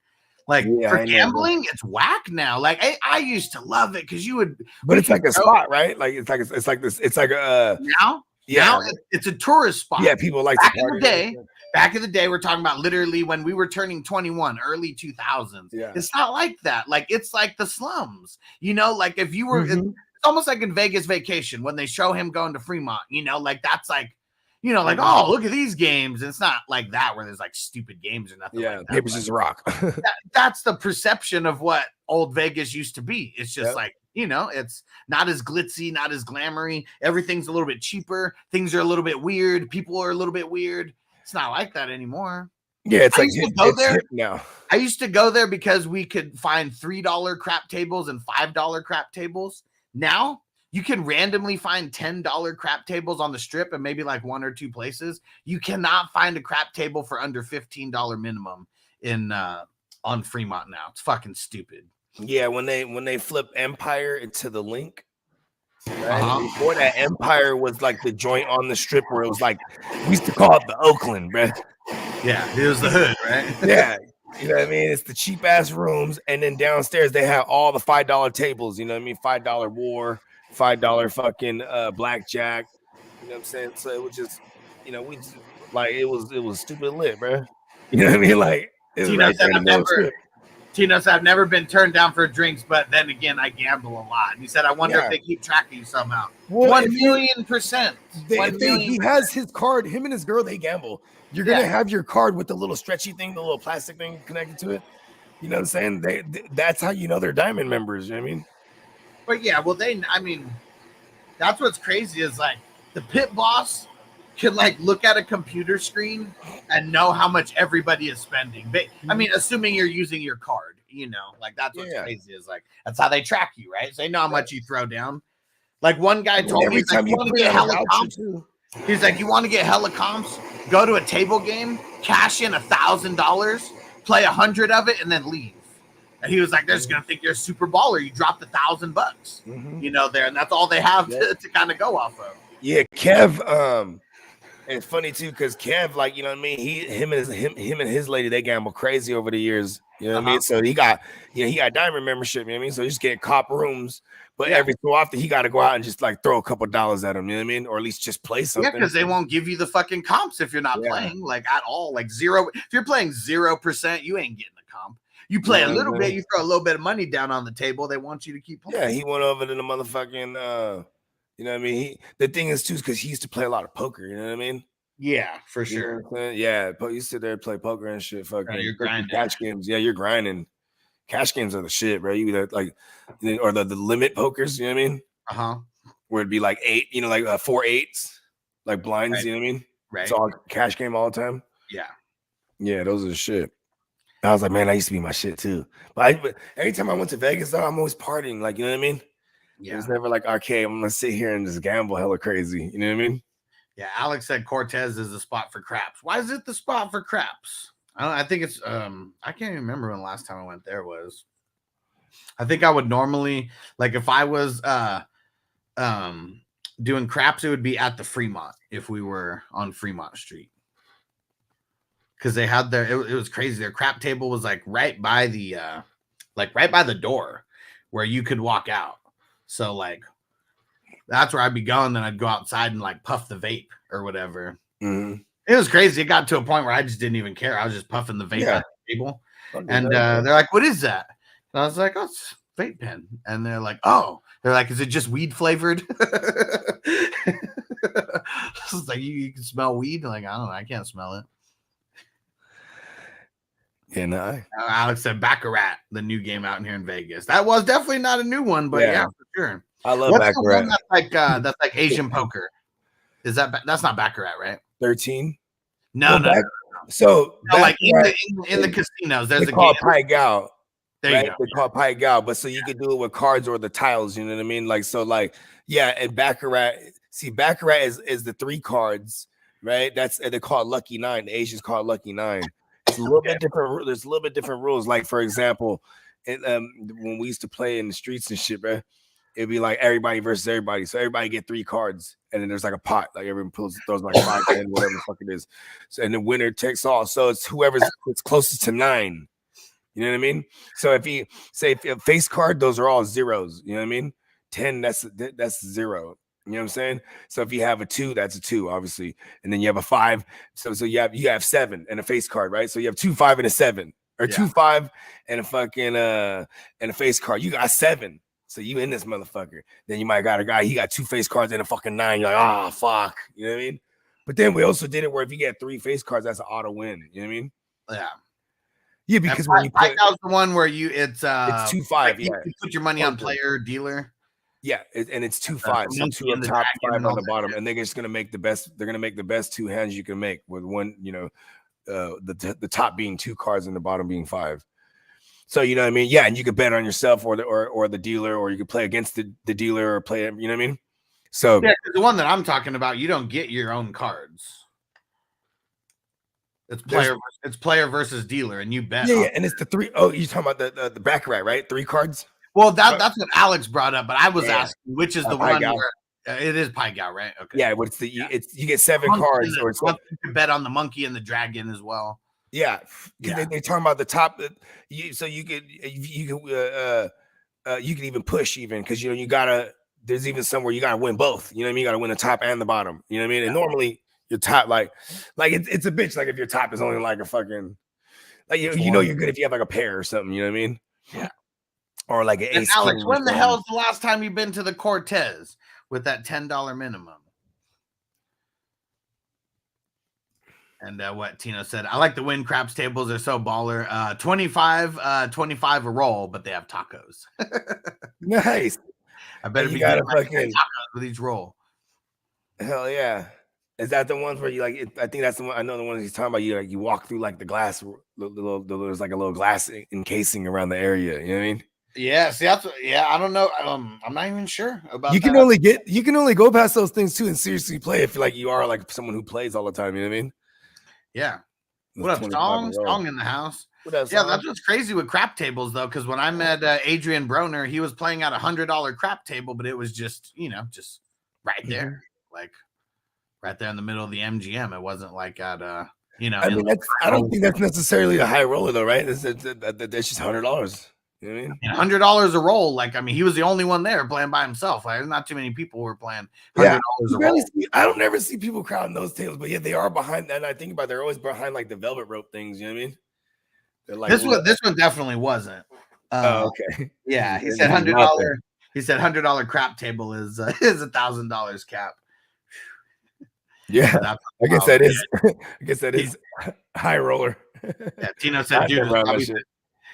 Like for gambling, it's whack now. Like I used to love it because you would. But it's like a spot, right? Like it's like this. It's like now. Yeah, now it's a tourist spot. Yeah, people like back in the day. Back in the day, we're talking about literally when we were turning 21, early 2000s. Yeah. It's not like that. Like, it's like the slums, you know, like if you were, Mm-hmm. it's almost like in Vegas Vacation when they show him going to Fremont, you know, like that's like, you know, like, Mm-hmm. oh, look at these games. It's not like that where there's like stupid games or nothing. Yeah, like that, paper, but scissors, rock. that's the perception of what old Vegas used to be. It's just like, you know, it's not as glitzy, not as glamoury. Everything's a little bit cheaper. Things are a little bit weird. People are a little bit weird. It's not like that anymore. Yeah, it's I like used to go there hip now. I used to go there because we could find $3 crap tables and $5 crap tables. Now you can randomly find $10 crap tables on the strip and maybe like 1 or 2 places. You cannot find a crap table for under $15 minimum in on Fremont now. It's fucking stupid. Yeah, when they flip Empire into the Link. Right? Before that, Empire was like the joint on the strip where it was like we used to call it the Oakland, bro. Yeah, it was the hood, right? Yeah, you know what I mean. It's the cheap ass rooms, and then downstairs they have all the $5 tables. You know what I mean? $5 war, $5 fucking blackjack. You know what I'm saying? So it was just, you know, we just, like it was stupid lit, bro. You know what I mean? Like it was right there in the middle of the strip. Tino said, I've never been turned down for drinks, but then again, I gamble a lot. And he said, I wonder if they keep track of you somehow. Well, 1,000,000%. He has his card, him and his girl, they gamble. You're going to have your card with the little stretchy thing, the little plastic thing connected to it. You know what I'm saying? That's how you know they're diamond members. You know what I mean? But yeah, well, that's what's crazy is like the pit boss can like look at a computer screen and know how much everybody is spending. But I mean, assuming you're using your card, you know, like that's what's crazy is like that's how they track you, right? So they know how much you throw down. Like one guy told me, he's like, you want to get hella comps? He's like, you want to get hella comps? Go to a table game, cash in $1,000, play 100 of it, and then leave. And he was like, they're just gonna think you're a super baller. You dropped $1,000, you know, there, and that's all they have to kind of go off of. Yeah, Kev. And it's funny too, because Kev, like, you know what I mean, him and his lady, they gamble crazy over the years. You know what I mean? So he got diamond membership, you know what I mean? So he's getting cop rooms, but every so often he got to go out and just like throw a couple dollars at him, you know what I mean? Or at least just play something. Yeah, because they won't give you the fucking comps if you're not playing, like at all. Like zero. If you're playing 0%, you ain't getting a comp. You play a little bit, you throw a little bit of money down on the table, they want you to keep playing. Yeah, he went over to the motherfucking you know what I mean? The thing is too, because he used to play a lot of poker, you know what I mean? Yeah, for sure. You know yeah, but you sit there and play poker and shit. Fucking you're grinding. Cash games. Yeah, you're grinding. Cash games are the shit, bro. You either like, or the limit pokers. You know what I mean? Where it'd be like 8, you know, like 4 8s, like blinds. You know what I mean? Right. It's all cash game all the time. Yeah. Yeah, those are the shit. I was like, man, I used to be my shit too. But every time I went to Vegas, though, I'm always partying. Like, you know what I mean? Yeah. It was never like, okay, I'm gonna sit here and just gamble hella crazy. You know what I mean? Yeah, Alex said Cortez is the spot for craps. Why is it the spot for craps? I think it's I can't even remember when the last time I went there was. I think I would normally, like if I was doing craps, it would be at the Fremont if we were on Fremont Street. Because they had their it was crazy. Their crap table was like right by the door where you could walk out. So like that's where I'd be going. Then I'd go outside and like puff the vape or whatever. It was crazy. It got to a point where I just didn't even care. I was just puffing the vape at the table. And they're like, what is that? And I was like, oh, it's vape pen. And they're like, oh, they're like, is it just weed flavored? It's like, you can smell weed. Like, I don't know. I can't smell it. Yeah, no. Alex said Baccarat, the new game out here in Vegas. That was definitely not a new one, but yeah for sure. I love What's Baccarat. The one that's like Asian poker? Is that's not Baccarat, right? 13. No. So like in the casinos, there's a call game. Pai Gow. There right? you go. They call it Pai Gow, but so you can do it with cards or the tiles. You know what I mean? Like so, like and Baccarat. See, Baccarat is the 3 cards, right? They call it Lucky 9. The Asians call it Lucky 9. It's a little bit different. There's a little bit different rules. Like for example, when we used to play in the streets and shit, bro, it'd be like everybody versus everybody. So everybody get 3 cards, and then there's like a pot. Like everyone throws like 5, 10, whatever the fuck it is. So and the winner takes all. So it's whoever's closest to 9. You know what I mean? So if you a face card, those are all zeros. You know what I mean? 10, that's 0. You know You know what I'm saying? So if you have a 2, that's a 2, obviously, and then you have a 5. So you have 7 and a face card, right? So you have 2, 5, and a 7, or 2, 5, and a fucking and a face card. You got 7. So you in this motherfucker. Then you might got a guy, he got 2 face cards and a fucking 9. You're like, oh fuck. You know what I mean? But then we also did it where if you get 3 face cards, that's an auto win. You know what I mean? Yeah. Yeah, because when you put the one where it's 2, 5. you put your money on player dealer. Yeah, and it's 2, 5. So 2 up top, 5 on the bottom, and they're just gonna make the best. They're gonna make the best 2 hands you can make with one. You know, the top being 2 cards and the bottom being 5. So you know what I mean? Yeah, and you could bet on yourself or the dealer, or you could play against the dealer or play. You know what I mean? So yeah, the one that I'm talking about, you don't get your own cards. It's player versus dealer, and you bet. Yeah, and it's the 3. Oh, you're talking about the Baccarat, right? 3 cards. Well, that's what Alex brought up, but I was asking which is the one where it is Pai-Gow, right? Okay. Yeah, what's the you get 7 cards, or it's you can bet on the monkey and the dragon as well. Yeah, because they're talking about the top. So you could even push because you gotta. There's even somewhere you gotta win both. You know what I mean? You gotta win the top and the bottom. You know what I mean? And normally your top, like it's a bitch. Like if your top is only like a fucking, like you know you're good if you have like a pair or something. You know what I mean? Yeah. Or like an ace. Alex, when the hell is the last time you've been to the Cortez with that $10 minimum? And what Tino said, I like the win craps tables. They're so baller. 25 a roll, but they have tacos. Nice. I better be got fucking tacos with each roll. Hell yeah. Is that the ones where you like? I think that's the one. I know the one he's talking about. You like you walk through like the glass. There's like a little glass encasing around the area. You know what I mean? Yeah. See, that's I don't know. I'm not even sure about. You can only go past those things too and seriously play if like you are like someone who plays all the time. You know what I mean? Yeah. What up, Song in the house? Yeah, that's what's crazy with crap tables though, because when I met Adrian Broner, he was playing at $100 crap table, but it was just just right there, like right there in the middle of the MGM. It wasn't like at I mean, I don't think that's necessarily a high roller though, right? That's just $100. You know what I mean? $100 a roll. Like, I mean, he was the only one there playing by himself. Like, there's not too many people who were playing $100 a roll. I don't never see people crowding those tables, but yeah, they are behind that. And I think about they're always behind like the velvet rope things. You know what I mean? Like, this one definitely wasn't. Okay. Yeah, he said $100. He said $100 crap table is $1,000 cap. Yeah, I guess that is. I guess that is high roller. Yeah, Tino said, "Dude,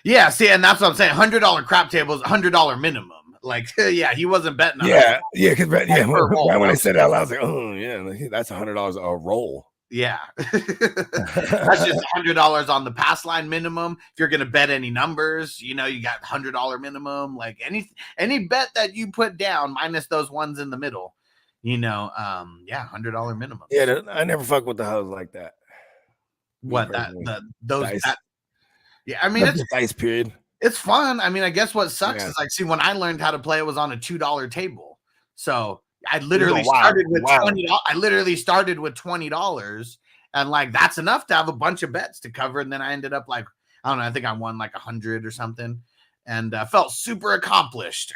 yeah." See, and that's what I'm saying. $100 crap table is $100 minimum. Like, yeah, he wasn't betting on yeah, because when I said it out loud, I was like, oh yeah, that's $100 a roll. Yeah, that's just $100 on the pass line minimum. If you're gonna bet any numbers, you got $100 minimum. Like any bet that you put down minus those ones in the middle, $100 minimum. Yeah, I never fuck with the hoes like that. What those? Dice. Yeah, I mean, it's dice period. It's fun. I mean, I guess what sucks is like, see, when I learned how to play, it was on a $2 table. So I literally started with $20. I literally started with $20, and like that's enough to have a bunch of bets to cover. And then I ended up like, I don't know, I think I won like 100 or something, and felt super accomplished.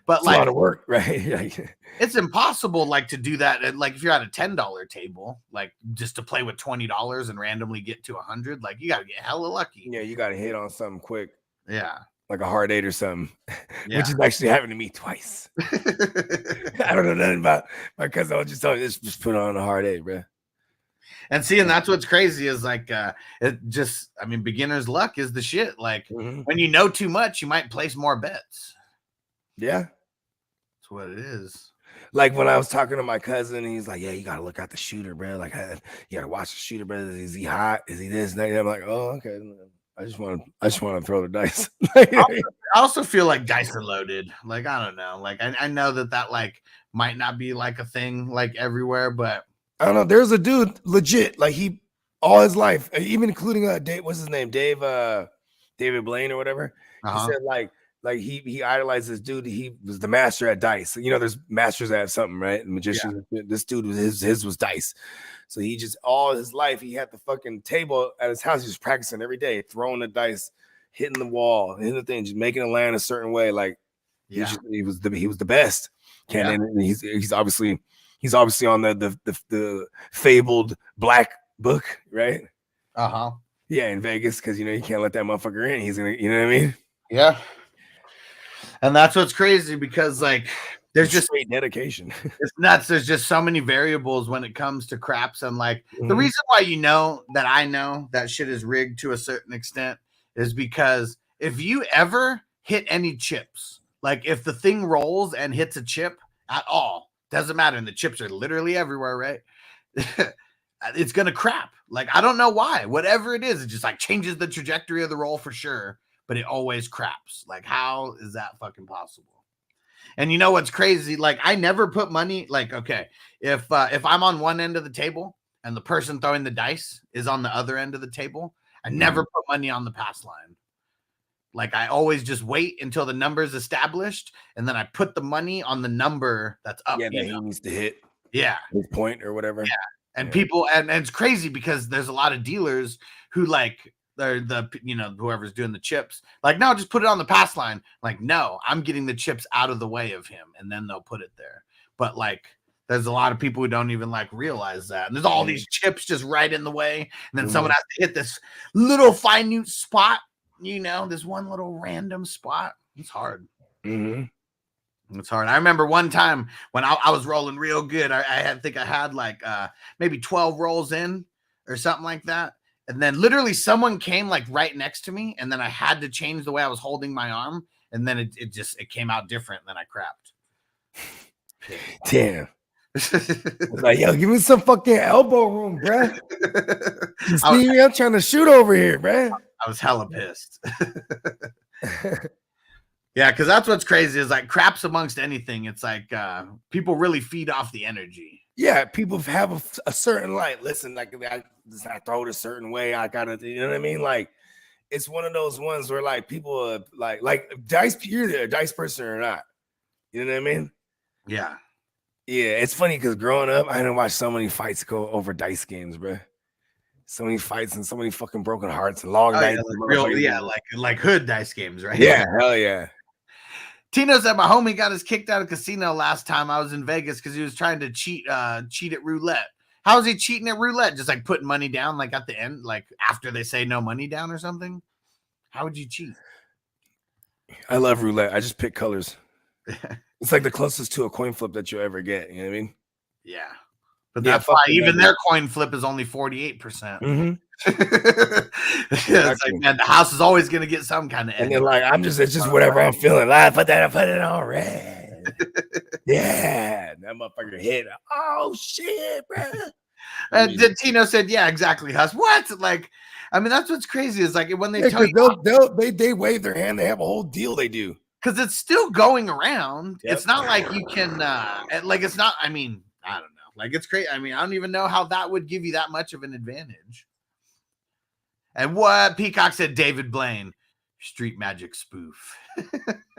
But it's like a lot of work, right? It's impossible like to do that. Like if you're at a $10 table, like just to play with $20 and randomly get to 100, like you got to get hella lucky. Yeah, you got to hit on something quick. Yeah. Like a hard 8 or something, which is actually happened to me twice. I don't know nothing about my cousin. I was just telling you, just put on a hard 8, bro. And see, and that's what's crazy is like, beginner's luck is the shit. Like when you know too much, you might place more bets. Yeah. That's what it is. Like when I was talking to my cousin, he's like, yeah, you got to look at the shooter, bro. Like, you got to watch the shooter, bro. Is he hot? Is he this? And that? I'm like, oh, okay. I just want to throw the dice. I also feel like dice are loaded. Like, I don't know. Like, I know that like might not be like a thing like everywhere, but I don't know. There's a dude legit, like he all his life, even including Dave, what's his name? David Blaine or whatever. He said like he idolized this dude. He was the master at dice. There's masters at something, right? The magician. Yeah. This dude was his was dice. So he just all his life he had the fucking table at his house. He was practicing every day, throwing the dice, hitting the wall, hitting the thing, just making it land a certain way. Like Yeah. He was the best. And he's obviously on the fabled Black Book, right? Yeah, in Vegas, because you can't let that motherfucker in. He's gonna, you know what I mean? Yeah. And that's what's crazy, because like there's just great dedication. It's nuts. There's just so many variables when it comes to craps, and like the reason why I know that shit is rigged to a certain extent is because if you ever hit any chips, like if the thing rolls and hits a chip at all, doesn't matter, and the chips are literally everywhere, right? It's gonna crap. Like I don't know why. Whatever it is, it just like changes the trajectory of the roll for sure, but it always craps. Like how is that fucking possible? And you know what's crazy? Like I never put money. Like okay, if I'm on one end of the table and the person throwing the dice is on the other end of the table, I never put money on the pass line. Like I always just wait until the number is established, and then I put the money on the number that's up. Yeah, that he needs to hit. Yeah, his point or whatever. Yeah, and people, and it's crazy because there's a lot of dealers who like they're the whoever's doing the chips, like no, just put it on the pass line. Like no, I'm getting the chips out of the way of him, and then they'll put it there. But like there's a lot of people who don't even like realize that, and there's all these chips just right in the way, and then someone has to hit this little minute spot. This one little random spot. It's hard. It's hard. I remember one time when I was rolling real good. I think I had like maybe 12 rolls in or something like that. And then literally someone came like right next to me, and then I had to change the way I was holding my arm. And then it came out different. And then I crapped. Damn. Like, yo, give me some fucking elbow room, bruh. You see me? I'm trying to shoot over here, bruh. I was hella pissed. Yeah, because that's what's crazy is like craps amongst anything. It's like people really feed off the energy. Yeah, people have a certain like, listen, like I throw it a certain way. I gotta, you know what I mean? Like, it's one of those ones where like people are like dice, you're a dice person or not. You know what I mean? Yeah. Yeah, it's funny because growing up, I didn't watch so many fights go over dice games, bro. So many fights and so many fucking broken hearts and long nights. Like hood dice games, right? Yeah, hell yeah. Tino said my homie got us kicked out of casino last time I was in Vegas because he was trying to cheat at roulette. How is he cheating at roulette? Just like putting money down, like at the end, like after they say no money down or something? How would you cheat? I love roulette. I just pick colors. It's like the closest to a coin flip that you'll ever get. You know what I mean? Yeah. But that's why even their coin flip is only 48%. It's like, man, the house is always going to get some kind of. And then like, it's just whatever I'm feeling. I put it on red. Yeah, that motherfucker hit. Oh shit, bro. Tino said, yeah, exactly. Huss. What? Like, I mean, that's what's crazy is like when they tell you, they wave their hand. They have a whole deal. They do because it's still going around. Yep. It's not like you can like it's not. I mean, I don't know. Like it's crazy. I mean, I don't even know how that would give you that much of an advantage. And what Peacock said, David Blaine, street magic spoof.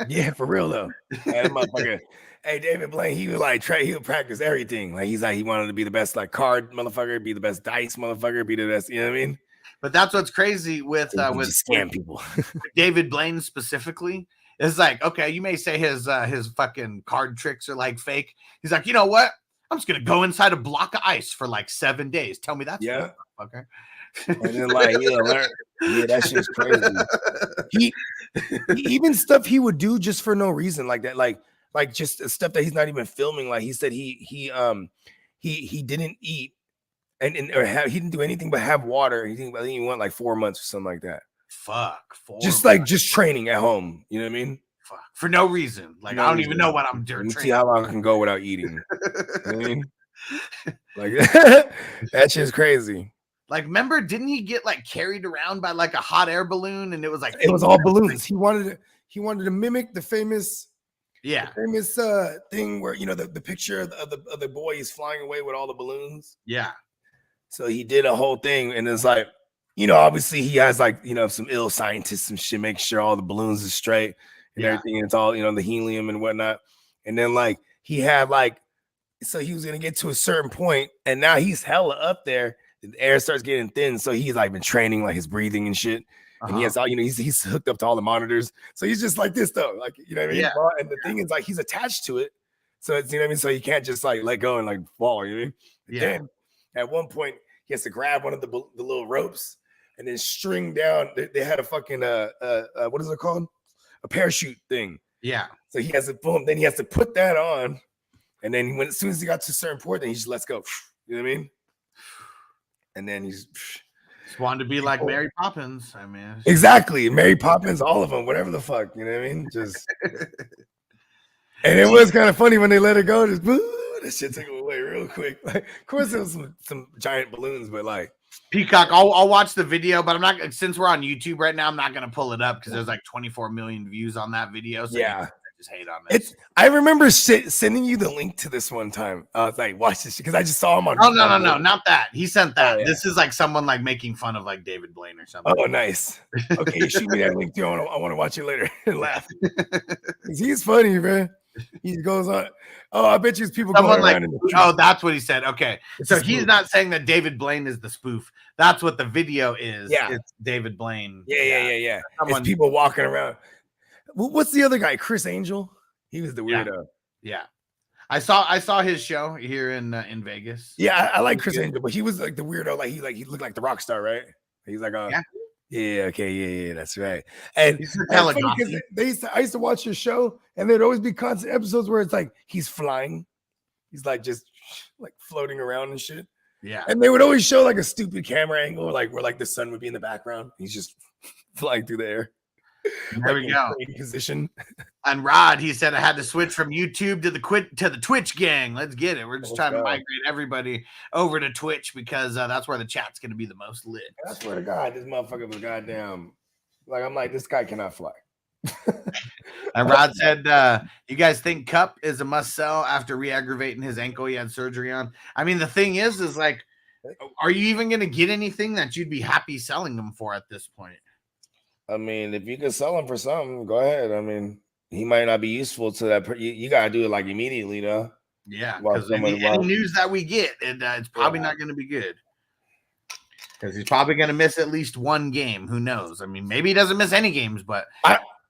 Yeah, for real though. That motherfucker. Hey, David Blaine, he would practice everything. Like he wanted to be the best like card motherfucker, be the best dice motherfucker, be the best. You know what I mean? But that's what's crazy with scam people. David Blaine specifically. It's like, okay, you may say his fucking card tricks are like fake. He's like, you know what? I'm just gonna go inside a block of ice for like 7 days. Tell me that's okay. And then like that shit's crazy. He even stuff he would do just for no reason like that, like just stuff that he's not even filming. Like he said he didn't eat and he didn't do anything but have water. I think he went like 4 months or something like that. Fuck, just training at home. You know what I mean? Fuck. For no reason. Like I don't even know what I'm doing. See how long I can go without eating. You know what I mean? Like that shit's crazy. Like, remember, didn't he get like carried around by like a hot air balloon? And it was like all balloons. He wanted to mimic the famous thing where the picture of the boy is flying away with all the balloons. Yeah. So he did a whole thing, and it's like, obviously he has like some ill scientists and shit, make sure all the balloons is straight and everything. And it's all the helium and whatnot. And then like he had like, so he was gonna get to a certain point, and now he's hella up there. the air starts getting thin. So he's like been training like his breathing and shit. And he has all, he's hooked up to all the monitors. So he's just like this though. Like, you know what I mean? Yeah. And the thing is like he's attached to it. So it's, you know what I mean? So he can't just like let go and like fall, you know what I mean? Yeah. Then at one point he has to grab one of the little ropes and then string down. They had a fucking what is it called? A parachute thing. Yeah. So he has to boom, then he has to put that on. And then as soon as he got to a certain point, then he just lets go. You know what I mean? And then he's just wanted to be like Mary Poppins. I mean, exactly. Mary Poppins, all of them, whatever the fuck. You know what I mean? Just and it was kind of funny when they let it go. Just that shit took it away real quick. Like, of course, there was some giant balloons, but like Peacock, I'll watch the video, but I'm not, since we're on YouTube right now, I'm not gonna pull it up because there's like 24 million views on that video. So yeah. Just hate on this. I remember sending you the link to this one time. I was like, watch this because I just saw him on. Oh no, not that. He sent that. Oh, yeah. This is like someone like making fun of like David Blaine or something. Oh, nice. Okay, shoot me that link too. I want to watch it later and laugh. He's funny, man. He goes on. Oh, I bet you people someone going like. around in the Oh, that's what he said. Okay, so he's spoof. not saying that David Blaine is the spoof. That's what the video is. Yeah, it's David Blaine. Yeah. Someone, it's people walking around. What's the other guy? Chris Angel. He was the weirdo. Yeah. I saw his show here in Vegas. Yeah, I like Chris Angel, but he was like the weirdo. Like he looked like the rock star, right? He's like, yeah, that's right. And I used to watch his show, and there'd always be constant episodes where it's like he's flying, he's like just like floating around and shit. Yeah, and they would always show like a stupid camera angle, like where like the sun would be in the background. He's just flying through the air. There we go. Position. And Rod, he said I had to switch from YouTube to the Twitch gang. Let's get it. We're just trying to migrate everybody over to Twitch because that's where the chat's going to be the most lit. I swear to God, this motherfucker was goddamn. Like I'm like, this guy cannot fly. And Rod said, "You guys think Cup is a must sell after re-aggravating his ankle he had surgery on?" I mean, the thing is like, are you even going to get anything that you'd be happy selling them for at this point? I mean, if you could sell him for something, go ahead. I mean, he might not be useful to that. You got to do it like immediately, though. Yeah, because any news that we get, it's probably not going to be good. Because he's probably going to miss at least one game. Who knows? I mean, maybe he doesn't miss any games, but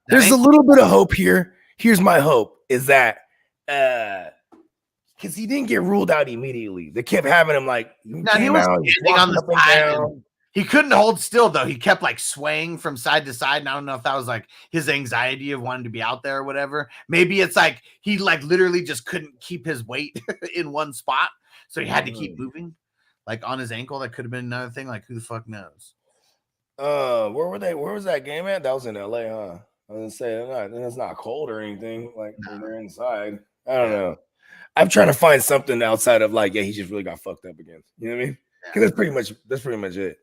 there's a little bit of hope here. Here's my hope is that because he didn't get ruled out immediately. They kept having him like he was standing on the side. He couldn't hold still, though. He kept like swaying from side to side. And I don't know if that was like his anxiety of wanting to be out there or whatever. Maybe it's like he like literally just couldn't keep his weight in one spot. So he had to keep moving like on his ankle. That could have been another thing. Like, who the fuck knows? Where were they? Where was that game at? That was in LA, huh? I was gonna say it's not cold or anything. Like when they're inside. I don't know. I'm trying to find something outside of like, he just really got fucked up again. You know what I mean? Because that's pretty much it.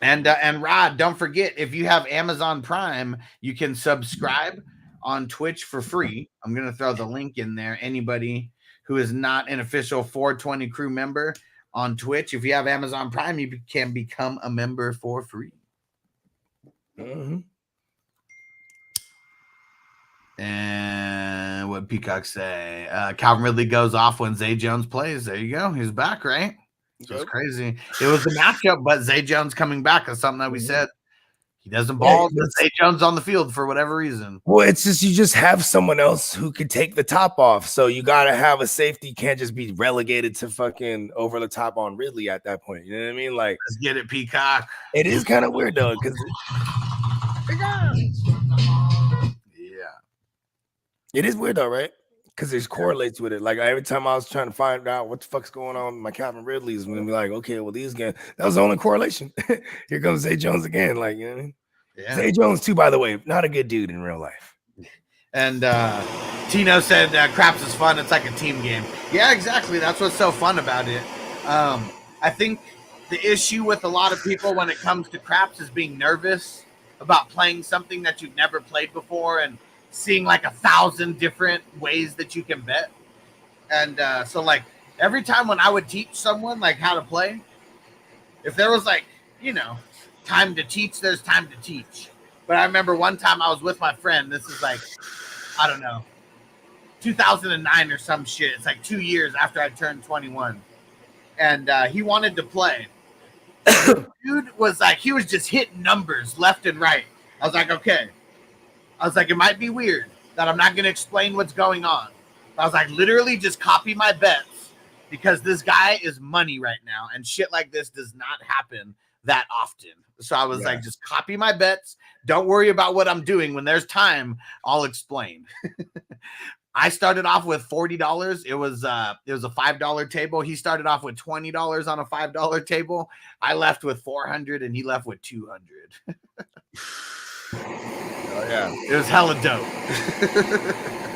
And Rod, don't forget, if you have Amazon Prime, you can subscribe on Twitch for free. I'm going to throw the link in there. Anybody who is not an official 420 crew member on Twitch, if you have Amazon Prime, you can become a member for free. Mm-hmm. And what Peacock say? Calvin Ridley goes off when Zay Jones plays. There you go. He's back, right? So it's crazy. It was the matchup, but Zay Jones coming back. That's something that we said. He doesn't ball. Zay Jones on the field for whatever reason. Well, it's just you just have someone else who could take the top off. So you got to have a safety. You can't just be relegated to fucking over the top on Ridley at that point. You know what I mean? Like, let's get it, Peacock. It is kind of weird though, because it is weird though, right? Because it correlates with it. Like every time I was trying to find out what the fuck's going on with my Calvin Ridley's, I'm gonna be like, okay, well, these guys, that was the only correlation. Here comes Zay Jones again. Like, you know what I mean? Yeah. Zay Jones, too, by the way, not a good dude in real life. And Tino said craps is fun. It's like a team game. Yeah, exactly. That's what's so fun about it. I think the issue with a lot of people when it comes to craps is being nervous about playing something that you've never played before and seeing like 1,000 different ways that you can bet. And so like every time when I would teach someone like how to play, if there was like, time to teach, there's time to teach. But I remember one time I was with my friend. This is like, I don't know, 2009 or some shit. It's like 2 years after I turned 21. and he wanted to play. Dude was like, he was just hitting numbers left and right. I was like, okay. I was like, it might be weird that I'm not going to explain what's going on. I was like, literally just copy my bets because this guy is money right now and shit like this does not happen that often. So I was like, just copy my bets. Don't worry about what I'm doing. When there's time, I'll explain. I started off with $40. It was a $5 table. He started off with $20 on a $5 table. I left with 400 and he left with 200. Oh yeah, it was hella dope.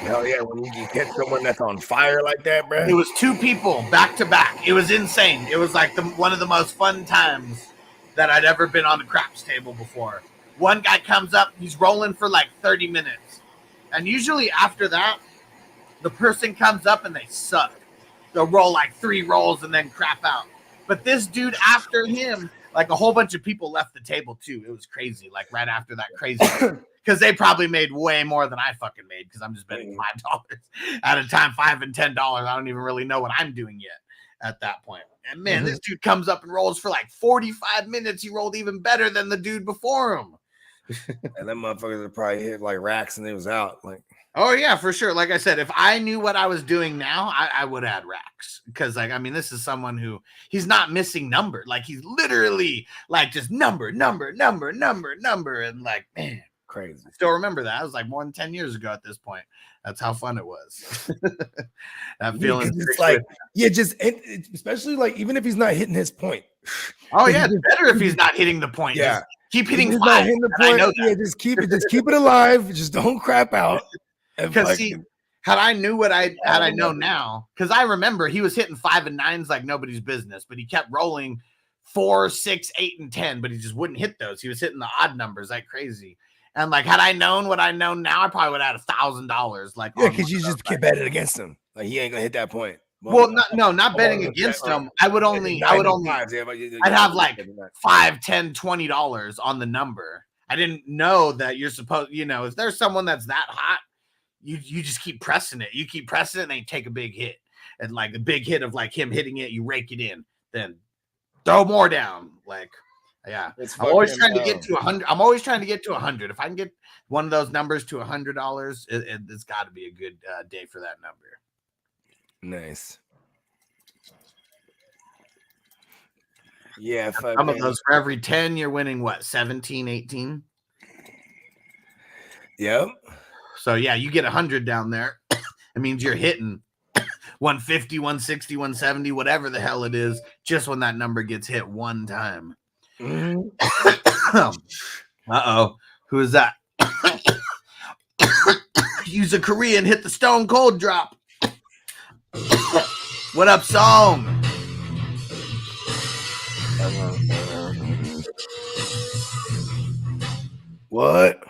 Hell yeah, when you get someone that's on fire like that, bro. It was 2 people back to back. It was insane. It was like one of the most fun times that I'd ever been on a craps table before. One guy comes up, he's rolling for like 30 minutes. And usually after that, the person comes up and they suck. They'll roll like 3 rolls and then crap out. But this dude after him, like a whole bunch of people left the table too. It was crazy. Like right after that crazy, because they probably made way more than I fucking made because I'm just betting $5 at a time, $5 and $10. I don't even really know what I'm doing yet at that point. And man, this dude comes up and rolls for like 45 minutes. He rolled even better than the dude before him. And them motherfuckers would probably hit like racks and it was out. Like, oh yeah, for sure. Like I said, if I knew what I was doing now, I would add racks because, like, I mean, this is someone who he's not missing number. Like he's literally like just number, and like, man, crazy. I still remember that. It was like more than 10 years ago at this point. That's how fun it was. That feeling. It's like, especially like even if he's not hitting his point. Oh yeah, it's better if he's not hitting the point. Yeah. Just keep hitting he's 5. not hitting the point. I know that. Yeah, just keep it alive. Just don't crap out. Because see, had I known now, because I remember he was hitting 5 and 9s like nobody's business, but he kept rolling 4, 6, 8, and 10, but he just wouldn't hit those. He was hitting the odd numbers like crazy. And like, had I known what I know now, I probably would have had $1,000. Like, yeah, because you just keep betting against him. Like he ain't gonna hit that point. Well, not betting against him. I'd have like $5, $10, $20 on the number. I didn't know that you're supposed, if there's someone that's that hot, you just keep pressing it. You keep pressing it and they take a big hit. And like the big hit of like him hitting it, you rake it in, then throw more down. Like, yeah. I'm always trying to get to 100. I'm always trying to get to 100. If I can get one of those numbers to $100, it's got to be a good day for that number. Nice. Yeah. Some of those for every 10, you're winning what, 17, 18? Yep. So yeah, you get 100 down there. It means you're hitting 150, 160, 170, whatever the hell it is, just when that number gets hit one time. Uh-oh. Who is that? Use a Korean, hit the stone cold drop. What up, Song? What?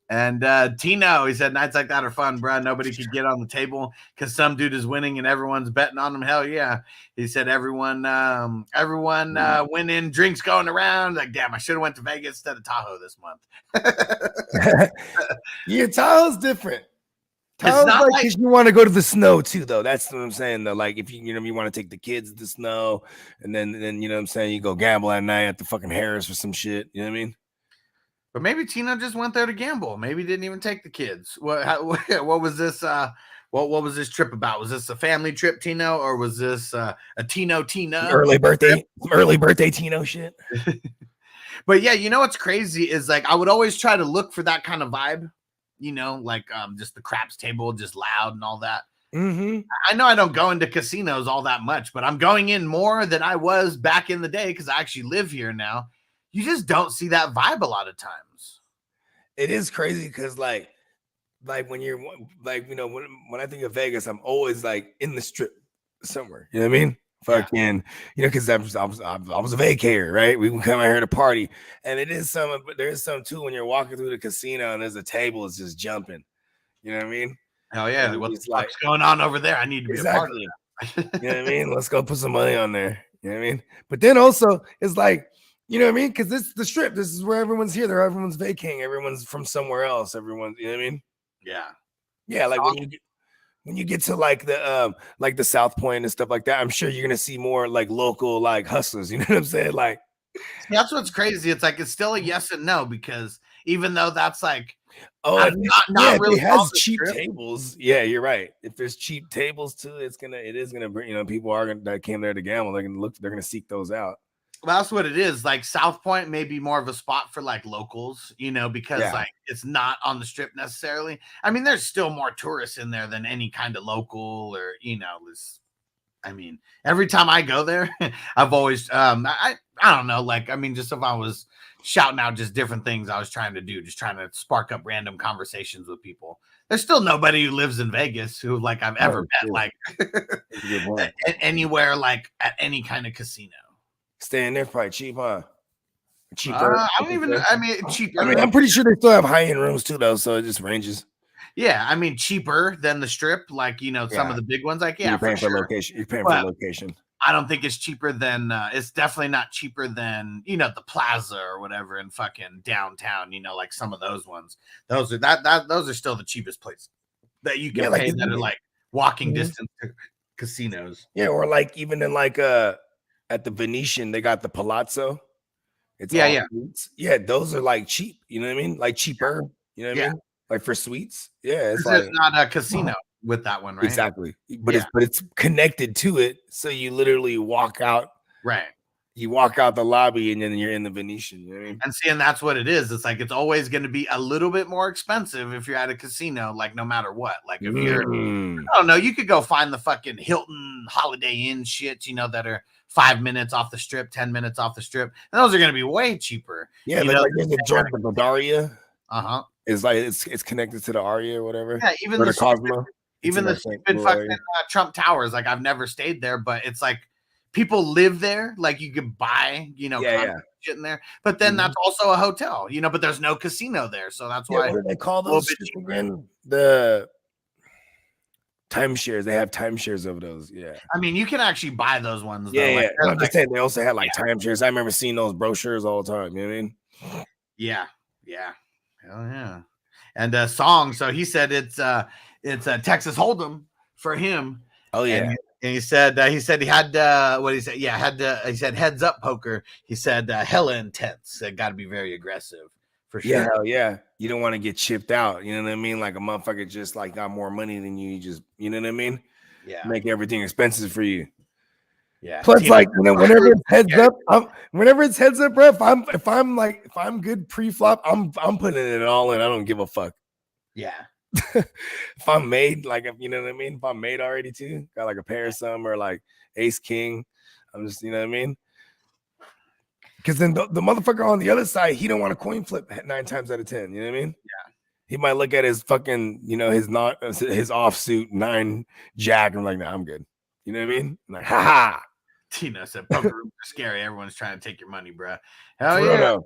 And Tino, he said, nights like that are fun, bro. Nobody could get on the table because some dude is winning and everyone's betting on him. Hell yeah. He said everyone winning, drinks going around. Like, damn, I should have went to Vegas instead of Tahoe this month. Yeah, Tahoe's different. It's not like you want to go to the snow too, though. That's what I'm saying, though. Like if you want to take the kids to the snow, and then you know what I'm saying, you go gamble at night at the fucking Harris or some shit. You know what I mean? But maybe Tino just went there to gamble. Maybe he didn't even take the kids. What was this? What was this trip about? Was this a family trip, Tino, or was this a Tino? Early birthday Tino shit. But yeah, you know what's crazy is like I would always try to look for that kind of vibe. You know, like just the craps table, just loud and all that. Mm-hmm. I know I don't go into casinos all that much, but I'm going in more than I was back in the day because I actually live here now. You just don't see that vibe a lot of times. It is crazy because like when you're like, you know, when I think of Vegas, I'm always like in the strip somewhere. You know what I mean? Fucking, you know, because I was a vacator, right? We would come out here to party, and it is some, but there is some too when you're walking through the casino and there's a table that's just jumping. You know what I mean? Hell yeah! What's going on over there? I need to be a part of it. You know what I mean? Let's go put some money on there. You know what I mean? But then also it's like, you know what I mean? Because this is the strip. This is where everyone's here. Everyone's vacating. Everyone's from somewhere else. Everyone's, you know what I mean? Yeah. Yeah, like when you get to like the South Point and stuff like that, I'm sure you're gonna see more like local like hustlers. You know what I'm saying? Like That's what's crazy. It's like it's still a yes and no because even though that's like if not really it has on the cheap strip. tables. Yeah, you're right. If there's cheap tables too, it is gonna bring, people that came there to gamble. They're gonna seek those out. Well, that's what it is. Like South Point may be more of a spot for like locals, because like it's not on the strip necessarily. I mean, there's still more tourists in there than any kind of local or I mean, every time I go there, I've always I don't know, like I mean, just if I was shouting out just different things I was trying to do, just trying to spark up random conversations with people. There's still nobody who lives in Vegas who like I've ever met like anywhere like at any kind of casino. Staying there probably cheap, huh? Cheaper. I don't even. I mean, cheaper. I mean, I'm pretty sure they still have high-end rooms too, though. So it just ranges. Yeah, I mean, cheaper than the strip, like some of the big ones. Like, you're paying for location. You're paying for location. I don't think it's cheaper than. It's definitely not cheaper than the Plaza or whatever in fucking downtown. Like some of those ones. Those are those are still the cheapest places that you can pay that are like walking distance to casinos. Yeah, or like even in like at the Venetian, they got the Palazzo. It's suites. Yeah, those are like cheap. You know what I mean? Like cheaper. You know what I mean? Like for suites. Yeah, it's like not a casino with that one, right? Exactly. But it's connected to it. So you literally walk out. Right. You walk out the lobby and then you're in the Venetian. You know what I mean? And that's what it is. It's like it's always going to be a little bit more expensive if you're at a casino, like no matter what. Like if you're, I don't know, you could go find the fucking Hilton Holiday Inn shit, that are 5 minutes off the strip, 10 minutes off the strip. And those are going to be way cheaper. Yeah, like there's a joint, the Bulgaria. It's like it's connected to the Aria or whatever. Yeah, even the Cosmo. Even the stupid fucking Trump Towers. Like I've never stayed there, but it's like people live there. Like you could buy, shit in there. But then that's also a hotel, but there's no casino there. So that's why. What do they call those again? The timeshares. They have timeshares of those. Yeah. I mean, you can actually buy those ones. Yeah, yeah. I'm just saying they also had like timeshares. I remember seeing those brochures all the time. You know what I mean? Yeah. Yeah. Hell yeah. And song. So he said it's Texas Hold'em for him. Oh yeah. And he said he had what he said. Yeah, he said heads up poker. He said hella intense. Got to be very aggressive for sure. Yeah, hell yeah. You don't want to get chipped out. You know what I mean? Like a motherfucker just like got more money than you. Just you know what I mean? Yeah. Make everything expensive for you. Yeah. Plus, like whenever it's heads up, bro. If I'm good pre-flop, I'm putting it all in. I don't give a fuck. Yeah. If I'm made, like if you know what I mean, if I'm made already too, got like a pair of some or like ace king, I'm just you know what I mean. Because then the motherfucker on the other side, he don't want to coin flip 9 times out of 10. You know what I mean? Yeah. He might look at his fucking his offsuit 9 jack and like, nah, I'm good. You know what I mean? I'm like, haha. Tina said, "Poker rooms are scary. Everyone's trying to take your money, bro." Hell yeah.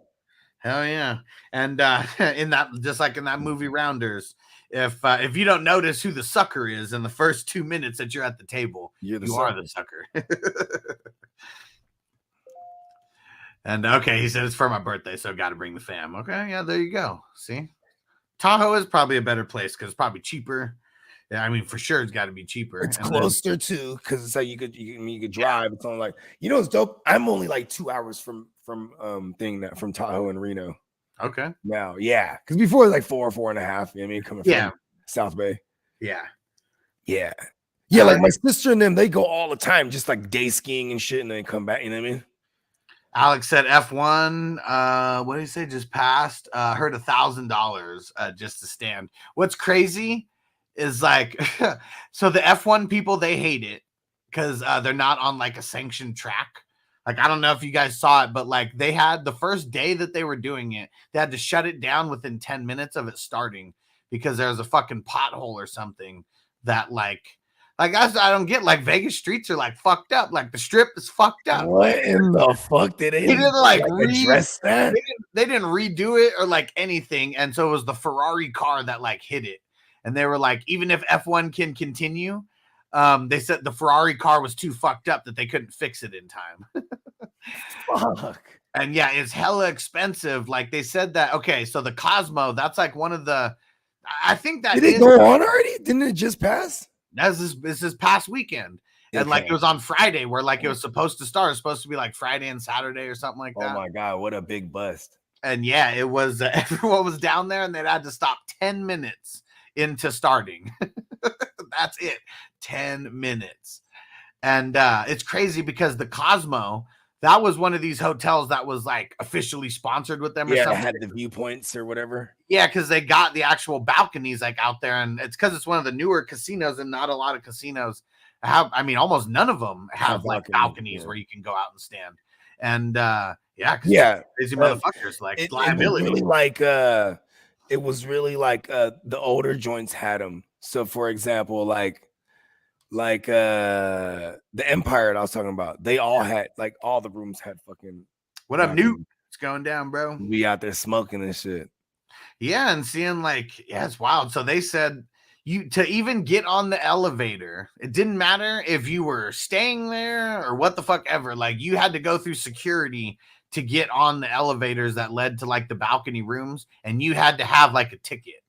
Hell yeah. And in that, just like in that movie Rounders, if you don't notice who the sucker is in the first 2 minutes that you're at the table, you are the sucker. And okay, he said it's for my birthday, so got to bring the fam. Okay, yeah, there you go. See, Tahoe is probably a better place because it's probably cheaper. Yeah, I mean, for sure, it's got to be cheaper. It's closer too, because it's like you could drive. It's only like it's dope. I'm only like 2 hours from from Tahoe and Reno. Okay. Now, yeah, because before it was like 4.5. You know what I mean, coming from South Bay. Yeah. Yeah. Yeah, like my sister and them, they go all the time, just like day skiing and shit, and then come back. You know what I mean? Alex said F1. What did he say? Just passed. Heard $1,000 just to stand. What's crazy is like, so the F1 people, they hate it because they're not on like a sanctioned track. Like, I don't know if you guys saw it, but like they had the first day that they were doing it, they had to shut it down within 10 minutes of it starting because there was a fucking pothole or something that like I don't get. Like Vegas streets are like fucked up. Like the strip is fucked up. What in the fuck did they? He didn't like address that. They didn't redo it or like anything, and so it was the Ferrari car that like hit it. And they were like, even if F1 can continue, they said the Ferrari car was too fucked up that they couldn't fix it in time. Fuck. And yeah, it's hella expensive. Like they said that. Okay, so the Cosmo, that's like one of the. I think that did it go on already? Didn't it just pass? This is past weekend. And like Okay. it was on Friday where like it was supposed to start. It was supposed to be like Friday and Saturday or something like that. Oh my God, what a big bust. And yeah, it was everyone was down there and they had to stop 10 minutes into starting. That's it. 10 minutes. And it's crazy because the Cosmo, that was one of these hotels that was like officially sponsored with them or Yeah, something. had the viewpoints or whatever. Yeah, because they got the actual balconies like out there, and it's because it's one of the newer casinos, and not a lot of casinos have. I mean, almost none of them have like balconies where you can go out and stand. And yeah, crazy motherfuckers like liability. It was really like the older joints had them. So for example, like the Empire that I was talking about, they all had like all the rooms had fucking. What up, Newt? It's going down, bro. We out there smoking and shit. Yeah, and seeing like, yeah, it's wild. So they said you to even get on the elevator, it didn't matter if you were staying there or what the fuck ever. Like you had to go through security to get on the elevators that led to like the balcony rooms, and you had to have like a ticket.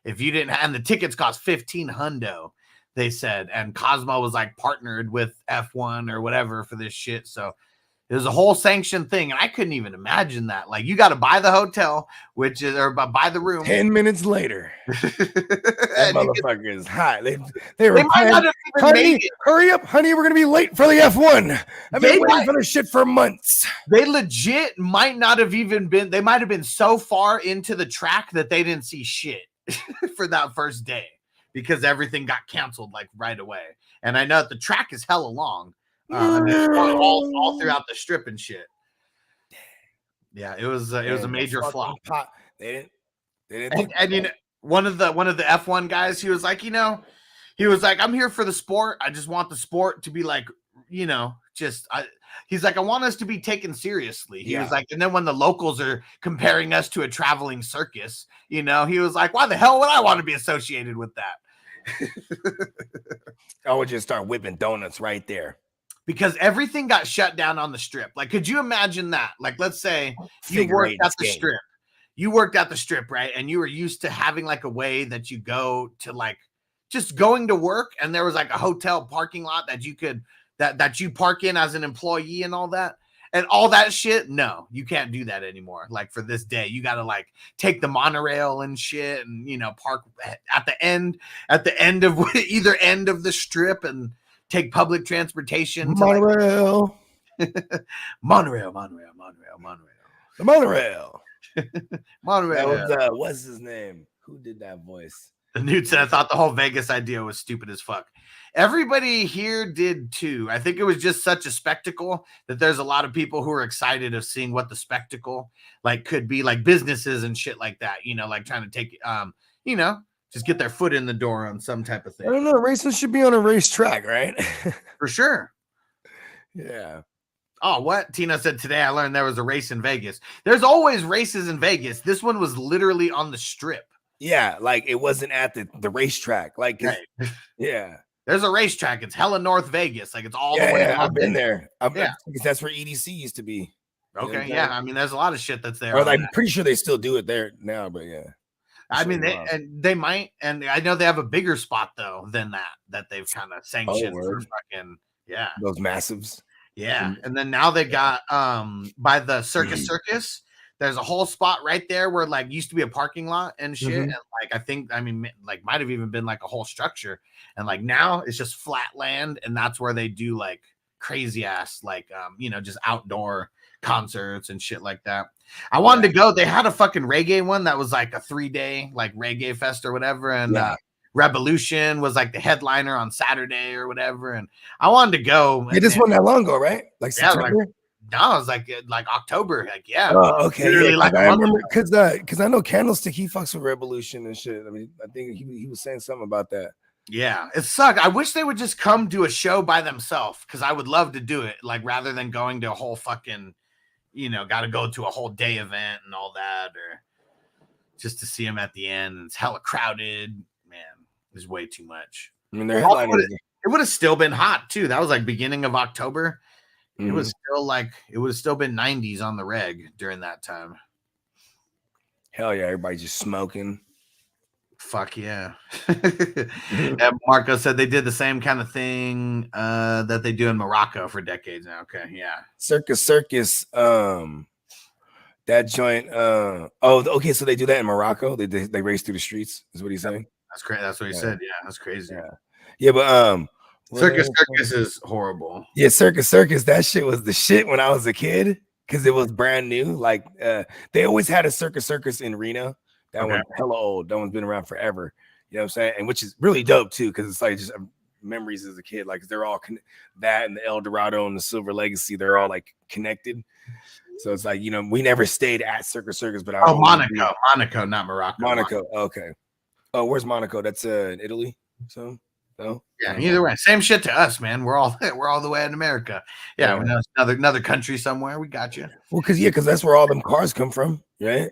If you didn't, and the tickets cost $1,500, they said, and Cosmo was like partnered with F1 or whatever for this shit. So it was a whole sanctioned thing, and I couldn't even imagine that. Like, you got to buy the hotel, which is or buy the room. 10 minutes later, that motherfucker is hot. They might not have even made it. Hurry up, honey. We're gonna be late for the F1. I've been waiting for this shit for months. They legit might not have even been. They might have been so far into the track that they didn't see shit for that first day because everything got canceled like right away. And I know the track is hella long. All throughout the strip and shit. Yeah, it was a major flop. They didn't. And you know, one of the F1 guys, he was like, I'm here for the sport. I just want the sport to be like, he's like, I want us to be taken seriously. He was like, and then when the locals are comparing us to a traveling circus, he was like, why the hell would I want to be associated with that? I would just start whipping donuts right there. Because everything got shut down on the strip. Like, could you imagine that? Like, let's say you worked at the strip. You worked at the strip, right? And you were used to having like a way that you go to like just going to work. And there was like a hotel parking lot that you could, that you park in as an employee and all that. And all that shit. No, you can't do that anymore. Like for this day, you got to like take the monorail and shit and, park at the end of either end of the strip and take public transportation. Monorail. The monorail. Monorail. That was, what's his name? Who did that voice? The Newt said, I thought the whole Vegas idea was stupid as fuck. Everybody here did too. I think it was just such a spectacle that there's a lot of people who are excited of seeing what the spectacle like could be, like businesses and shit like that, like trying to take, just get their foot in the door on some type of thing. I don't know. Racing should be on a racetrack, right? For sure. Yeah. Oh, what? Tina said today I learned there was a race in Vegas. There's always races in Vegas. This one was literally on the strip. Yeah, like it wasn't at the racetrack. Like, right. Yeah. There's a racetrack. It's hella North Vegas. Like it's all the way. Yeah, I've been there. Because that's where EDC used to be. Okay. Yeah. I mean, there's a lot of shit that's there. Or I'm pretty sure they still do it there now, but yeah. I mean, they might, and I know they have a bigger spot though than that they've kind of sanctioned for fucking those massives. Yeah, and then now they got by the Circus. There's a whole spot right there where like used to be a parking lot and shit, and like might have even been like a whole structure, and like now it's just flat land, and that's where they do like crazy ass like just outdoor concerts and shit like that. I wanted to go. They had a fucking reggae one that was like a 3-day like reggae fest or whatever, and Revolution was like the headliner on Saturday or whatever, and I wanted to go. It just wasn't that long ago, right? Like September? No, it was like October. Like Oh, okay. Literally, like I remember because I know Candlestick he fucks with Revolution and shit. I mean, I think he was saying something about that. Yeah, it sucked. I wish they would just come do a show by themselves because I would love to do it. Like rather than going to a whole fucking, got to go to a whole day event and all that, or just to see them at the end. And it's hella crowded. Man, it's way too much. I mean, their headline it would have still been hot too. That was like beginning of October. It was still like it would have still been 90s on the reg during that time. Hell yeah, everybody just smoking. Fuck yeah. And Marco said they did the same kind of thing that they do in Morocco for decades now. Okay, yeah. Circus, that joint. Okay, so they do that in Morocco. They race through the streets. Is what he's saying. That's great. That's what he said. Yeah, that's crazy. Yeah, but Circus is horrible. Yeah, Circus. That shit was the shit when I was a kid because it was brand new. Like they always had a Circus in Reno. That one's hella old. That one's been around forever. You know what I'm saying? And which is really dope too, because it's like just memories as a kid. Like they're all that and the El Dorado and the Silver Legacy. They're all like connected. So it's like, you know, we never stayed at Circus, but I Monaco, not Morocco. Monaco. Okay. Oh, where's Monaco? That's in Italy. So no. Yeah. Either way, same shit to us, man. We're all the way in America. Yeah. We know another country somewhere. We got you. Well, because that's where all them cars come from, right?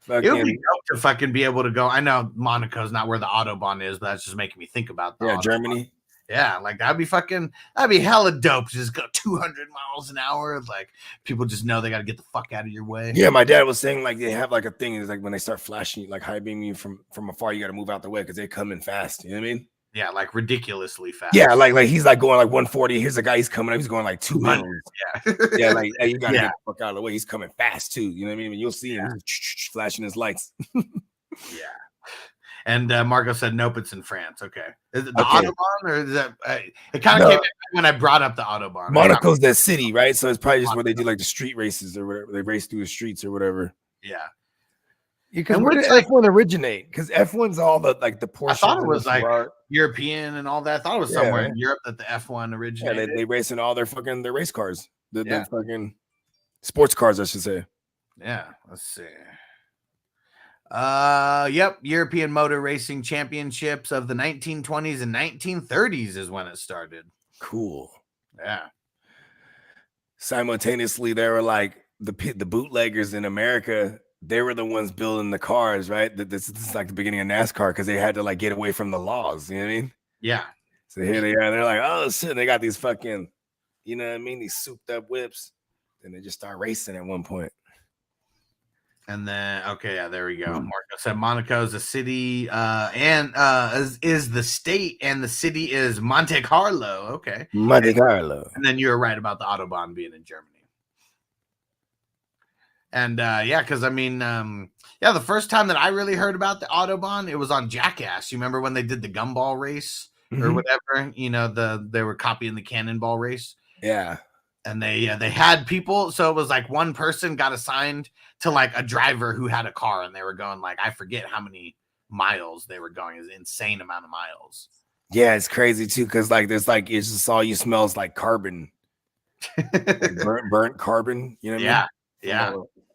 It would be dope to fucking be able to go. I know Monaco's not where the Autobahn is, but that's just making me think about that. Germany. Yeah, like that'd be hella dope. Just go 200 miles an hour. Like people just know they got to get the fuck out of your way. Yeah, my dad was saying like they have like a thing is like when they start flashing, like high beaming you from afar, you got to move out the way because they come in fast. You know what I mean? Yeah, like ridiculously fast. Yeah, like he's like going like 140. Here's a guy, he's coming up, he's going like 200. Yeah, yeah, like hey, you gotta get the fuck out of the way. He's coming fast too. You know what I mean? You'll see him flashing his lights. Yeah. And Marco said, nope, it's in France. Okay. Is it the Autobahn or is that it kind of came when I brought up the Autobahn? Monaco's that city, right? So it's probably just where they do like the street races or whatever. They race through the streets or whatever. Yeah. Because where did F1 originate? Because F1's all the like the Porsche. I thought it was like European and all that. I thought it was somewhere in Europe that the F1 originated. Yeah, they race in all their race cars. The fucking sports cars, I should say. Yeah. Let's see. Yep. European Motor Racing Championships of the 1920s and 1930s is when it started. Cool. Yeah. Simultaneously, there were like the bootleggers in America. They were the ones building the cars, right? This is like the beginning of NASCAR because they had to like get away from the laws. You know what I mean? Yeah. So here they are. They're like, oh shit, they got these fucking, you know what I mean? These souped up whips. And they just start racing at one point. And then there we go. Marco said Monaco is a city, and is the state, and the city is Monte Carlo. Okay, Monte Carlo. And then you were right about the Autobahn being in Germany. And because I mean, the first time that I really heard about the Autobahn, it was on Jackass. You remember when they did the gumball race or whatever? You know, they were copying the cannonball race. Yeah. And they had people, so it was like one person got assigned to like a driver who had a car, and they were going like, I forget how many miles they were going. It's an insane amount of miles. Yeah, it's crazy too, because like there's like it's just all you smells like carbon, like burnt carbon. You know what I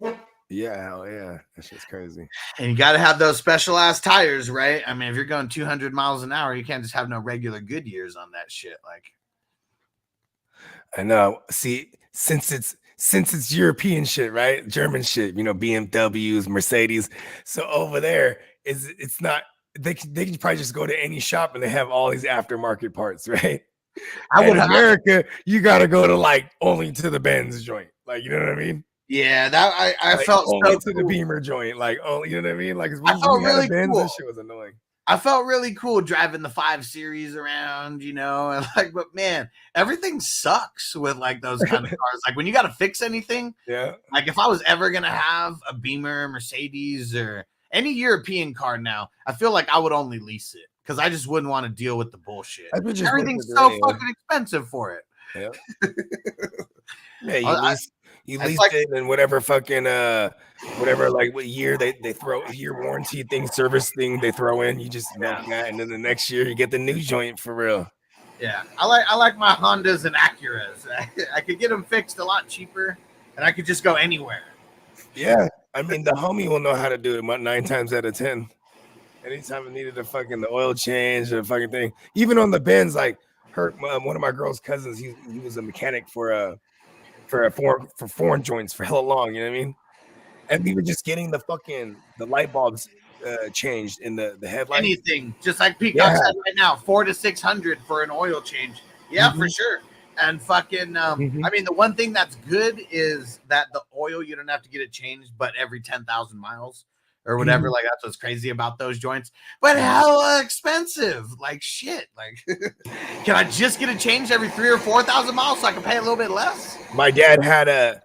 mean? Yeah, hell yeah, that shit's crazy. And you got to have those special ass tires, right? I mean, if you're going 200 miles an hour, you can't just have no regular Goodyears on that shit, like. I know. See, since it's European shit, right? German shit, you know, BMWs, Mercedes. So over there, it's not. They can probably just go to any shop and they have all these aftermarket parts, right? In America, you got to go to like only to the Benz joint, like you know what I mean? Yeah, that I like, felt only so to cool. The Beamer joint, like oh, you know what I mean? Like I felt really Benz, cool. That shit was annoying. I felt really cool driving the 5 Series around, you know, and like, but man, everything sucks with like those kind of cars. Like when you got to fix anything, like if I was ever gonna have a Beamer, Mercedes, or any European car now, I feel like I would only lease it because I just wouldn't want to deal with the bullshit. Everything's so fucking expensive for it. Yeah, you lease it and whatever fucking whatever like what year they throw year warranty thing, service thing they throw in, you just milk that, and then the next year you get the new joint for real. Yeah, I like my Hondas and Acuras. I could get them fixed a lot cheaper, and I could just go anywhere. Yeah, I mean the homie will know how to do it 9 times out of 10. Anytime I needed the oil change or fucking thing, even on the Benz, like one of my girl's cousins, he was a mechanic for foreign joints for hella long, you know what I mean? And we were just getting the light bulbs changed in the headlight. Anything, just like Peacock said right now, $400 to $600 for an oil change. Yeah, for sure. And fucking, I mean, the one thing that's good is that the oil, you don't have to get it changed, but every 10,000 miles or whatever. Like that's what's crazy about those joints. But hella expensive. Like shit. Like, can I just get it changed every 3,000 or 4,000 miles so I can pay a little bit less? My dad had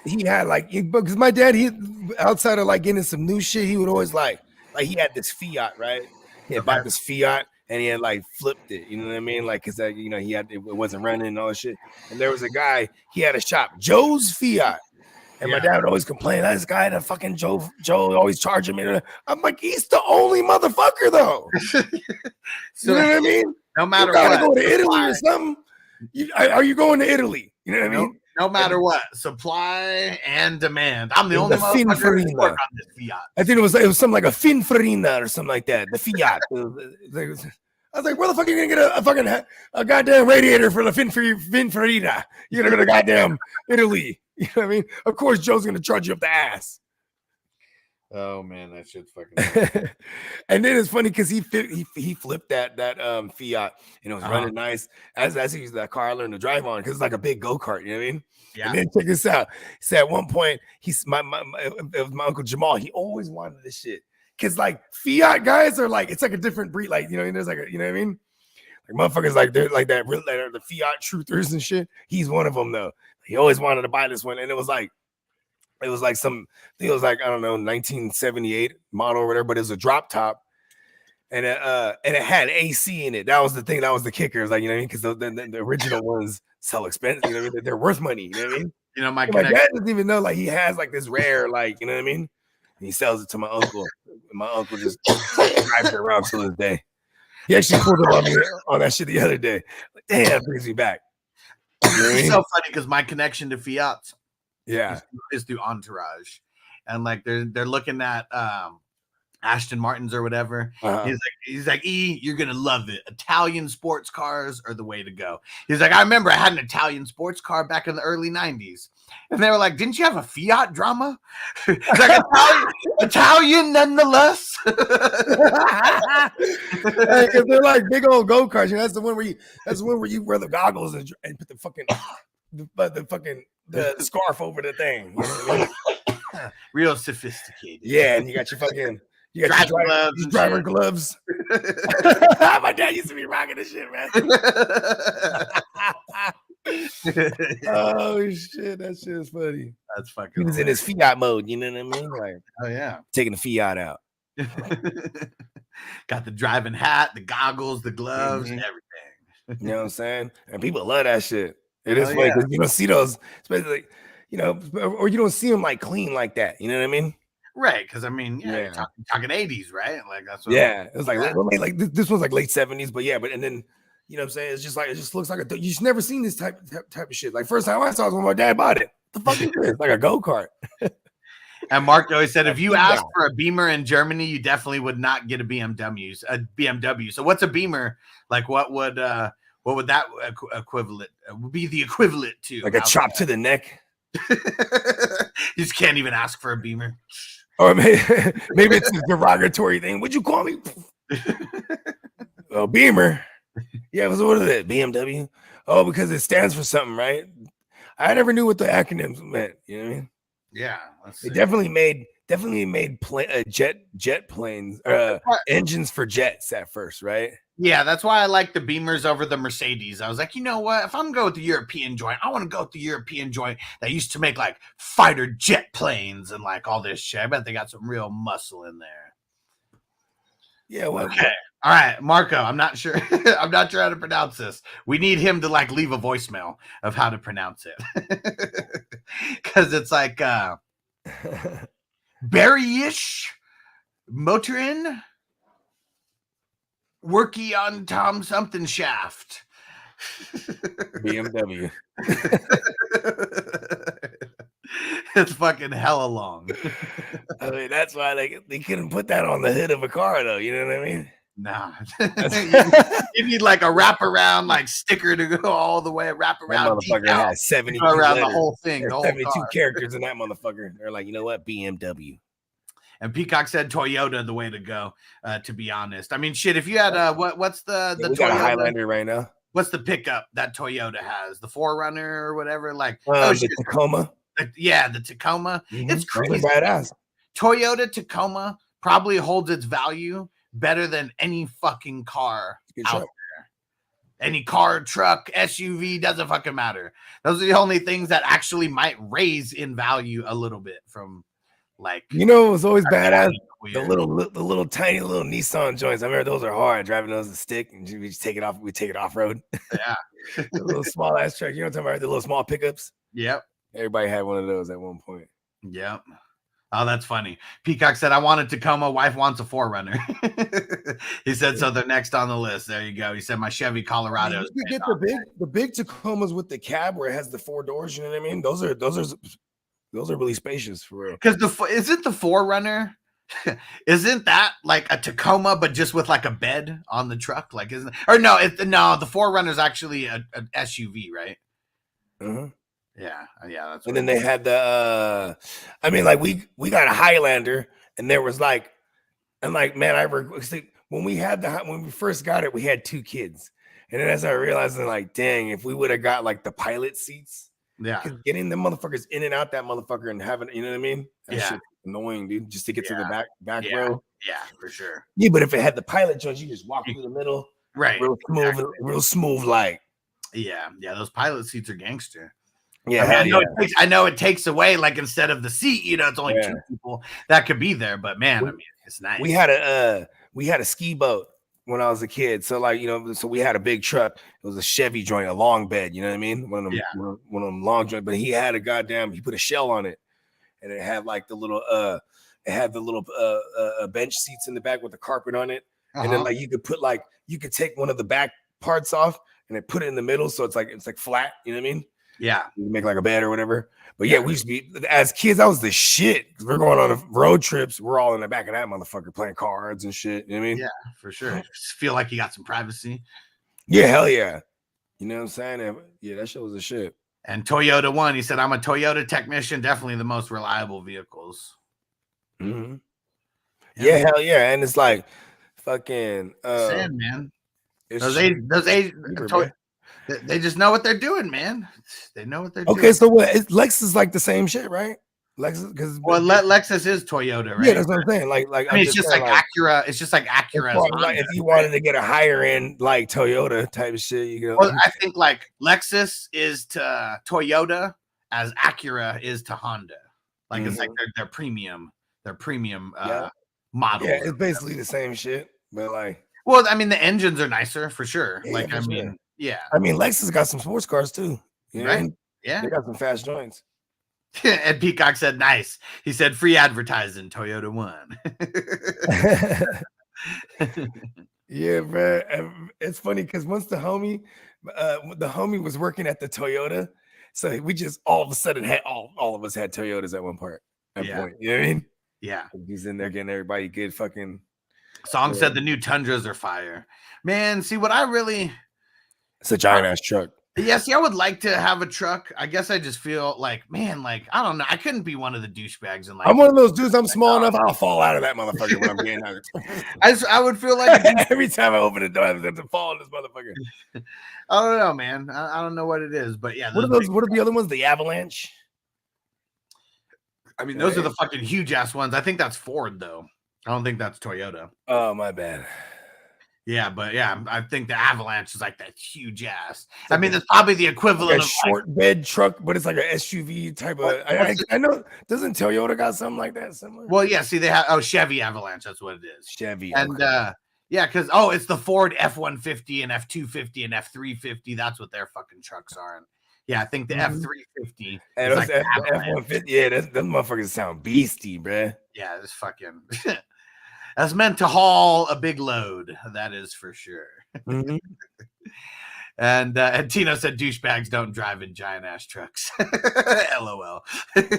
because my dad, he outside of like getting some new shit, he would always like he had this Fiat, right? He had bought this Fiat and he had like flipped it, you know what I mean? Like, cause you know, it wasn't running and all that shit. And there was a guy, he had a shop, Joe's Fiat. And my dad would always complain, this guy, the fucking Joe always charging me. I'm like, he's the only motherfucker though. So, you know what I mean? No matter you gotta what, go to Italy or something. Are you going to Italy? You know what I mean? No matter what, supply and demand. I'm the only motherfucker who work on this Fiat. I think it was something like a Finfarina or something like that. The Fiat. I was like, where the fuck are you gonna get a goddamn radiator for the Finfarina? You're gonna go to goddamn Italy. You know what I mean? Of course, Joe's gonna charge you up the ass. Oh man, that shit's fucking. And then it's funny because he flipped that Fiat and it was running nice as he used that car I learned to drive on because it's like a big go-kart, you know what I mean? Yeah. And then check this out. He said at one point it was my Uncle Jamal, he always wanted this shit. Cause like Fiat guys are like, it's like a different breed, like you know, there's like you know what I mean? Like motherfuckers like they're like that the Fiat truthers and shit. He's one of them though. He always wanted to buy this one, and it was like I don't know, 1978 model or whatever, but it was a drop top, and it had AC in it. That was the thing. That was the kicker. It was like, you know what I mean? Because the original ones sell expensive. You know what I mean? They're worth money. You know what I mean? You know, my dad doesn't even know. Like he has like this rare, like you know what I mean? And he sells it to my uncle. And my uncle just drives it around to this day. He actually pulled up on me on that shit the other day. Like, damn, that brings me back. You know what I mean? It's so funny because my connection to Fiats. Yeah, is through Entourage, and like they're looking at Aston Martins or whatever. He's like, E, you're gonna love it. Italian sports cars are the way to go. He's like, I remember I had an Italian sports car back in the early 90s, and they were like, didn't you have a Fiat drama? It's like Italian nonetheless. Because they're like big old go karts. You know, that's the one where you wear the goggles and put the fucking the scarf over the thing. You know what I mean? Real sophisticated. Yeah, and you got your driver gloves. My dad used to be rocking this shit, man. Oh shit, that shit is funny. That's fucking. He was in his Fiat mode, you know what I mean? Like, oh yeah, taking the Fiat out. Got the driving hat, the goggles, the gloves, and everything. You know what I'm saying? And people love that shit. It is funny because you don't see those, especially, you know, or you don't see them like clean like that. You know what I mean? Right. Because I mean, you're talking 80s, right? Like that's what it was like this was like late 70s, but and then you know what I'm saying? It's just like it just looks like you just never seen this type of shit. Like first time I saw it was when my dad bought it. What the fuck is this? Like a go-kart. And Mark always said if you asked for a Beamer in Germany, you definitely would not get a BMW. So what's a Beamer? Like what would that equivalent be the equivalent to? Like a chop to the neck. You just can't even ask for a Beamer. Or maybe it's a derogatory thing. Would you call me? Oh, Beamer. Yeah, so what is it? BMW? Oh, because it stands for something, right? I never knew what the acronyms meant. You know what I mean? Yeah. They definitely made jet planes, engines for jets at first, right? Yeah, that's why I like the Beamers over the Mercedes. I was like, you know what? If I'm going to go with the European joint, I want to go with the European joint that used to make like fighter jet planes and like all this shit. I bet they got some real muscle in there. Yeah, well, okay. All right, Marco, I'm not sure. I'm not sure how to pronounce this. We need him to like leave a voicemail of how to pronounce it. Because it's like berry-ish, motorin, worky on Tom something shaft. BMW. It's fucking hella long. I mean, that's why they couldn't put that on the hood of a car, though. You know what I mean? Nah. You need like a wraparound like sticker to go all the way wraparound. That motherfucker has 72 around letters. the whole thing. The whole 72 car. characters in that motherfucker. They're like, you know what? BMW. And Peacock said Toyota the way to go, to be honest. I mean, shit, if you had what's the we Toyota? got a Highlander right now. What's the pickup that Toyota has? The 4Runner or whatever? Like the Tacoma. Yeah, the Tacoma. Mm-hmm. It's crazy. Badass. Toyota Tacoma probably holds its value better than any fucking car out there. Any car, truck, SUV, doesn't fucking matter. Those are the only things that actually might raise in value a little bit from, like, you know, it was always badass. The little tiny little Nissan joints. I remember those are hard. Driving those a stick and we just take it off. We take it off road. Yeah, the little small ass truck. You know what I'm talking about? The little small pickups. Yep. Everybody had one of those at one point. Yep. Oh, that's funny. Peacock said, I wanted Tacoma. Wife wants a 4Runner. He said, so they're next on the list. There you go. He said, my Chevy Colorado. You could get the big Tacomas with the cab where it has the 4 doors. You know what I mean? Those are really spacious for real. Because isn't the 4Runner? Isn't that like a Tacoma, but just with like a bed on the truck? Like, isn't or no? The 4Runner is actually an SUV, right? Uh-huh. Yeah, that's. And then they had the I mean, like we got a Highlander, and there was like, and like, man, when we first got it, we had 2 kids, and then as I realized, like, dang, if we would have got like the pilot seats, yeah, getting the motherfuckers in and out that motherfucker and having, you know what I mean? That shit's annoying, dude. Just to get to the back row. Yeah, for sure. Yeah, but if it had the pilot joints, you just walk through the middle, right? Real smooth, like. Yeah, those pilot seats are gangster. Yeah, I know it takes away, like, instead of the seat, you know, it's only 2 people that could be there, but man, I mean, it's nice. We had a ski boat when I was a kid, so like, you know, so we had a big truck. It was a Chevy joint, a long bed, you know what I mean? One of them long joint, but he had he put a shell on it, and it had like the little bench seats in the back with the carpet on it, and then like you could take one of the back parts off and then put it in the middle, so it's like flat, you know what I mean? Yeah, you make like a bed or whatever. But yeah, we used to be, as kids, that was the shit. Because we're going on road trips. We're all in the back of that motherfucker playing cards and shit. You know what I mean? Yeah, for sure. Just feel like you got some privacy. Yeah, hell yeah. You know what I'm saying? Yeah, that shit was a shit. And Toyota won. He said, I'm a Toyota technician. Definitely the most reliable vehicles. Mm-hmm. Yeah, hell yeah. And it's like fucking Sand, man. They just know what they're doing, man. They know what they're doing. Okay, so what? Lexus is like the same shit, right? Lexus, because Lexus is Toyota, right? Yeah, that's what I'm saying. Like I mean, it's just like Acura. It's just like Acura. Like if you wanted to get a higher end like Toyota type of shit, you go. Well, I think like Lexus is to Toyota as Acura is to Honda. Like it's like their premium, model. Yeah, it's basically the same shit, but like. Well, I mean, the engines are nicer for sure. Yeah, like, for I sure. mean, yeah. I mean, Lexus got some sports cars too. You know? Right? Yeah. They got some fast joints. And Peacock said, nice. He said, free advertising, Toyota won. Yeah, bro. It's funny because once the homie was working at the Toyota, so we just all of a sudden had all of us had Toyotas at one point. Point. You know what I mean? Yeah. He's in there getting everybody good fucking. Song said the new Tundras are fire. Man, see what I really. It's a giant ass truck. Yeah, see, I would like to have a truck. I guess I just feel like, man, like, I don't know. I couldn't be one of the douchebags. And like, I'm one of those dudes. I'm small enough. I'll fall out of that motherfucker when I'm getting out. I would feel like every time I open the door, I have to fall in this motherfucker. I don't know, man. I don't know what it is, but yeah. What are the other ones? The Avalanche. I mean, those are the fucking huge ass ones. I think that's Ford though. I don't think that's Toyota. Oh, my bad. Yeah, but yeah, I think the Avalanche is like that huge ass. I mean, it's probably the equivalent of a short bed truck, but it's like an SUV type of. I know. Doesn't Toyota got something like that similar? Well, yeah. See, they have Chevy Avalanche. That's what it is. Chevy, and yeah, because it's the Ford F-150 and F-250 and F-350. That's what their fucking trucks are. And yeah, I think the F-350 and like the F-150. Yeah, those motherfuckers sound beastie, bruh. Yeah, it's fucking. That's meant to haul a big load. That is for sure. Mm-hmm. And Tino said douchebags don't drive in giant ass trucks. LOL. Listening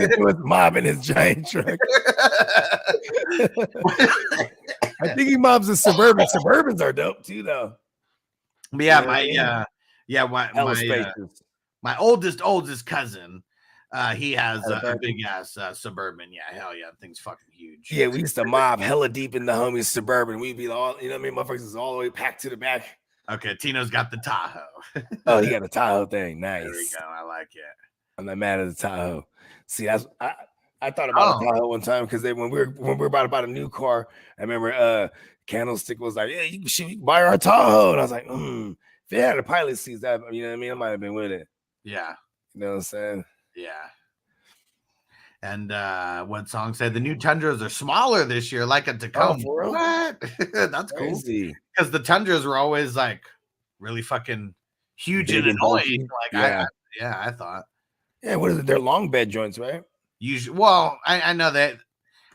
to his mob in his giant truck. I think he mobs a Suburban. Suburbans are dope too, though. But yeah, my oldest cousin. He has a big ass Suburban. Yeah, hell yeah, that thing's fucking huge. Yeah, we used to mob hella deep in the homies Suburban. We'd be all, you know what I mean? Motherfuckers is all the way packed to the back. Okay, Tino's got the Tahoe. Oh, he got a Tahoe thing. Nice. There we go. I like it. I'm not mad at the Tahoe. See, that's I thought about a Tahoe one time because when we were about to buy a new car, I remember Candlestick was like, "Yeah, you should buy our Tahoe," and I was like, if it had a pilot seat, that you know what I mean, I might have been with it. Yeah, you know what I'm saying. Yeah. And what song said the new Tundras are smaller this year, like a Tacoma. Oh, for real? What? That's Crazy. cool. Because the Tundras were always like really fucking huge and annoying. Like I thought. Yeah, what is it? They're long bed joints, right? Usually, well, I know that.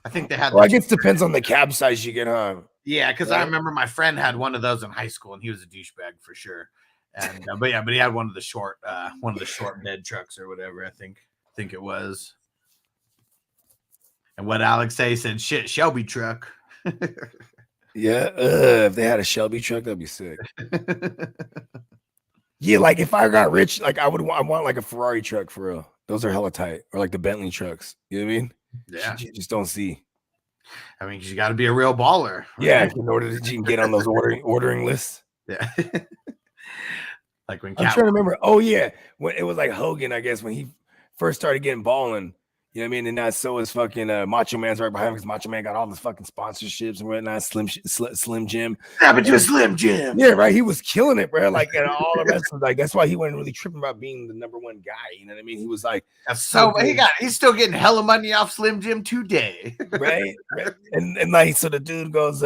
I think they had. Well, I guess it depends on the cab size you get, huh? Yeah, because I remember my friend had one of those in high school, and he was a douchebag for sure. And but he had one of the short bed trucks or whatever. I think it was. And what Alex say said, "Shit, Shelby truck." Yeah, if they had a Shelby truck, that'd be sick. Yeah, like if I got rich, like I want like a Ferrari truck for real. Those are hella tight, or like the Bentley trucks. You know what I mean? Yeah, you just don't see. I mean, you got to be a real baller. Right? Yeah, in order that you can get on those ordering lists. Yeah. Like when I'm trying to remember. Oh yeah, when it was like Hogan, I guess when he first started getting balling. You know what I mean? And now so is fucking Macho Man's right behind him because Macho Man got all the fucking sponsorships and whatnot. Slim Jim. Happened to a Slim Jim. Yeah, right. He was killing it, bro. Like, and all the rest of like that's why he wasn't really tripping about being the number one guy. You know what I mean? He was like, so he's still getting hella money off Slim Jim today. Right. And like, so the dude goes,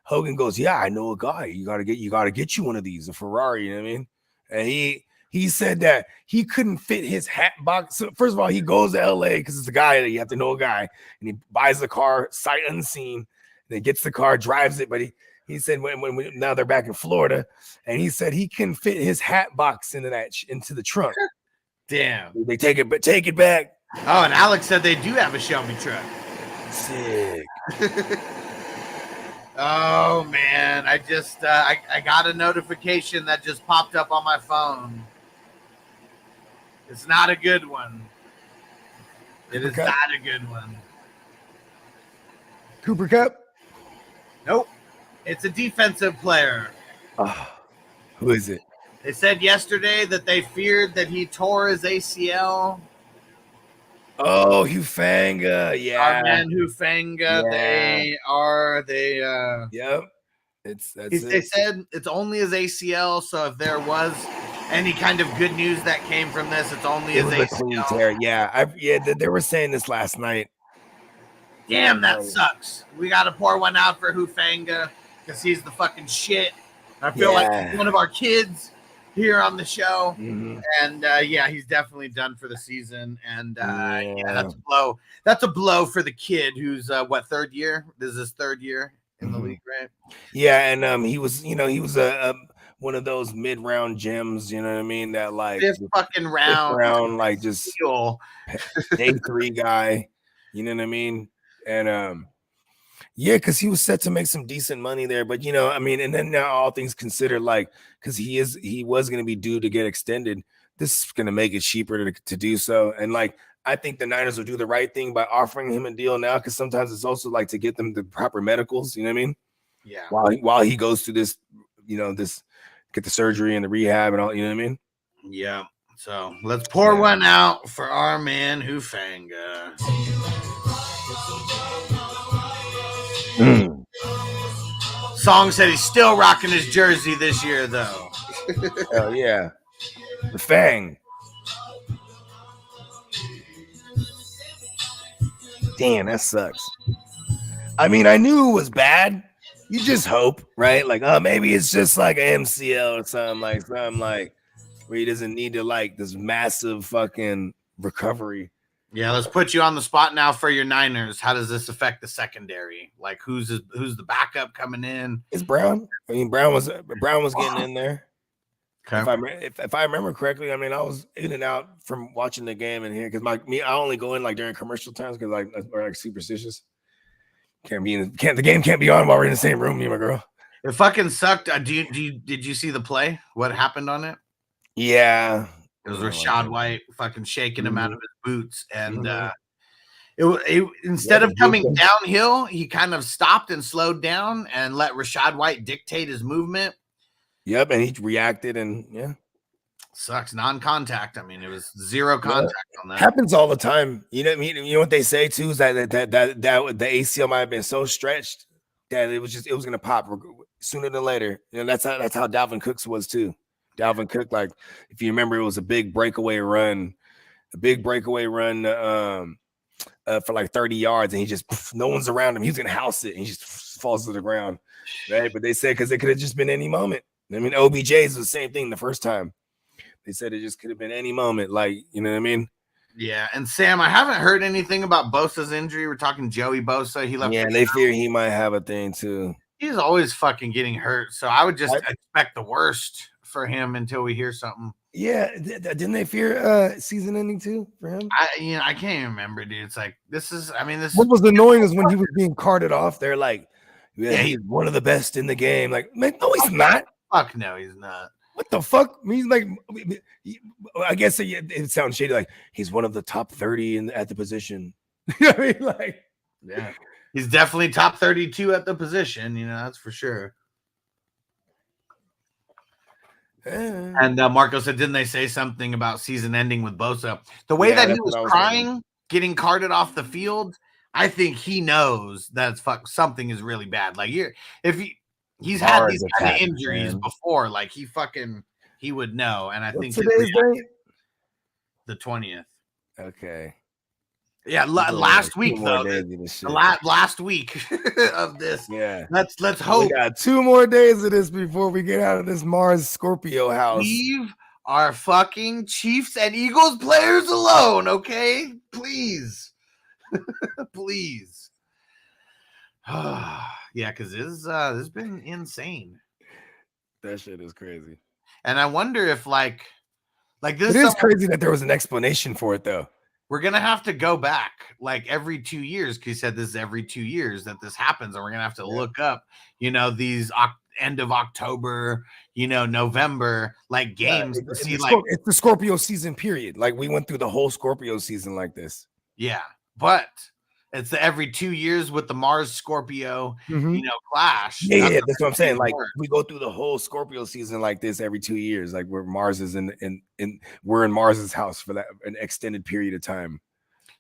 Hogan goes, yeah, I know a guy. You gotta get you one of these, a Ferrari. You know what I mean? And he said that he couldn't fit his hat box. So first of all, he goes to LA because it's a guy that you have to know a guy, and he buys the car sight unseen, and then gets the car, drives it. But he said when now they're back in Florida, and he said he couldn't fit his hat box into the trunk. Damn. They take it back. Oh, and Alex said they do have a Shelby truck. Sick. Oh man, I just I got a notification that just popped up on my phone. It's not a good one. It is not a good one. Cooper Kupp? Nope. It's a defensive player. Who is it? They said yesterday that they feared that he tore his ACL. Oh, Hufanga. Yeah. Our man Hufanga. Yeah. Yep. They said it's only his ACL, so if there was any kind of good news that came from this, it's only his ACL. Clean tear. Yeah, they were saying this last night. Damn, that sucks. We got to pour one out for Hufanga because he's the fucking shit. I feel like he's one of our kids here on the show, and he's definitely done for the season. And that's a blow. That's a blow for the kid who's third year? This is his third year in the league, right? Yeah, and he was a one of those mid-round gems, you know what I mean? That like fifth fucking round, like just day 3 guy, you know what I mean? And because he was set to make some decent money there, but I mean, and then now all things considered, like because he was going to be due to get extended, this is going to make it cheaper to do so, and like I think the Niners will do the right thing by offering him a deal now, because sometimes it's also like to get them the proper medicals, you know what I mean? Yeah. While he goes through this, this get the surgery and the rehab and all, you know what I mean? Yeah. So let's pour one out for our man Hufanga. Song said he's still rocking his jersey this year, though. Hell yeah. The Fang. Damn, that sucks. I mean, I knew it was bad. You just hope, right? Like, maybe it's just like an MCL or something like where he doesn't need to like this massive fucking recovery. Yeah, let's put you on the spot now for your Niners. How does this affect the secondary? Like, who's the backup coming in? It's Brown. I mean, Brown was getting in there. Okay. If I remember correctly, I mean, I was in and out from watching the game in here because I only go in like during commercial times because we're like superstitious. The game can't be on while we're in the same room, me and my girl. It fucking sucked. Did you see the play? What happened on it? Yeah, it was Rashad White fucking shaking him out of his boots, and it instead of coming downhill, he kind of stopped and slowed down and let Rashad White dictate his movement. Yep, and he reacted, and Sucks. Non-contact. I mean, it was zero contact on that. Happens all the time. You know what I mean? You know what they say too is that the ACL might have been so stretched that it was gonna pop sooner than later. You know, that's how Dalvin Cook's was too. Dalvin Cook, like if you remember, it was a big breakaway run for like 30 yards, and he just no one's around him. He's gonna house it, and he just falls to the ground. Right? But they said because it could have just been any moment. I mean, OBJ's was the same thing the first time. They said it just could have been any moment, like, you know what I mean? Yeah, and Sam, I haven't heard anything about Bosa's injury. We're talking Joey Bosa. He left. Yeah, and they fear he might have a thing too. He's always fucking getting hurt, so I would just expect the worst for him until we hear something. Yeah, didn't they fear season ending too for him? I can't even remember, dude. It's like this. What was annoying is when he was being carted off. They're like, yeah, he's one of the best in the game. Like, man, no, he's not. Fuck no, he's not. What the fuck? I mean, he's like, I guess it sounds shady. Like he's one of the top 30 at the position. You know what I mean? Like, yeah, he's definitely top 32 at the position. You know, that's for sure. And Marco said, didn't they say something about season ending with Bosa? The way that he was crying, getting carted off the field, I think he knows that something is really bad. Like he's had these kind of injuries before. Like he would know. And I think today's date? The 20th. Okay. Yeah, last week though. Last week of this. Yeah. Let's hope. We got 2 more days of this before we get out of this Mars Scorpio house. Leave our fucking Chiefs and Eagles players alone, okay? Please. Please. Yeah, because this has been insane. That shit is crazy. And I wonder if like this is crazy that there was an explanation for it though. We're gonna have to go back like every 2 years, because he said this is every 2 years that this happens, and we're gonna have to look up, you know, these end of October, you know, November like games to see it's the Scorpio season period. Like we went through the whole Scorpio season like this. Yeah, but it's the every 2 years with the Mars Scorpio, you know, clash. Yeah, that's what I'm saying. Like we go through the whole Scorpio season like this every 2 years. Like where Mars is we're in Mars's house for an extended period of time.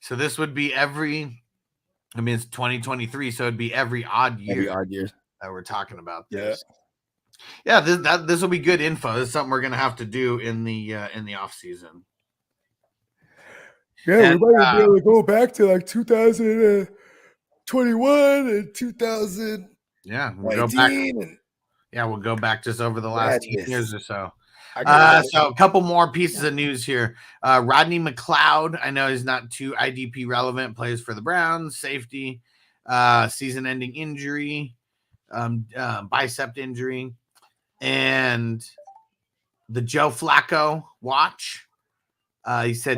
So this would be it's 2023, so it'd be every odd year. Every odd year that we're talking about this. Yeah, this will be good info. This is something we're gonna have to do in the off season. Yeah, we might be able to go back to like 2021 and 2000. Yeah, we'll go back just over the last 10 years or so. So a couple more pieces of news here. Rodney McLeod, I know he's not too IDP relevant, plays for the Browns, safety, season-ending injury, bicep injury, and the Joe Flacco watch. He said,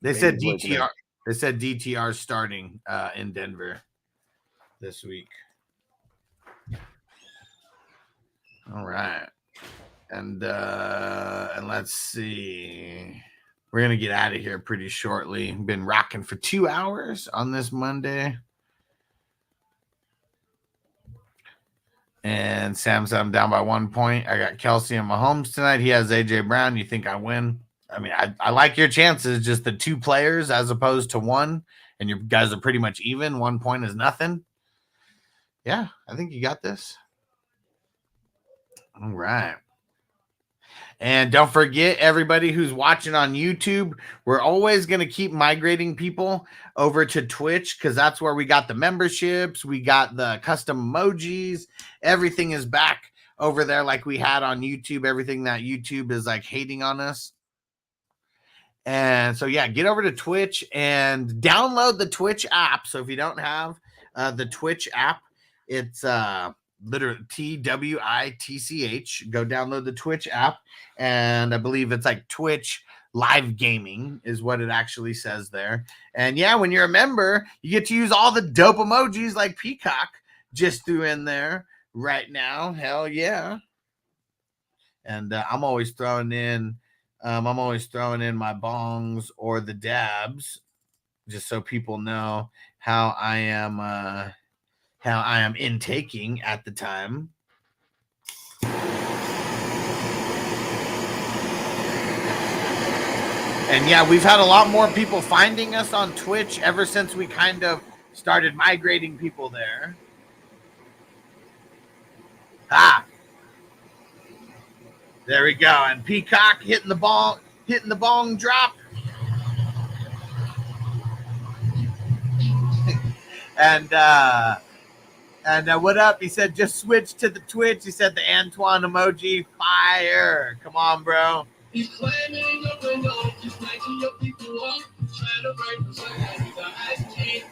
they said DTR. They said DTR starting in Denver this week. All right. And let's see. We're gonna get out of here pretty shortly. Been rocking for 2 hours on this Monday. And Sam's I'm down by 1 point. I got Kelsey and Mahomes tonight. He has AJ Brown. You think I win? I mean, I like your chances, just the 2 players as opposed to 1, and you guys are pretty much even. 1 point is nothing. Yeah, I think you got this. All right. And don't forget, everybody who's watching on YouTube, we're always going to keep migrating people over to Twitch, because that's where we got the memberships. We got the custom emojis. Everything is back over there like we had on YouTube. Everything that YouTube is like hating on us. And so, yeah, get over to Twitch and download the Twitch app. So if you don't have the Twitch app, it's literally TWITCH. Go download the Twitch app. And I believe it's like Twitch Live Gaming is what it actually says there. And yeah, when you're a member, you get to use all the dope emojis like Peacock just threw in there right now. Hell yeah. And I'm always throwing in my bongs or the dabs, just so people know how I am intaking at the time. And yeah, we've had a lot more people finding us on Twitch ever since we kind of started migrating people there. Ah, there we go. And Peacock hitting the bong drop. And what up? He said, just switch to the Twitch. He said the Antoine emoji. Fire. Come on, bro. He's climbing up and up, he's lighting up people up, trying to break the sun.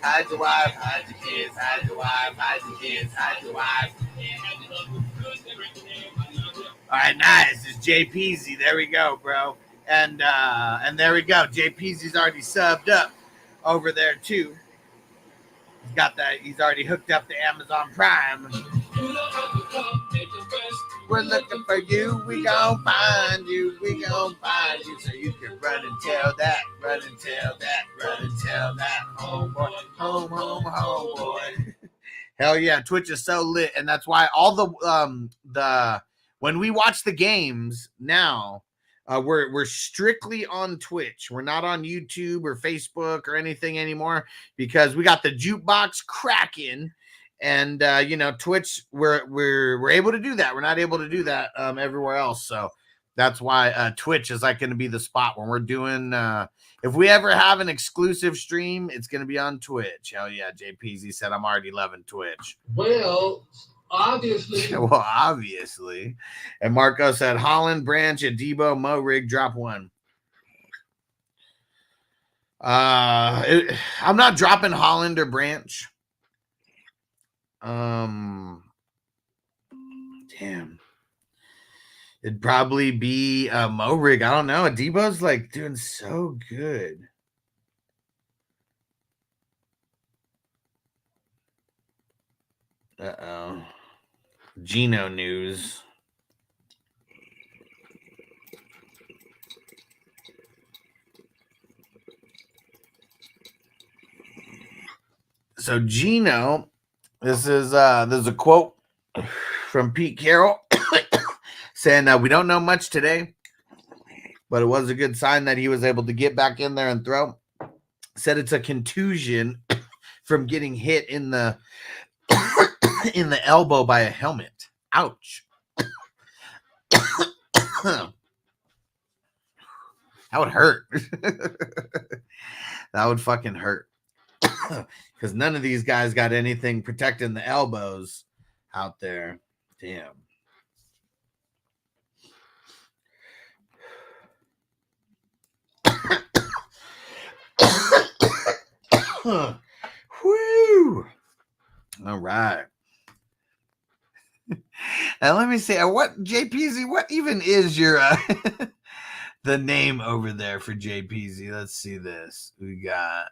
Hide your wife, hide your kids, hide your wife, hide your kids, hide your wife. All right, nice. It's JPZ. There we go, bro. And there we go. JPZ's already subbed up over there too. He's got that. He's already hooked up to Amazon Prime. We're looking for you. We gon' find you. We gon' find you. So you can run and tell that. Run and tell that. Run and tell that. Home boy. Home boy. Hell yeah. Twitch is so lit. And that's why all the when we watch the games now, we're strictly on Twitch. We're not on YouTube or Facebook or anything anymore because we got the jukebox cracking. And Twitch, we're able to do that. We're not able to do that everywhere else. So that's why Twitch is like going to be the spot when we're doing. If we ever have an exclusive stream, it's going to be on Twitch. Hell yeah, JPZ said I'm already loving Twitch. Well, obviously. Well, obviously. And Marco said Holland, Branch, Adebo, Mo Rig, drop one. I'm not dropping Holland or Branch. Damn. It'd probably be Mo Rig. I don't know. Adebo's like doing so good. Uh-oh. Geno news. So Geno, this is a quote from Pete Carroll saying we don't know much today, but it was a good sign that he was able to get back in there and throw. Said it's a contusion from getting hit in the in the elbow by a helmet. Ouch. That would hurt. That would fucking hurt. Because none of these guys got anything protecting the elbows out there. Damn. Whew. All right. And let me see, what JPZ, what even is your the name over there for JPZ? Let's see this. We got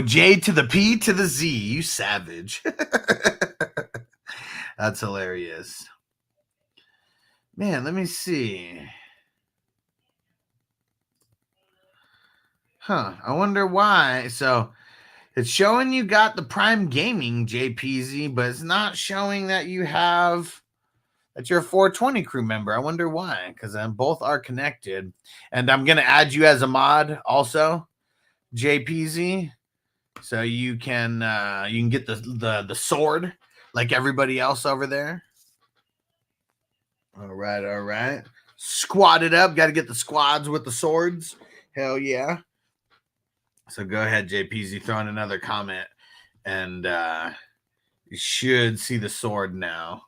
J to the P to the Z, you savage. That's hilarious. Man, let me see. I wonder why. So it's showing you got the Prime Gaming JPZ, but it's not showing that you have that you're a 420 crew member. I wonder why, because both are connected. And I'm gonna add you as a mod also, JPZ, so you can get the sword like everybody else over there. All right. Squad it up. Got to get the squads with the swords. Hell yeah. So go ahead, JPZ, throw in another comment, and you should see the sword now.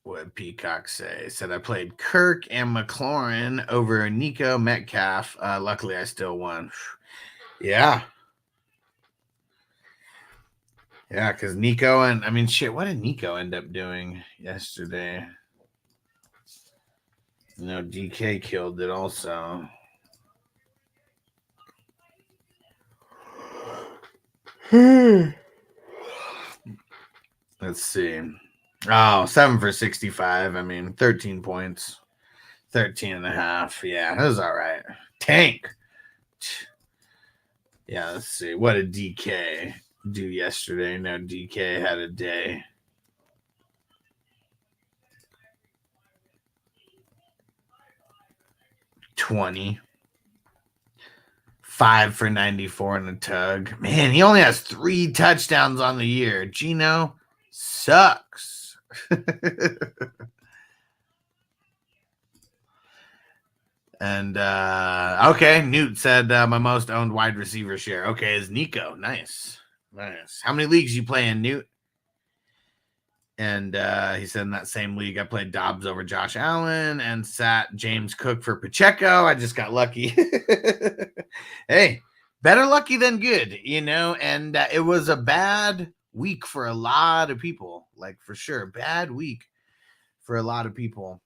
What did Peacock say? Said I played Kirk and McLaurin over Nico Metcalf. Luckily, I still won. Yeah. Yeah, because Nico what did Nico end up doing yesterday? DK killed it also. Let's see. 7 for 65. 13 points. 13 and a half. Yeah, that was all right. Tank. Yeah, let's see. What did DK do yesterday? No, DK had a day. 20. 5 for 94 in the tug. Man, he only has 3 touchdowns on the year. Gino sucks. And okay, Newt said my most owned wide receiver share. Okay, is Nico. Nice. How many leagues you play in, Newt? And he said in that same league, I played Dobbs over Josh Allen and sat James Cook for Pacheco. I just got lucky. Hey, better lucky than good, you know. And it was a bad week for a lot of people, like for sure. Bad week for a lot of people.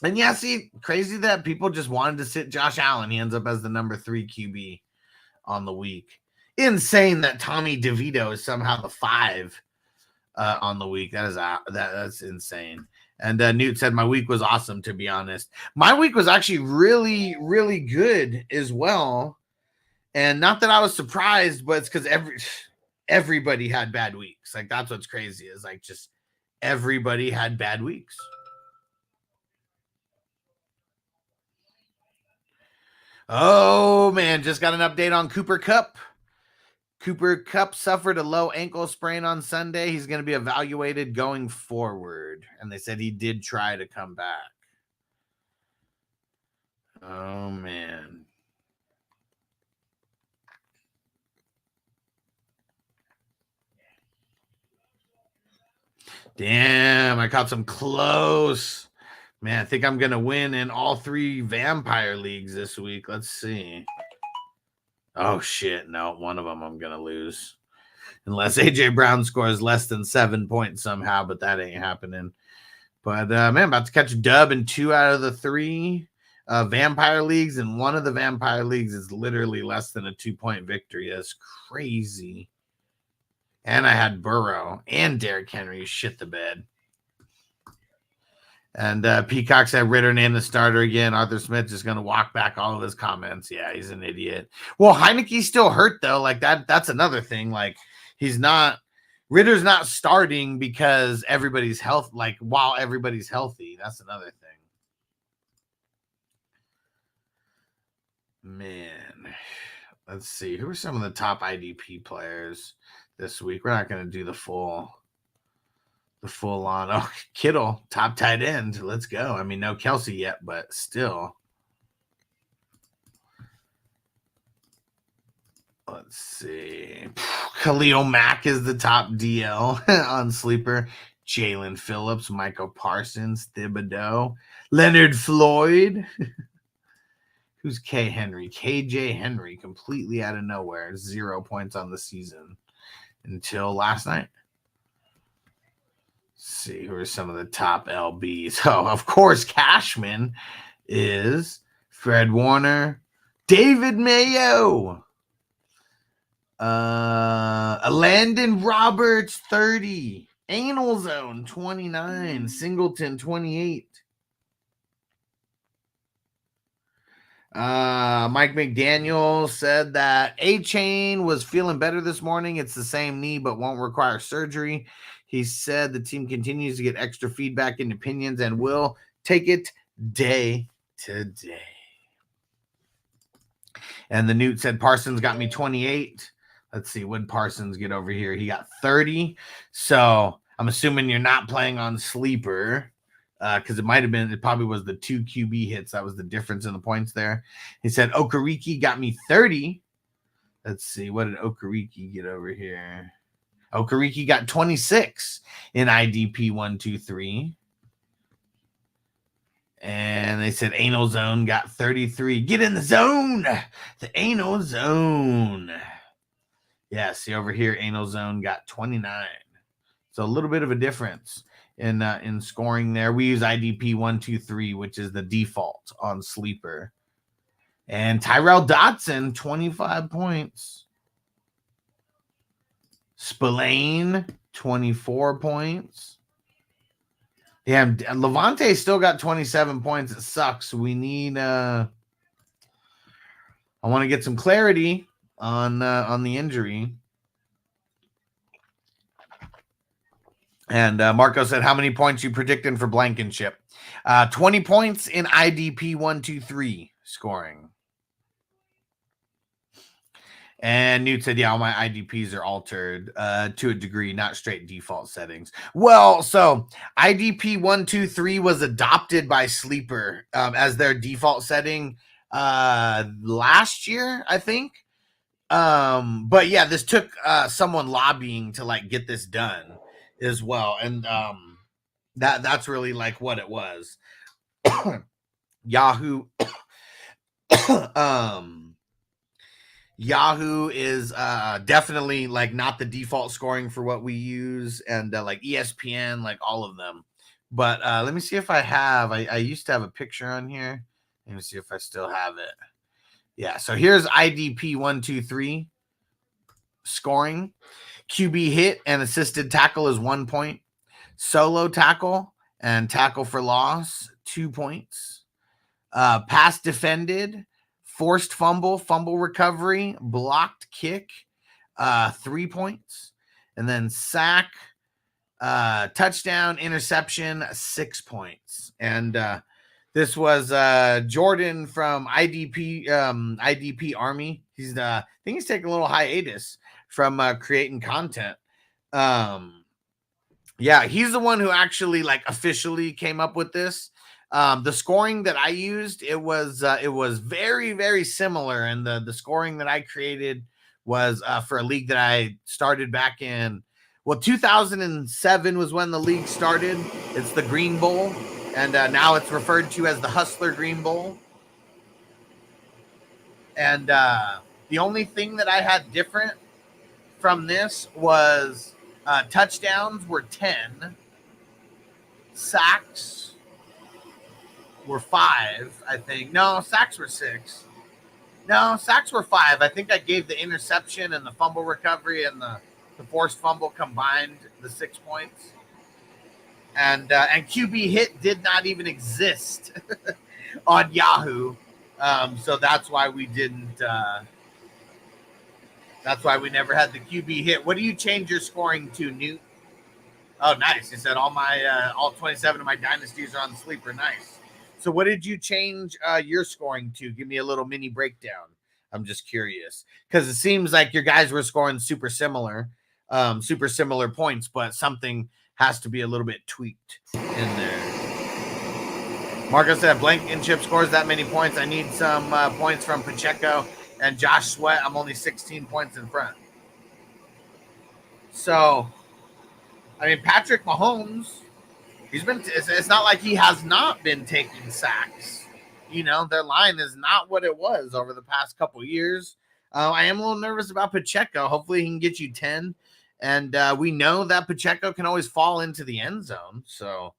And yeah, see, crazy that people just wanted to sit Josh Allen. He ends up as the number 3 QB on the week. Insane that Tommy DeVito is somehow the 5 on the week. That's insane. And Newt said my week was awesome, to be honest. My week was actually really, really good as well. And not that I was surprised, but it's because everybody had bad weeks. Like, that's what's crazy, is like just everybody had bad weeks. Oh, man, just got an update on Cooper Kupp. Cooper Kupp suffered a low ankle sprain on Sunday. He's going to be evaluated going forward. And they said he did try to come back. Oh, man. Damn, I caught some close. Man, I think I'm going to win in all 3 vampire leagues this week. Let's see. Oh, shit. No, one of them I'm going to lose. Unless A.J. Brown scores less than 7 points somehow, but that ain't happening. But, man, about to catch a dub in 2 out of the 3 vampire leagues, and one of the vampire leagues is literally less than a 2-point victory. That's crazy. And I had Burrow and Derrick Henry shit the bed. And Peacock said Ritter named the starter again. Arthur Smith is going to walk back all of his comments. Yeah, he's an idiot. Well, Heineke's still hurt, though. Like, that's another thing. Like, Ritter's not starting because everybody's healthy. Like, while everybody's healthy. That's another thing. Man. Let's see. Who are some of the top IDP players this week? We're not going to do the full on. Oh, Kittle, top tight end. Let's go. I mean, no Kelsey yet, but still. Let's see. Khalil Mack is the top DL on Sleeper. Jalen Phillips, Michael Parsons, Thibodeau, Leonard Floyd. Who's K. Henry? KJ Henry, completely out of nowhere. 0 points on the season until last night. See who are some of the top LBs. Oh, of course, Cashman is Fred Warner, David Mayo, Landon Roberts 30, Anal Zone 29, Singleton 28. Mike McDaniel said that A-Chain was feeling better this morning. It's the same knee, but won't require surgery. He said the team continues to get extra feedback and opinions and will take it day to day. And the Newt said Parsons got me 28. Let's see. What did Parsons get over here? He got 30. So I'm assuming you're not playing on Sleeper because it probably was the 2 QB hits. That was the difference in the points there. He said Okereke got me 30. Let's see. What did Okereke get over here? Okereke got 26 in IDP 1, 2, 3. And they said Anal Zone got 33. Get in the zone. The Anal Zone. Yeah, see over here, Anal Zone got 29. So a little bit of a difference in scoring there. We use IDP 1, 2, 3, which is the default on Sleeper. And Tyrell Dotson, 25 points. Spillane, 24 points. Yeah, Levante still got 27 points. It sucks. We need I want to get some clarity on the injury. And Marco said, how many points you predicting for Blankenship? 20 points in IDP 123 scoring. And Newt said, yeah, all my IDPs are altered to a degree, not straight default settings. Well, so IDP 123 was adopted by Sleeper as their default setting last year, I think. But yeah, this took someone lobbying to like get this done as well. And that's really like what it was. Yahoo Yahoo is definitely like not the default scoring for what we use, and like ESPN, like all of them. But let me see if I have. I used to have a picture on here. Let me see if I still have it. Yeah, so here's IDP 123 scoring. QB hit and assisted tackle is 1 point. Solo tackle and tackle for loss, 2 points. Pass defended, forced fumble, fumble recovery, blocked kick, 3 points. And then sack, touchdown, interception, 6 points. And this was Jordan from IDP Army. He's I think he's taking a little hiatus from creating content. Yeah, he's the one who actually like officially came up with this. The scoring that I used, it was very, very similar. And the scoring that I created was for a league that I started back in, 2007 was when the league started. It's the Green Bowl. And now it's referred to as the Hustler Green Bowl. And the only thing that I had different from this was touchdowns were 10. Sacks were 5, I think. No, sacks were 6. No, sacks were 5. I think I gave the interception and the fumble recovery and the forced fumble combined the 6 points. And QB hit did not even exist on Yahoo. So that's why we didn't. That's why we never had the QB hit. What do you change your scoring to, Newt? Oh, nice. He said all 27 of my dynasties are on Sleeper. Nice. So what did you change your scoring to? Give me a little mini breakdown. I'm just curious because it seems like your guys were scoring super similar points, but something has to be a little bit tweaked in there. Marco said Blankenship scores that many points. I need some points from Pacheco and Josh Sweat. I'm only 16 points in front. So, I mean, Patrick Mahomes, it's not like he has not been taking sacks. You know, their line is not what it was over the past couple years. I am a little nervous about Pacheco. Hopefully he can get you 10. And we know that Pacheco can always fall into the end zone. So,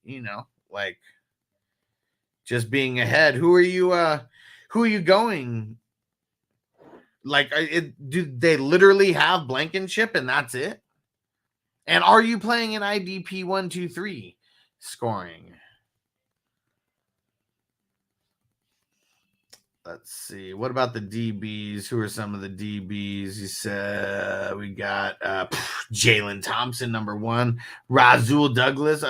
you know, like just being ahead. Who are you going? Like, do they literally have Blankenship and that's it? And are you playing an IDP 123 scoring? Let's see. What about the DBs? Who are some of the DBs? You said we got Jalen Thompson, number 1. Razul Douglas,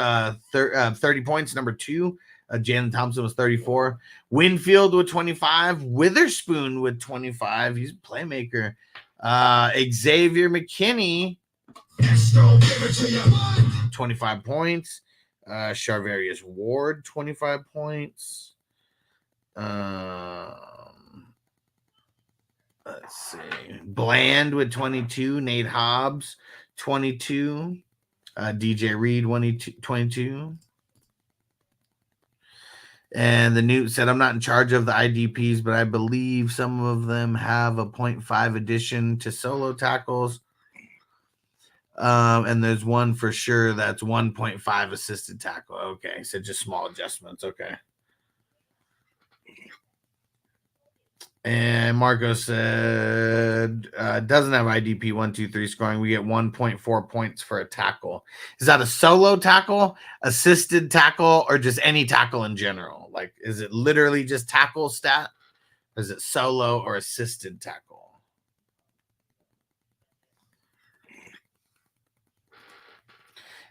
30 points, number 2. Jalen Thompson was 34. Winfield with 25. Witherspoon with 25. He's a playmaker. Xavier McKinney, 25 points. Charvarius Ward, 25 points. Let's see. Bland with 22. Nate Hobbs, 22. DJ Reed, 22. And the Newt said, I'm not in charge of the IDPs, but I believe some of them have a 0.5 addition to solo tackles. And there's one for sure that's 1.5 assisted tackle. Okay, so just small adjustments. Okay. And Marco said, doesn't have IDP 123 scoring. We get 1.4 points for a tackle. Is that a solo tackle, assisted tackle, or just any tackle in general? Like, is it literally just tackle stat? Or is it solo or assisted tackle?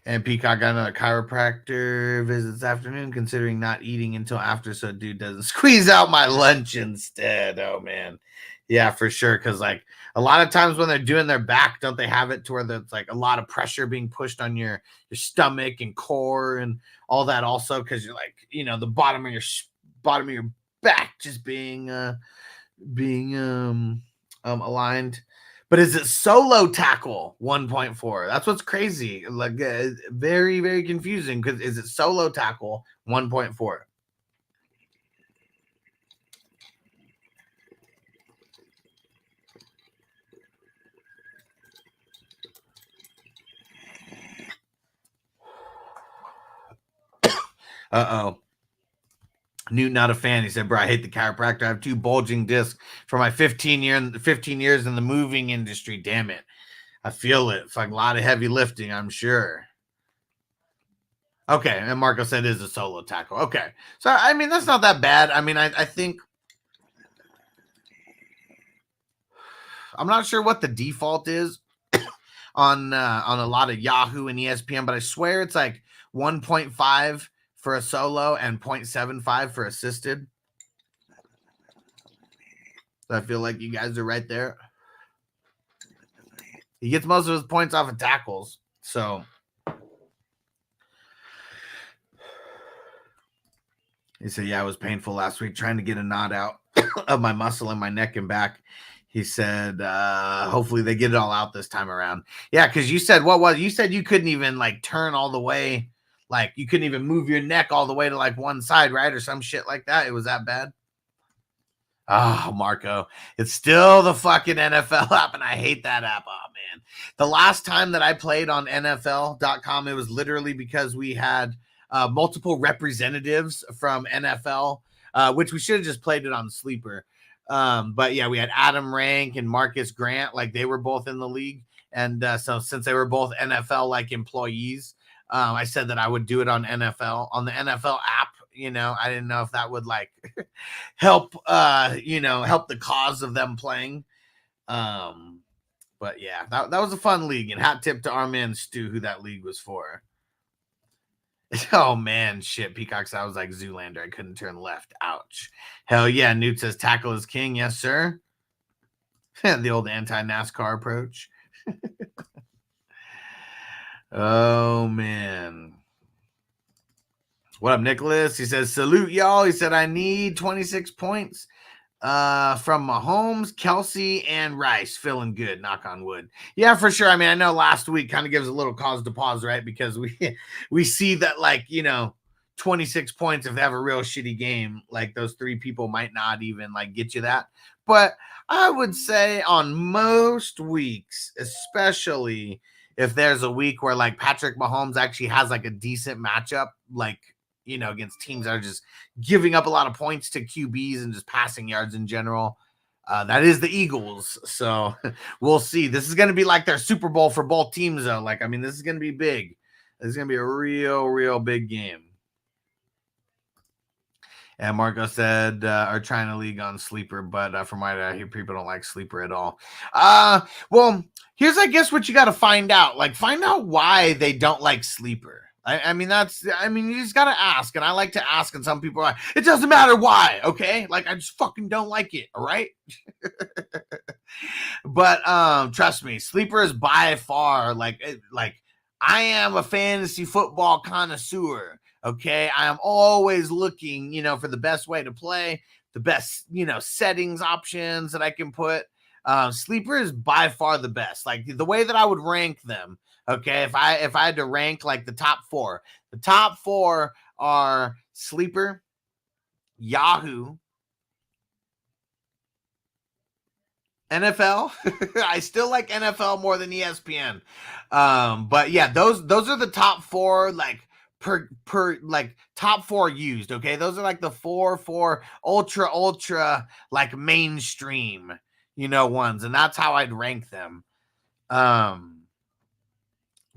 And Peacock got another chiropractor visit this afternoon, considering not eating until after so dude doesn't squeeze out my lunch instead. Oh, man. Yeah, for sure. Because, like, a lot of times when they're doing their back, don't they have it to where there's, like, a lot of pressure being pushed on your stomach and core and all that also because you're, like, you know, the bottom of your back just being aligned. But is it solo tackle 1.4? That's what's crazy. Like very, very confusing because is it solo tackle 1.4? Uh-oh. Newt, not a fan. He said, bro, I hate the chiropractor. I have 2 bulging discs for my 15 years in the moving industry. Damn it. I feel it. It's like a lot of heavy lifting, I'm sure. Okay. And Marco said it is a solo tackle. Okay. So, I mean, that's not that bad. I mean, I think I'm not sure what the default is on a lot of Yahoo and ESPN, but I swear it's like 1.5 for a solo and 0.75 for assisted. So I feel like you guys are right there. He gets most of his points off of tackles. So he said, yeah, it was painful last week trying to get a knot out of my muscle in my neck and back. He said, hopefully they get it all out this time around. Yeah, because you said, what was you said you couldn't even like turn all the way. Like you couldn't even move your neck all the way to like one side, right? Or some shit like that. It was that bad. Oh, Marco, it's still the fucking NFL app, and I hate that app. Oh, man. The last time that I played on NFL.com, it was literally because we had multiple representatives from NFL, which we should have just played it on Sleeper. But yeah, we had Adam Rank and Marcus Grant, like they were both in the league. And so since they were both NFL like employees, I said that I would do it on the NFL app. You know, I didn't know if that would like help, help the cause of them playing. But yeah, that was a fun league, and hat tip to our man Stu, who that league was for. Oh man, shit. Peacock said I was like Zoolander. I couldn't turn left. Ouch. Hell yeah. Newt says tackle is king. Yes, sir. The old anti-NASCAR approach. Oh man. What up, Nicholas? He says, salute y'all. He said, I need 26 points from Mahomes, Kelsey, and Rice. Feeling good, knock on wood. Yeah, for sure. I mean, I know last week kind of gives a little cause to pause, right? Because we see that, like, 26 points if they have a real shitty game, like those 3 people might not even, like, get you that. But I would say on most weeks, especially if there's a week where, like, Patrick Mahomes actually has, like, a decent matchup, like, against teams that are just giving up a lot of points to QBs and just passing yards in general. That is the Eagles. So we'll see. This is going to be like their Super Bowl for both teams, though. Like, I mean, this is going to be big. This is going to be a real, real big game. And Marco said, are trying to league on Sleeper, but from what I hear, people don't like Sleeper at all. Well, here's, I guess, what you got to find out. Like, find out why they don't like Sleeper. I mean, you just got to ask. And I like to ask, and some people are like, it doesn't matter why, okay? Like, I just fucking don't like it, all right? But trust me, Sleeper is by far, like I am a fantasy football connoisseur, okay? I am always looking, for the best way to play, the best, settings options that I can put. Sleeper is by far the best. Like, the way that I would rank them, okay, if I had to rank like the top 4 are Sleeper, Yahoo, NFL. I still like NFL more than ESPN. But yeah, those are the top 4, like per like top 4 used. Okay, those are like the 4 ultra like mainstream, ones, and that's how I'd rank them.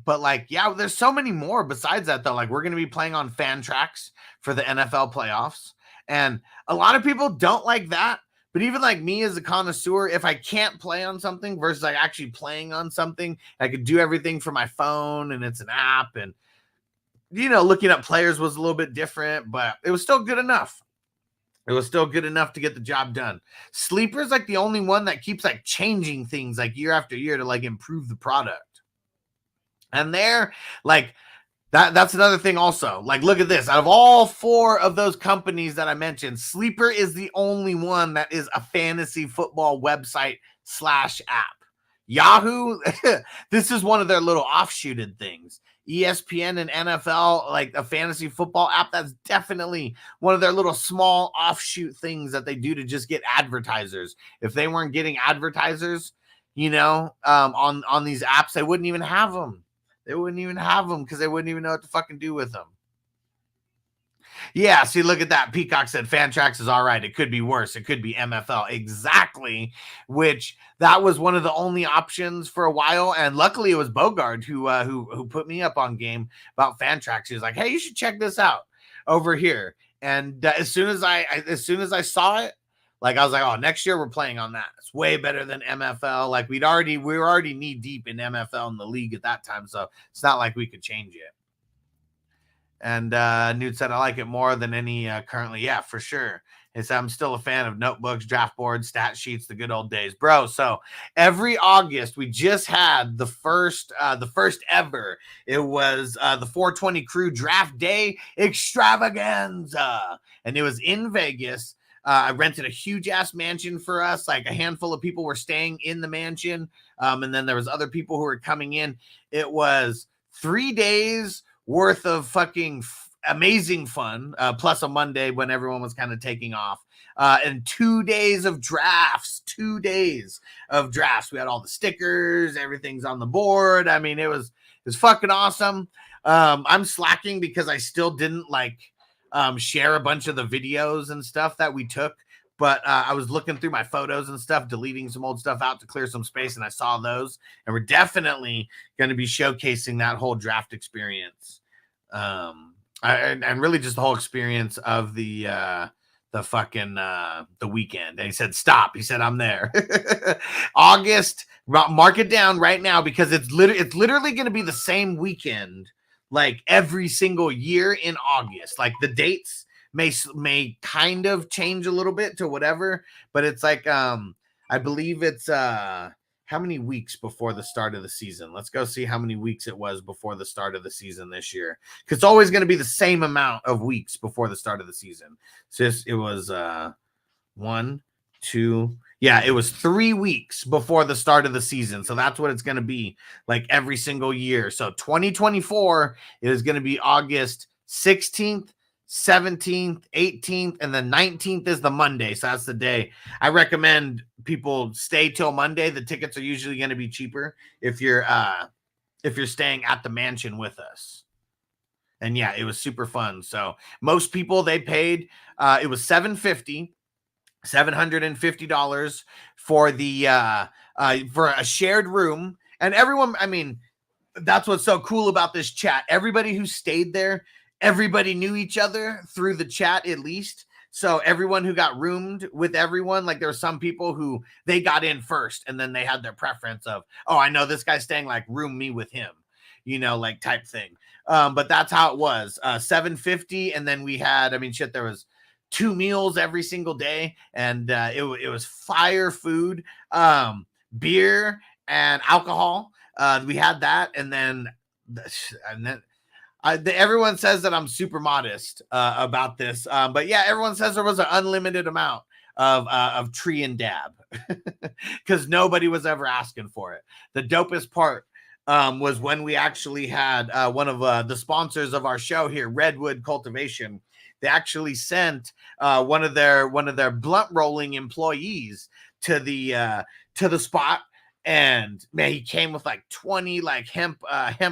But like, yeah, there's so many more besides that, though. Like, we're going to be playing on Fan Tracks for the NFL playoffs. And a lot of people don't like that But even like me as a connoisseur, if I can't play on something versus like actually playing on something, I could do everything from my phone and it's an app. And, you know, looking up players was a little bit different, but it was still good enough. It was still good enough to get the job done. Sleeper's like the only one that keeps like changing things like year after year to like improve the product. And they're like, that's another thing also. Like, look at this. Out of all 4 of those companies that I mentioned, Sleeper is the only one that is a fantasy football website / app. Yahoo, this is one of their little offshooted things. ESPN and NFL, like a fantasy football app, that's definitely one of their little small offshoot things that they do to just get advertisers. If they weren't getting advertisers, you know, on these apps, they wouldn't even have them. They wouldn't even have them because they wouldn't even know what to fucking do with them. Yeah, see, look at that. Peacock said Fantrax is all right. It could be worse. It could be MFL. Exactly, which that was one of the only options for a while. And luckily it was Bogard who put me up on game about Fantrax. He was like, hey, you should check this out over here. And as soon as I saw it, like I was like, oh, next year we're playing on that. It's way better than MFL. Like we were already knee deep in MFL in the league at that time, so it's not like we could change it. And Newt said, I like it more than any currently. Yeah, for sure. He said, I'm still a fan of notebooks, draft boards, stat sheets, the good old days, bro. So every August, we just had the first ever. It was the 420 Crew Draft Day Extravaganza, and it was in Vegas. I rented a huge ass mansion for us. Like a handful of people were staying in the mansion. And then there was other people who were coming in. It was 3 days worth of fucking amazing fun. Plus a Monday when everyone was kind of taking off. And 2 days of drafts, 2 days of drafts. We had all the stickers, everything's on the board. I mean, it was fucking awesome. I'm slacking because I still didn't share a bunch of the videos and stuff that we took, but I was looking through my photos and stuff, deleting some old stuff out to clear some space, and I saw those, and we're definitely going to be showcasing that whole draft experience, and really just the whole experience of the weekend. And he said, stop. He said, I'm there. August, mark it down right now because it's literally going to be the same weekend like every single year in August. Like the dates may kind of change a little bit to whatever, but it's like I believe it's how many weeks before the start of the season. Let's go see how many weeks it was before the start of the season this year, because it's always going to be the same amount of weeks before the start of the season. So it was 1, 2, yeah, it was 3 weeks before the start of the season. So that's what it's going to be like every single year. So 2024 is going to be August 16th, 17th, 18th, and the 19th is the Monday. So that's the day. I recommend people stay till Monday. The tickets are usually going to be cheaper if you're staying at the mansion with us. And yeah, it was super fun. So most people, they paid it was $750 for the for a shared room. And everyone, I mean, that's what's so cool about this chat. Everybody who stayed there, everybody knew each other through the chat at least. So everyone who got roomed with everyone, like there were some people who they got in first and then they had their preference of, oh, I know this guy's staying, like room me with him, you know, like type thing. But that's how it was. $750, and then we had, I mean, shit, there was 2 meals every single day, and it was fire food, beer and alcohol. We had that, and then everyone says that I'm super modest about this, but yeah, everyone says there was an unlimited amount of tree and dab because nobody was ever asking for it. The dopest part was when we actually had one of the sponsors of our show here, Redwood Cultivation. They actually sent one of their blunt rolling employees to the spot, and man, he came with like 20 like hemp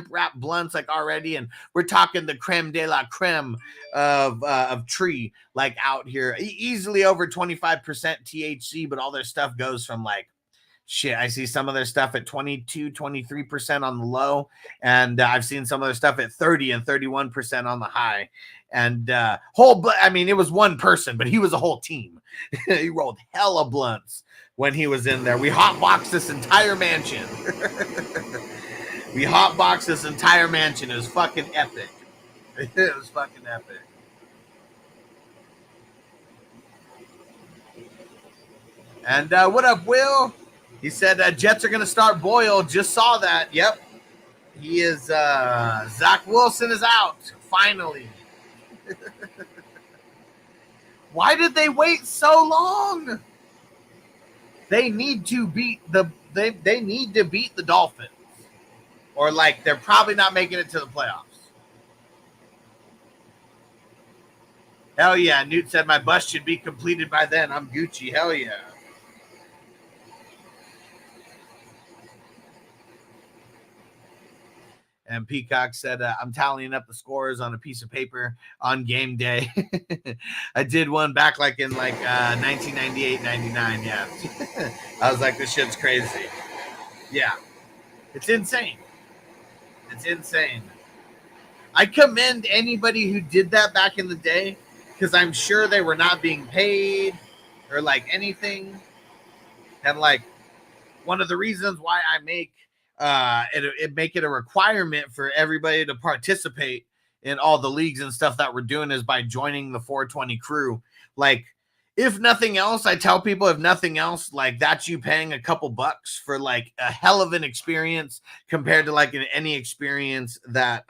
wrap blunts like already, and we're talking the creme de la creme of tree like out here, easily over 25% THC, but all their stuff goes from like shit, I see some of their stuff at 22, 23% on the low. And I've seen some of their stuff at 30 and 31% on the high. And it was one person, but he was a whole team. He rolled hella blunts when he was in there. We hotboxed this entire mansion. It was fucking epic. It was fucking epic. And what up, Will? He said Jets are going to start Boyle. Just saw that. Yep. He is, Zach Wilson is out. Finally. Why did they wait so long? They need to beat they need to beat the Dolphins. Or like they're probably not making it to the playoffs. Hell yeah. Newt said my bus should be completed by then. I'm Gucci. Hell yeah. And Peacock said, I'm tallying up the scores on a piece of paper on game day. I did one back like in 1998, 99. Yeah. I was like, this shit's crazy. Yeah. It's insane. It's insane. I commend anybody who did that back in the day because I'm sure they were not being paid or like anything. And like one of the reasons why I make make it a requirement for everybody to participate in all the leagues and stuff that we're doing is by joining the 420 crew. Like, if nothing else, I tell people, if nothing else, like that's you paying a couple bucks for like a hell of an experience compared to like any experience that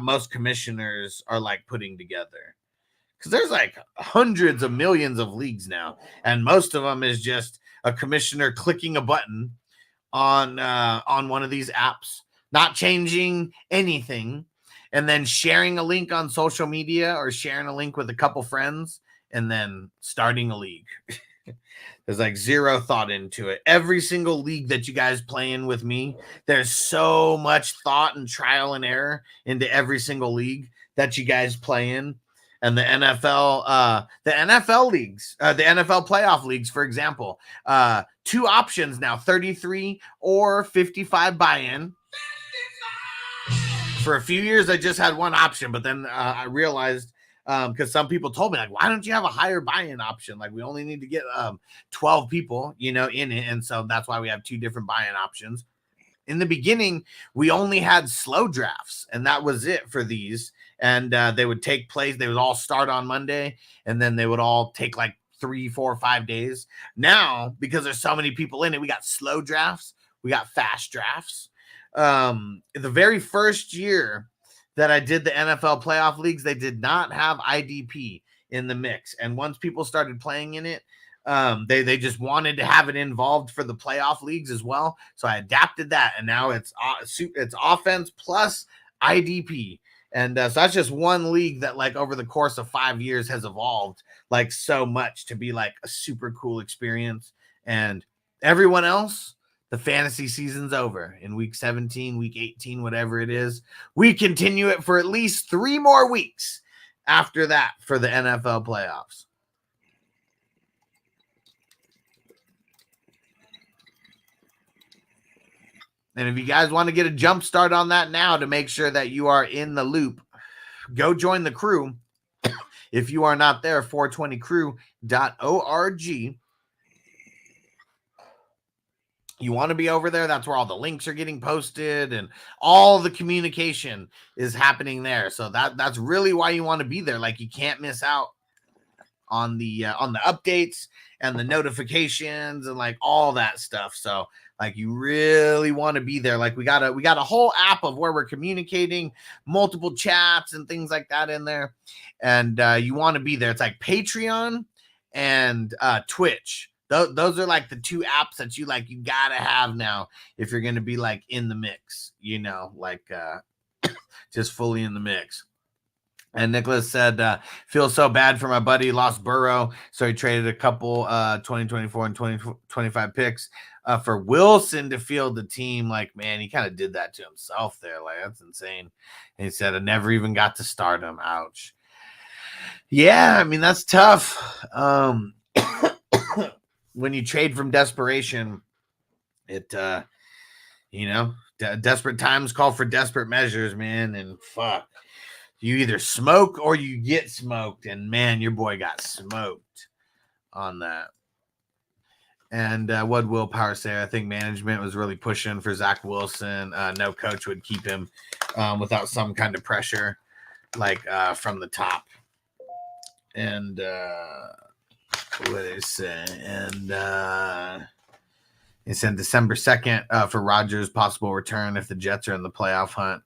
most commissioners are like putting together. Because there's like hundreds of millions of leagues now, and most of them is just a commissioner clicking a button on one of these apps, not changing anything, and then sharing a link on social media or sharing a link with a couple friends and then starting a league. There's like zero thought into it. Every single league that you guys play in with me, there's so much thought and trial and error into every single league that you guys play in. And the NFL leagues, the NFL playoff leagues, for example, 2 options now, 33 or 55 buy-in. For a few years, I just had one option, but then I realized because some people told me, like, why don't you have a higher buy-in option? Like, we only need to get 12 people, in it. And so that's why we have 2 different buy-in options. In the beginning, we only had slow drafts, and that was it for these. And they would take place. They would all start on Monday, and then they would all take like 3, 4, 5 days. Now, because there's so many people in it, we got slow drafts. We got fast drafts. The very first year that I did the NFL playoff leagues, they did not have IDP in the mix. And once people started playing in it, they just wanted to have it involved for the playoff leagues as well. So I adapted that, and now it's offense plus IDP. And so that's just one league that like over the course of 5 years has evolved like so much to be like a super cool experience. And everyone else, the fantasy season's over in week 17, week 18, whatever it is. We continue it for at least 3 more weeks after that for the NFL playoffs. And if you guys want to get a jump start on that now to make sure that you are in the loop, go join the crew. If you are not there, 420crew.org. You want to be over there. That's where all the links are getting posted and all the communication is happening there. So that's really why you want to be there. Like, you can't miss out on the updates and the notifications and like all that stuff. So like, you really want to be there. Like, we got a whole app of where we're communicating, multiple chats and things like that in there. And you want to be there. It's like Patreon and Twitch. Those are like the 2 apps that you gotta have now if you're gonna be like in the mix, just fully in the mix. And Nicholas said, feel so bad for my buddy, lost Burrow, so he traded a couple 2024 and 2025 picks for Wilson to field the team. Like, man, he kind of did that to himself there. Like, that's insane. And he said, I never even got to start him. Ouch. Yeah, I mean, that's tough. When you trade from desperation It, desperate times call for desperate measures, man. And fuck, you either smoke or you get smoked. And man, your boy got smoked on that. And what willpower say? I think management was really pushing for Zach Wilson. No coach would keep him without some kind of pressure, like from the top. And what they say? And he said December 2nd for Rodgers' possible return if the Jets are in the playoff hunt.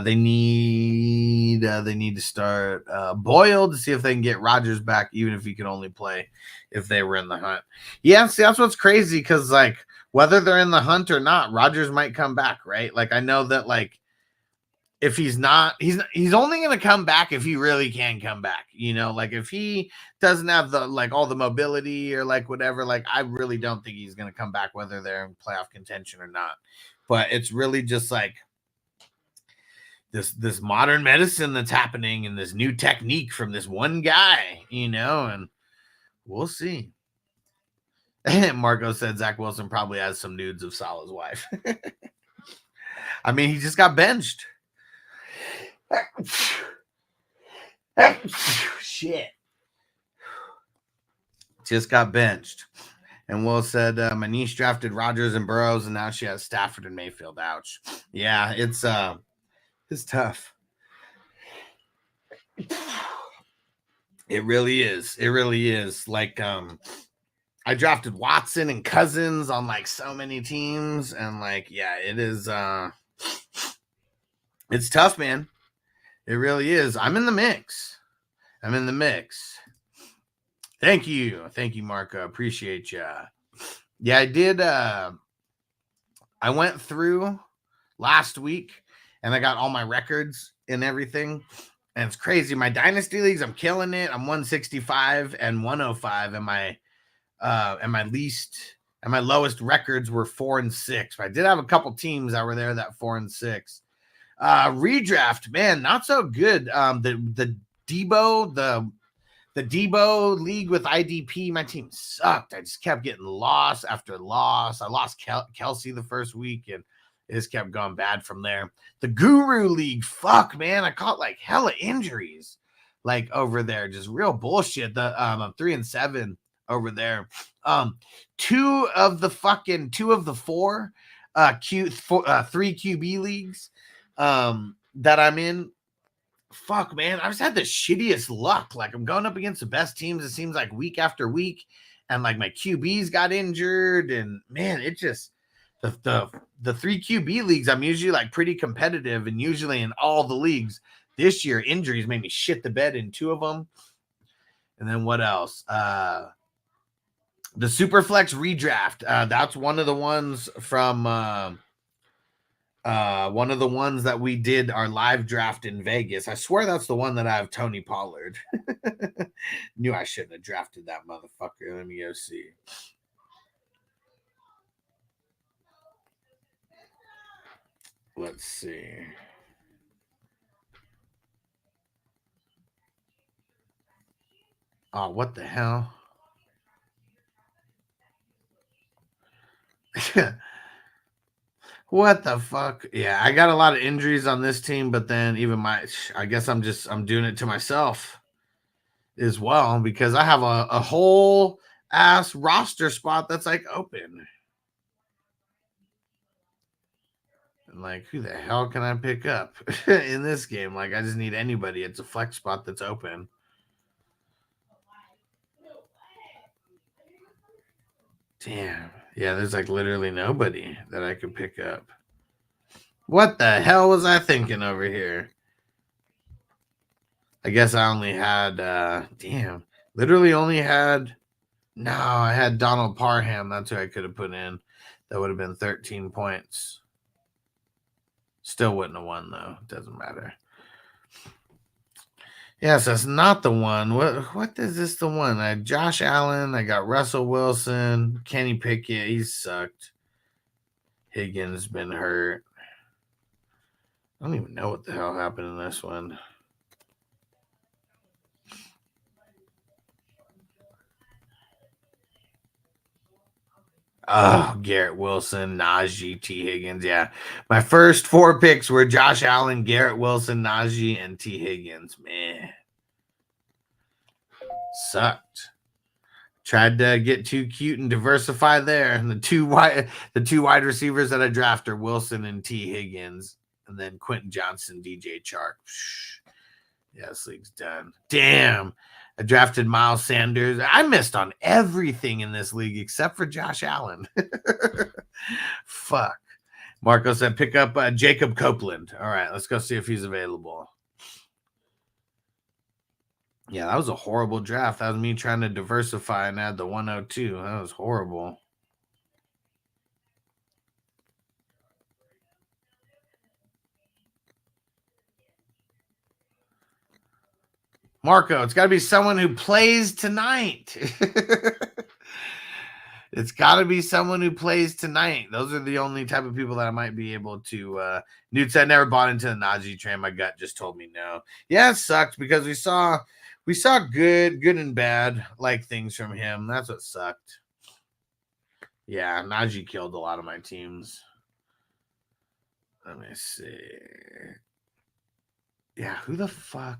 They need to start Boyle to see if they can get Rodgers back, even if he could only play if they were in the hunt. Yeah, see, that's what's crazy, because like whether they're in the hunt or not, Rodgers might come back, right? Like I know that like if he's not, he's only going to come back if he really can come back, like if he doesn't have the like all the mobility or like whatever, like I really don't think he's going to come back whether they're in playoff contention or not. But it's really just like this modern medicine that's happening and this new technique from this one guy, and we'll see. And Marco said Zach Wilson probably has some nudes of Salah's wife. I mean, he just got benched. Shit. Just got benched. And Will said, my niece drafted Rodgers and Burrows, and now she has Stafford and Mayfield. Ouch. Yeah, it's tough. It really is. It really is. Like, I drafted Watson and Cousins on like so many teams, and like, yeah, it is. It's tough, man. It really is. I'm in the mix. Thank you, Marco. Appreciate you. Yeah, I did. I went through last week, and I got all my records and everything. And it's crazy. My dynasty leagues, I'm killing it. I'm 165 and 105, and my lowest records were 4 and 6. But I did have a couple teams that were there that 4 and 6. Redraft, man, not so good. The Debo league with IDP, my team sucked. I just kept getting loss after loss. I lost Kelsey the first week, and it just kept going bad from there. The Guru league, fuck, man, I caught like hella injuries, like over there, just real bullshit. I'm 3 and 7 over there. 2 of the 4 3 QB leagues that I'm in, fuck, man, I just had the shittiest luck. Like I'm going up against the best teams, it seems like week after week, and like my QBs got injured, and man, it just the 3 QB leagues, I'm usually like pretty competitive, and usually in all the leagues this year, injuries made me shit the bed in 2 of them. And then what else? The Superflex redraft. That's one of the ones from one of the ones that we did our live draft in Vegas. I swear that's the one that I have Tony Pollard. Knew I shouldn't have drafted that motherfucker. Let me go see. Let's see. Oh, what the hell? What the fuck? Yeah, I got a lot of injuries on this team, but then even I guess I'm doing it to myself as well, because I have a whole ass roster spot that's like open. And like, who the hell can I pick up in this game? Like, I just need anybody. It's a flex spot that's open. Damn. Yeah, there's like literally nobody that I could pick up. What the hell was I thinking over here? I guess I only had, literally only had, no, I had Donald Parham. That's who I could have put in. That would have been 13 points. Still wouldn't have won, though. Doesn't matter. Yes, that's not the one. What is this the one? I had Josh Allen. I got Russell Wilson. Kenny Pickett. He sucked. Higgins been hurt. I don't even know what the hell happened in this one. Oh, Garrett Wilson, Najee, T. Higgins. Yeah. My first 4 picks were Josh Allen, Garrett Wilson, Najee, and T. Higgins. Man. Sucked. Tried to get too cute and diversify there. And the two wide receivers that I draft are Wilson and T. Higgins. And then Quentin Johnson, DJ Chark. Yeah, this league's done. Damn. I drafted Miles Sanders. I missed on everything in this league except for Josh Allen. Fuck. Marco said pick up Jacob Copeland. All right, let's go see if he's available. Yeah, that was a horrible draft. That was me trying to diversify and add the 102. That was horrible. Marco, it's got to be someone who plays tonight. It's got to be someone who plays tonight. Those are the only type of people that I might be able to. Newt said never bought into the Najee train. My gut just told me no. Yeah, it sucked because we saw good and bad like things from him. That's what sucked. Yeah, Najee killed a lot of my teams. Let me see. Yeah, who the fuck?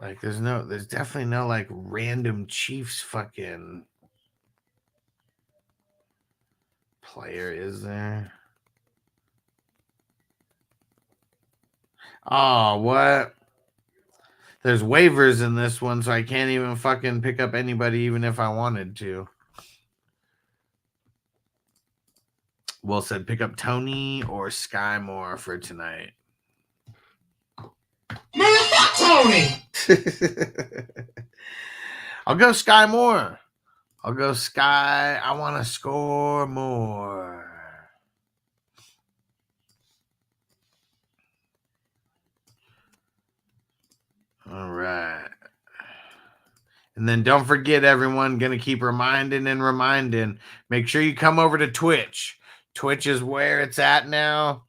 Like, there's definitely no like random Chiefs fucking player, is there? Oh, what? There's waivers in this one, so I can't even fucking pick up anybody even if I wanted to. Will said pick up Tony or Sky Moore for tonight. Man, fuck Tony. I'll go Sky Moore. I'll go Sky. I want to score more. All right. And then don't forget, everyone, going to keep reminding and reminding. Make sure you come over to Twitch. Twitch is where it's at now.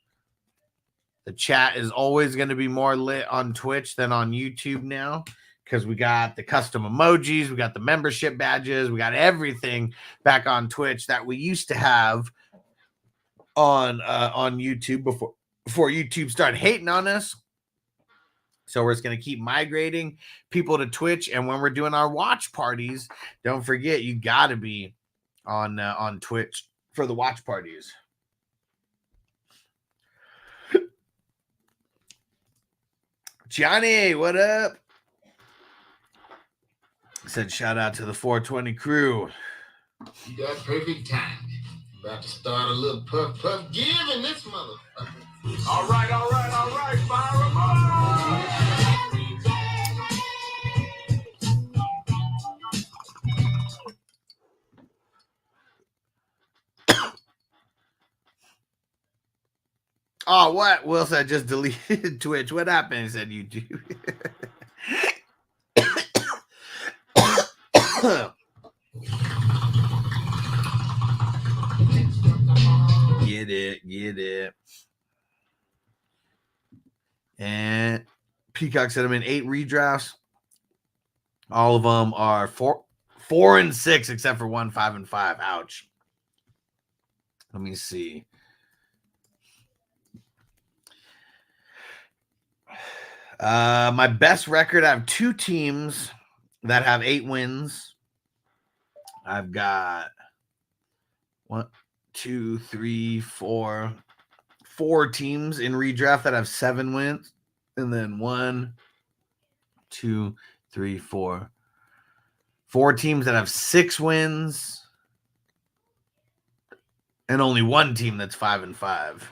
The chat is always going to be more lit on Twitch than on YouTube now because we got the custom emojis, we got the membership badges, we got everything back on Twitch that we used to have on YouTube before YouTube started hating on us. So we're just going to keep migrating people to Twitch, and when we're doing our watch parties, don't forget you got to be on Twitch for the watch parties. Johnny, what up? Said shout out to the 420 crew. You got perfect time. About to start a little puff giving this motherfucker. All right, fire 'em up. Oh, what? Will said just deleted Twitch. What happened? He said YouTube. Get it. And Peacock said I'm in 8 redrafts. All of them are 4 and 6, except for 1 5 and 5. Ouch. Let me see. My best record, I have 2 teams that have 8 wins. I've got 4 teams in redraft that have 7 wins. And then 4 teams that have 6 wins. And only 1 team that's 5 and 5.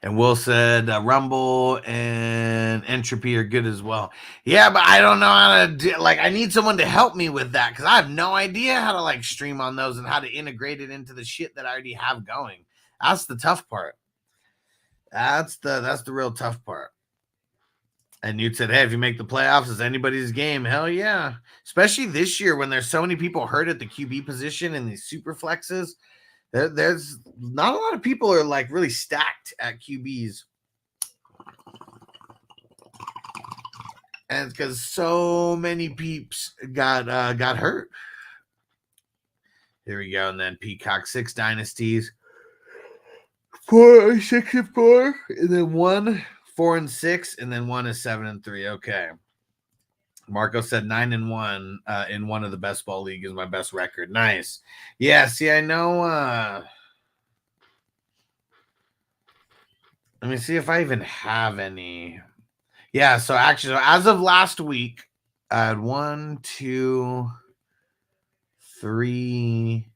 And Will said Rumble and Entropy are good as well. Yeah, but I don't know how to do, like, I need someone to help me with that because I have no idea how to like stream on those and how to integrate it into the shit that I already have going. That's the tough part. That's the real tough part. And Newt said, hey, if you make the playoffs, it's anybody's game. Hell yeah. Especially this year when there's so many people hurt at the QB position and these super flexes. There's not a lot of people are like really stacked at QBs. and it's because so many peeps got hurt. Here we go, and then Peacock 6 dynasties, 4, 6, and 4, and then 1, 4, and 6, and then 1 is 7 and 3. Okay. Marco said 9 and 1 in one of the best ball league is my best record. Nice. Yeah, see, I know. Let me see if I even have any. Yeah, so actually, as of last week, I had 1, 2, 3,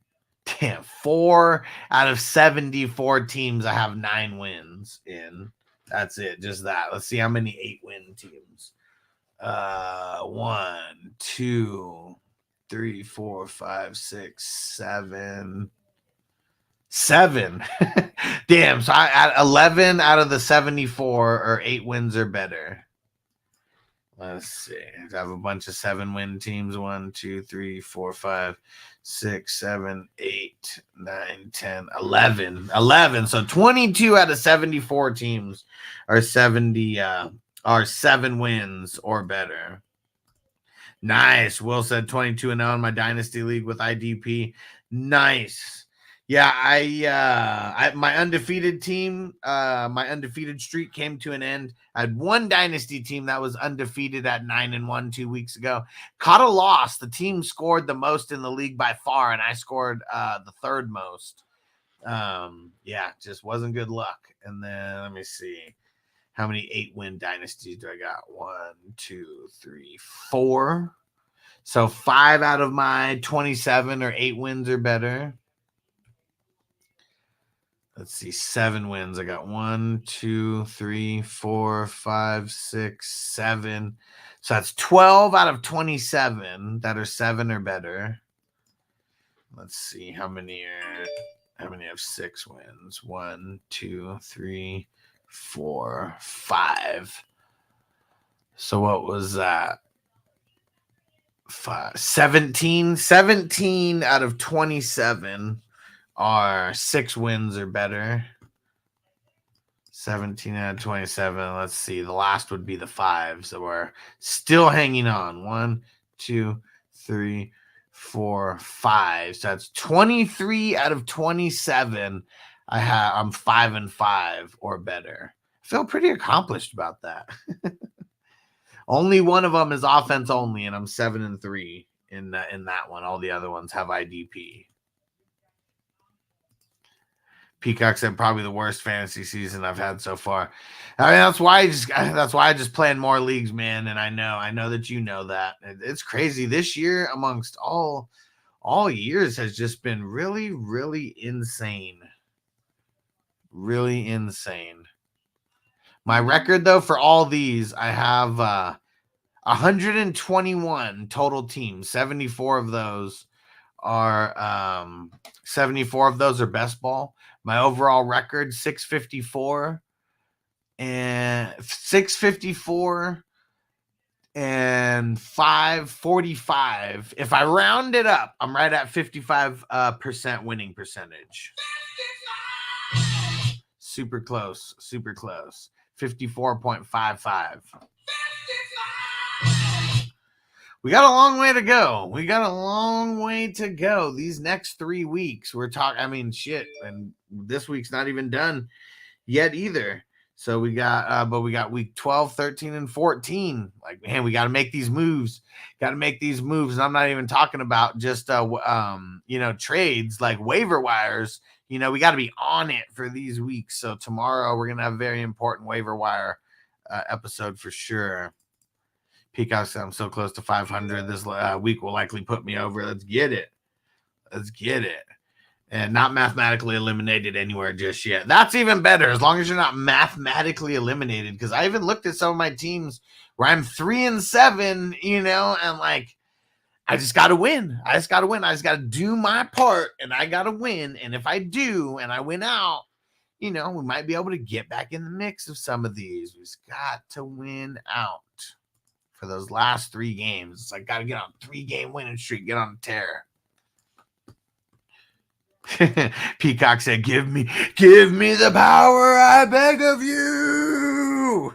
4 out of 74 teams. I have 9 wins in. That's it, just that. Let's see how many 8-win teams. 1, 2, 3, 4, 5, 6, 7. 7. Damn. So I at 11 out of the 74 are 8 wins or better. Let's see. I have a bunch of 7-win teams. 1, 2, 3, 4, 5, 6, 7, 8, 9, 10, 11. 11. So 22 out of 74 teams are 7 wins or better. Nice. Will said 22 and 0 in my dynasty league with IDP. Nice. Yeah, I my undefeated team, my undefeated streak came to an end. I had one dynasty team that was undefeated at 9 and 1 2 weeks ago. Caught a loss. The team scored the most in the league by far, and I scored the third most. Yeah, just wasn't good luck. And then let me see. How many 8-win dynasties do I got? 1, 2, 3, 4. So 5 out of my 27 are 8 wins or better. Let's see, 7 wins. I got 1, 2, 3, 4, 5, 6, 7. So that's 12 out of 27 that are 7 or better. Let's see how many have 6 wins. 1, 2, 3, 4, 5. So what was that? 17 out of 27 are 6 wins or better. 17 out of 27. Let's see. The last would be the 5. So we're still hanging on. 1, 2, 3, 4, 5. So that's 23 out of 27. I'm 5 and 5 or better. I feel pretty accomplished about that. Only one of them is offense only, and I'm 7 and 3 in that one. All the other ones have IDP. Peacock said probably the worst fantasy season I've had so far. I mean, that's why I just play in more leagues, man. And I know that you know that. It's crazy. This year, amongst all years, has just been really, really insane. Really insane. My record, though, for all these, I have 121 total teams. 74 of those are best ball. My overall record 654 and 545. If I round it up, I'm right at 55% winning percentage. Super close. 54.55. We got a long way to go. These next 3 weeks, we're talking, I mean, shit. And this week's not even done yet either. So we got week 12, 13, and 14. Like, man, we got to make these moves. And I'm not even talking about just, trades like waiver wires. We got to be on it for these weeks. So tomorrow we're going to have a very important waiver wire episode for sure. Peacock said I'm so close to 500. This week will likely put me over. Let's get it. And not mathematically eliminated anywhere just yet. That's even better, as long as you're not mathematically eliminated. Because I even looked at some of my teams where I'm 3 and 7, and like, I just got to win. I just got to do my part, and I got to win. And if I do, and I win out, we might be able to get back in the mix of some of these. We just got to win out for those last 3 games. It's like, got to get on a 3-game winning streak, get on a tear. Peacock said, give me the power, I beg of you.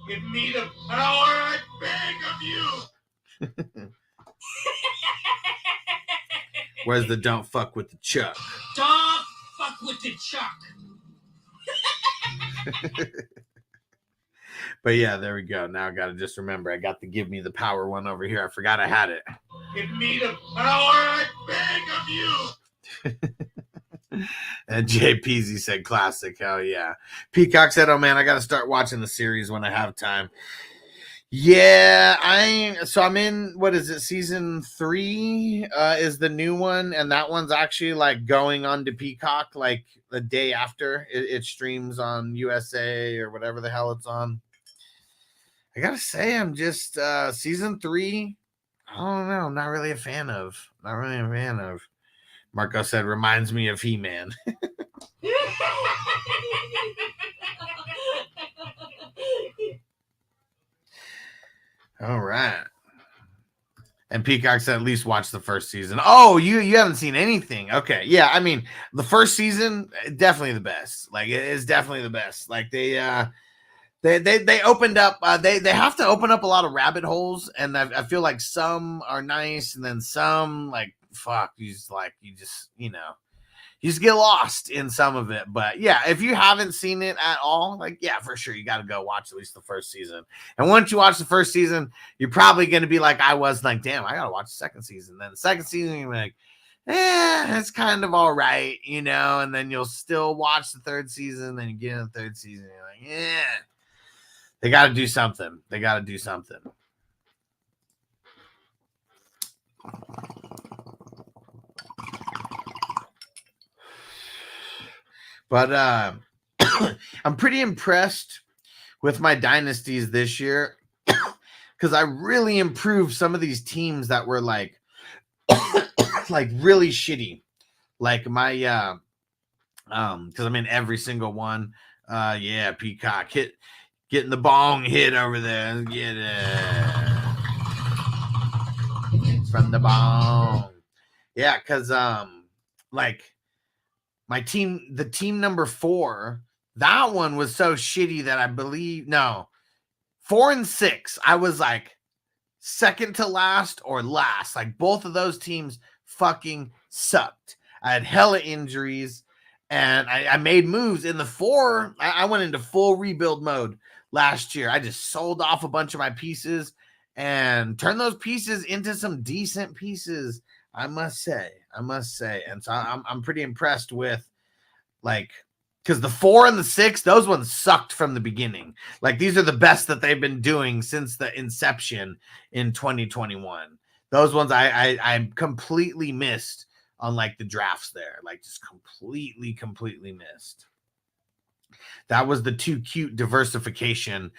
Give me the power, I beg of you. Where's the don't fuck with the Chuck? Don't fuck with the Chuck. But yeah, there we go. Now I got to just remember. I got the give me the power one over here. I forgot I had it. Give me the power, I beg of you. And Jay Peasy said classic. Hell yeah. Peacock said, oh man, I got to start watching the series when I have time. Yeah, I'm in, what is it, season 3 is the new one, and that one's actually like going on to Peacock like the day after it streams on USA or whatever the hell it's on. I gotta say, I'm just season 3, I don't know, I'm not really a fan of. Marco said, reminds me of He-Man. All right. And Peacock said, at least watch the first season. Oh, you haven't seen anything. Okay. Yeah, I mean, the first season, definitely the best. Like, it is definitely the best. Like, they opened up, they have to open up a lot of rabbit holes, and I feel like some are nice, and then some, like, fuck, you just, you just get lost in some of it. But yeah, if you haven't seen it at all, like, yeah, for sure, you got to go watch at least the first season. And once you watch the first season, you're probably going to be like I was, like, damn, I got to watch the second season. Then the second season, you're like, it's kind of all right, and then you'll still watch the third season. Then you get in the third season, you're like, they got to do something. But I'm pretty impressed with my dynasties this year because I really improved some of these teams that were like really shitty. Like my because I'm in every single one. Yeah, Peacock getting the bong hit over there. Get it from the bong. Yeah, because like my team, the team number 4, that one was so shitty that I believe 4 and 6. I was like second to last or last. Like both of those teams fucking sucked. I had hella injuries, and I made moves in the 4. I went into full rebuild mode last year. I just sold off a bunch of my pieces and turned those pieces into some decent pieces. I must say. And so I'm pretty impressed with, like, because the 4 and the 6, those ones sucked from the beginning. Like, these are the best that they've been doing since the inception in 2021. Those ones I completely missed on, like, the drafts there. Like, just completely missed. That was the 2 cute diversification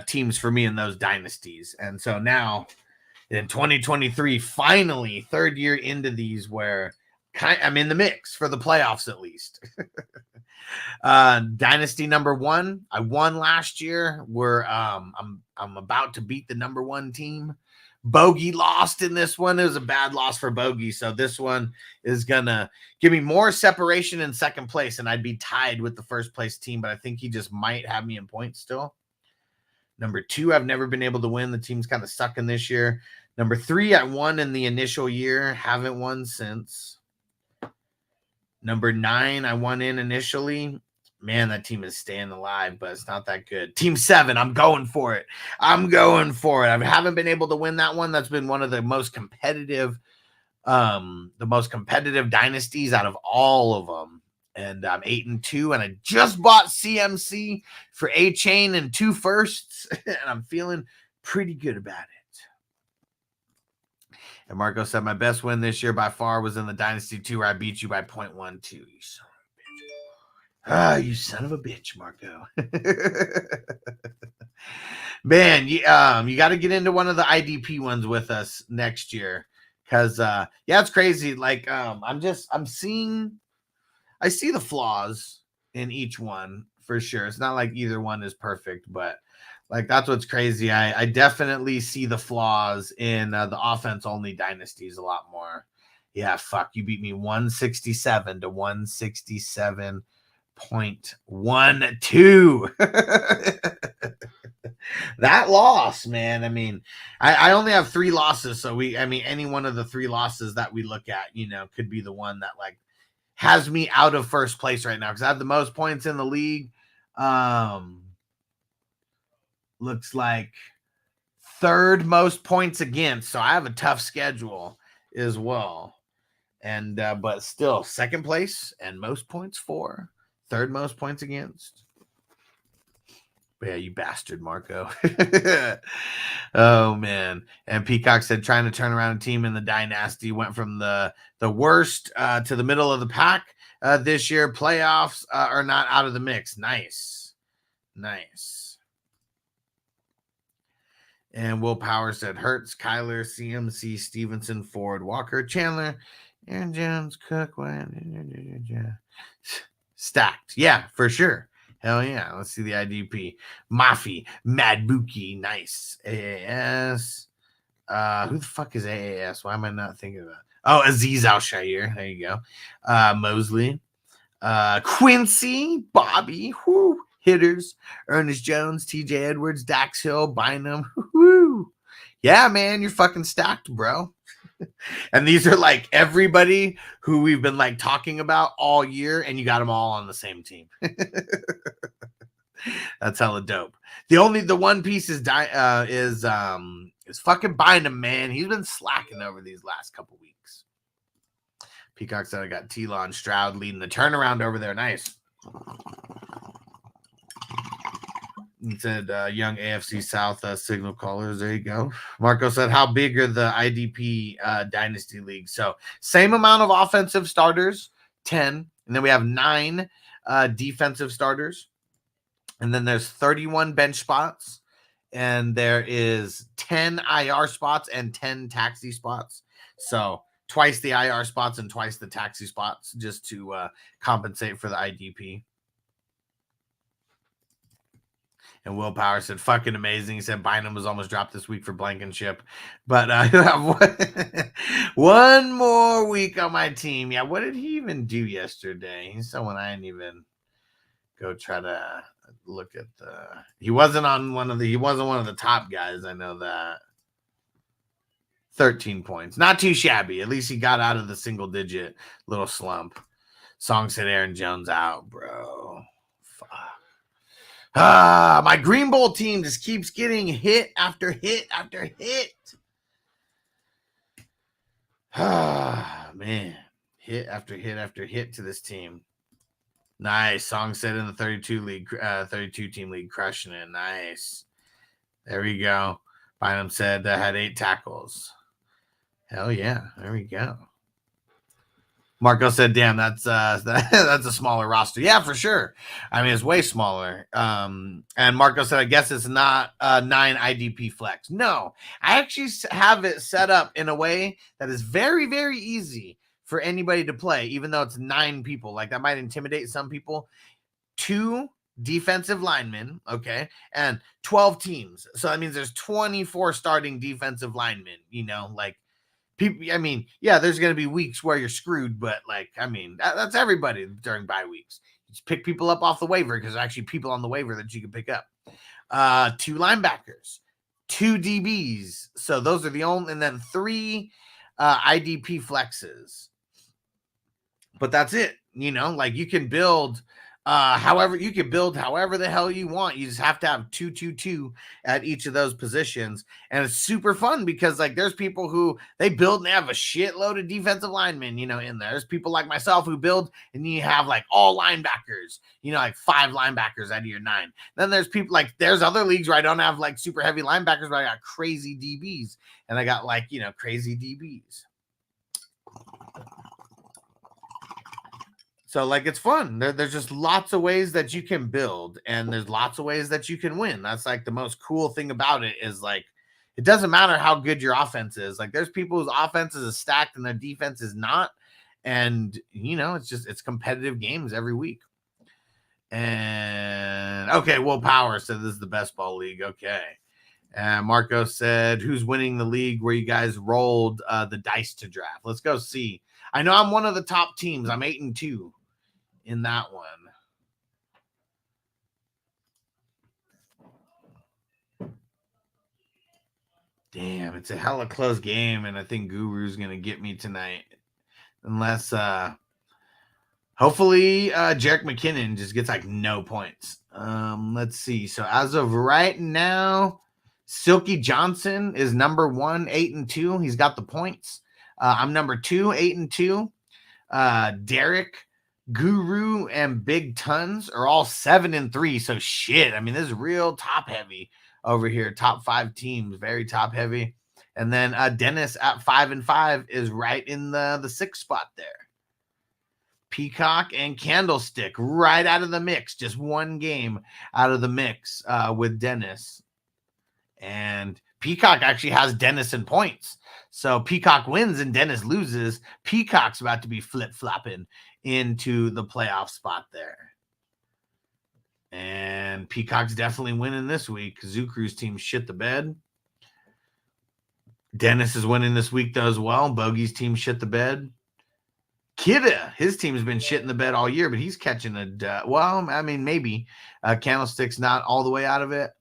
teams for me in those dynasties. And so now in 2023, finally, third year into these where I'm in the mix for the playoffs at least. Dynasty number 1, I won last year. I'm about to beat the number 1 team. Bogey lost in this one. It was a bad loss for Bogey, so this one is gonna give me more separation in second place, and I'd be tied with the first place team, but I think he just might have me in points still. Number 2, I've never been able to win. The team's kind of sucking this year. Number 3, I won in the initial year. Haven't won since. Number 9, I won in initially. Man, that team is staying alive, but it's not that good. Team 7, I'm going for it. I haven't been able to win that one. That's been one of the most competitive dynasties out of all of them. And I'm 8-2, and I just bought CMC for A-Chain and 2 firsts, and I'm feeling pretty good about it. And Marco said, my best win this year by far was in the Dynasty 2 where I beat you by 0.12. You son of a bitch, Marco. Man, you got to get into one of the IDP ones with us next year. Because, yeah, it's crazy. Like, I see the flaws in each one for sure. It's not like either one is perfect, but like, that's what's crazy. I definitely see the flaws in the offense only dynasties a lot more. Yeah, fuck. You beat me 167 to 167.12. That loss, man. I mean, I only have 3 losses. So any one of the 3 losses that we look at, could be the one that like has me out of first place right now. Cause I have the most points in the league. Looks like 3rd most points against. So I have a tough schedule as well. And, but still 2nd place and most points for, 3rd most points against. But yeah, you bastard, Marco. Oh, man. And Peacock said trying to turn around a team in the dynasty went from the worst to the middle of the pack this year. Playoffs are not out of the mix. Nice. Nice. And Will Power said Hurts, Kyler, CMC, Stevenson, Ford, Walker, Chandler, Aaron Jones, Cook, stacked. Yeah, for sure. Hell yeah. Let's see the IDP. Mafi, Mad Buki, nice. AAS. Who the fuck is AAS? Why am I not thinking of that? Oh, Aziz Al-Shair. There you go. Mosley. Quincy, Bobby, whoo, hitters. Ernest Jones, TJ Edwards, Dax Hill, Bynum. Whoo. Yeah, man, you're fucking stacked, bro. And these are like everybody who we've been like talking about all year, and you got them all on the same team. That's hella dope. The one piece is fucking Bynum, man. He's been slacking over these last couple weeks. Peacock said I got T-Law and Stroud leading the turnaround over there. Nice. He said young AFC South signal callers. There you go. Marco said, how big are the IDP Dynasty League? So same amount of offensive starters, 10. And then we have 9 defensive starters. And then there's 31 bench spots. And there is 10 IR spots and 10 taxi spots. So twice the IR spots and twice the taxi spots just to compensate for the IDP. And Will Power said, fucking amazing. He said Bynum was almost dropped this week for Blankenship. But he'll have one more week on my team. Yeah, what did he even do yesterday? He's someone I didn't even go try to look at he wasn't one of the top guys. I know that. 13 points. Not too shabby. At least he got out of the single digit little slump. Song said Aaron Jones out, bro. Fuck. My Green Bowl team just keeps getting hit after hit after hit. Man. Hit after hit after hit to this team. Nice. Song said in the 32 team league, crushing it. Nice. There we go. Bynum said had 8 tackles. Hell yeah. There we go. Marco said, damn, that's a smaller roster. Yeah, for sure. I mean, it's way smaller. And Marco said, I guess it's not 9 IDP flex. No, I actually have it set up in a way that is very, very easy for anybody to play, even though it's 9 people. Like, that might intimidate some people. 2 defensive linemen, okay, and 12 teams. So that means there's 24 starting defensive linemen, like, people, I mean, yeah, there's going to be weeks where you're screwed, but like, I mean, that's everybody during bye weeks. You just pick people up off the waiver because there's actually people on the waiver that you can pick up. 2 linebackers, 2 DBs. So those are the only, and then 3 IDP flexes. But that's it. Like you can build however the hell you want. You just have to have 2 at each of those positions. And it's super fun because like there's people who they build and they have a shitload of defensive linemen, in there. There's people like myself who build and you have like all linebackers, like 5 linebackers out of your 9. Then there's people like there's other leagues where I don't have like super heavy linebackers, but I got crazy DBs and I got like, crazy DBs. So, like, it's fun. There's just lots of ways that you can build, and there's lots of ways that you can win. That's, like, the most cool thing about it is, like, it doesn't matter how good your offense is. Like, there's people whose offense is stacked and their defense is not. And, it's competitive games every week. And, okay, Will Power said this is the best ball league. Okay. And Marco said, who's winning the league where you guys rolled the dice to draft? Let's go see. I know I'm one of the top teams. I'm 8-2 in that one. Damn, it's a hella close game, and I think Guru's going to get me tonight. Unless, hopefully, Jerick McKinnon just gets, like, no points. Let's see. So, as of right now, Silky Johnson is number 1, 8-2. He's got the points. I'm number 2, 8-2. Derek, Guru, and Big Tons are all 7-3. So, shit. I mean, this is real top-heavy over here. Top 5 teams, very top-heavy. And then Dennis at 5-5 is right in the 6th spot there. Peacock and Candlestick right out of the mix. Just one game out of the mix with Dennis. And Peacock actually has Dennis in points. So Peacock wins and Dennis loses. Peacock's about to be flip-flopping into the playoff spot there. And Peacock's definitely winning this week. Zucru's team shit the bed. Dennis is winning this week, though, as well. Bogey's team shit the bed. Kidda, his team's been shitting the bed all year, but he's catching a well, I mean, maybe. Candlestick's not all the way out of it.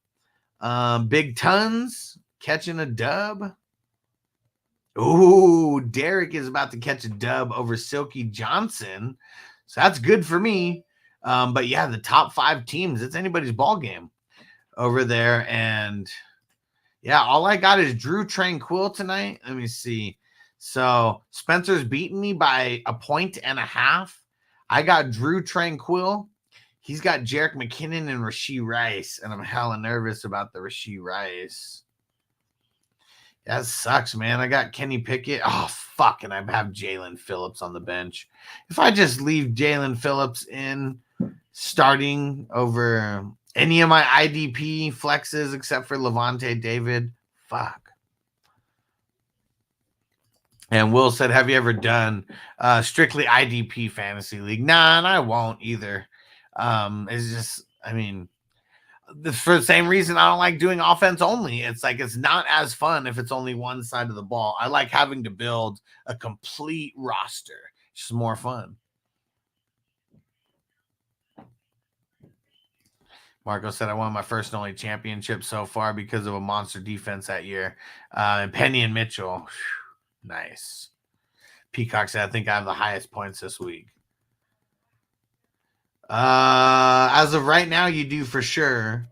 Big Tons catching a dub. Ooh, Derek is about to catch a dub over Silky Johnson. So that's good for me. But yeah, the top 5 teams, it's anybody's ball game over there. And yeah, all I got is Drew Tranquil tonight. Let me see. So Spencer's beating me by 1.5 points. I got Drew Tranquil. He's got Jerick McKinnon and Rashee Rice. And I'm hella nervous about the Rashee Rice. That sucks, man. I got Kenny Pickett. Oh, fuck. And I have Jalen Phillips on the bench. If I just leave Jalen Phillips in starting over any of my IDP flexes except for Levante David, fuck. And Will said, have you ever done strictly IDP fantasy league? Nah, and I won't either. It's just, I mean, for the same reason I don't like doing offense only. It's like it's not as fun if it's only one side of the ball. I like having to build a complete roster. It's just more fun. Marco said, I won my first and only championship so far because of a monster defense that year. And Penny and Mitchell. Whew, nice. Peacock said, I think I have the highest points this week. As of right now, you do for sure.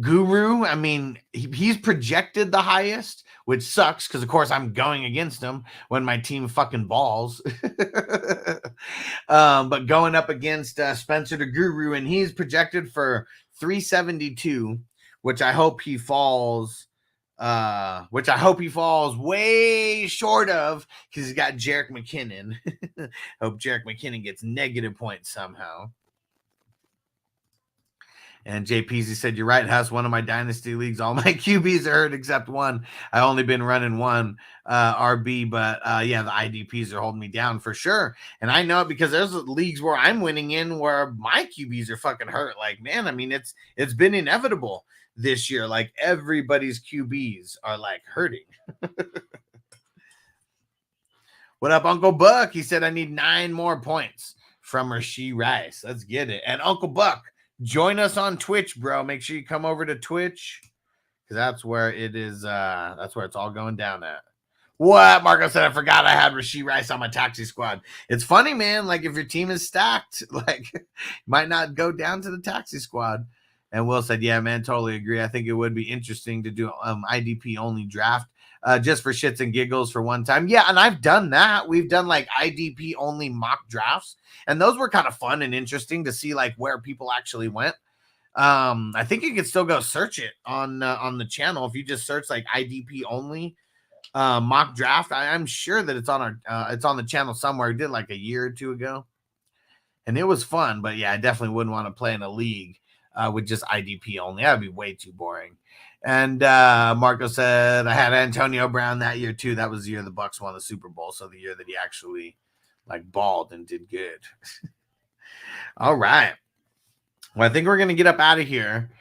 Guru, I mean, he's projected the highest, which sucks because, of course, I'm going against him when my team fucking balls. But going up against Spencer the Guru, and he's projected for 372, which I hope he falls. Way short of because he's got Jerick McKinnon. Hope Jerick McKinnon gets negative points somehow. And JPZ said, you're right, House. One of my dynasty leagues, all my QBs are hurt except one. I've only been running one RB, but yeah, the IDPs are holding me down for sure. And I know it because there's leagues where I'm winning in where my QBs are fucking hurt. Like, man, I mean, it's been inevitable this year. Like, everybody's QBs are like hurting. What up, Uncle Buck? He said, I need 9 more points from Rashee Rice. Let's get it. And Uncle Buck, join us on Twitch, bro. Make sure you come over to Twitch because that's where it is. That's where it's all going down at. What? Marco said, I forgot I had Rashee Rice on my taxi squad. It's funny, man. Like, if your team is stacked, like, you might not go down to the taxi squad. And Will said, yeah, man, totally agree. I think it would be interesting to do IDP only draft just for shits and giggles for one time. Yeah, and I've done that. We've done like IDP only mock drafts, and those were kind of fun and interesting to see like where people actually went. I think you can still go search it on the channel if you just search like IDP only mock draft. I'm sure that it's on it's on the channel somewhere. We did like a year or two ago, and it was fun. But yeah, I definitely wouldn't want to play in a league with just IDP only. That would be way too boring. And Marco said, I had Antonio Brown that year too. That was the year the Bucks won the Super Bowl. So the year that he actually like balled and did good. All right. Well, I think we're going to get up out of here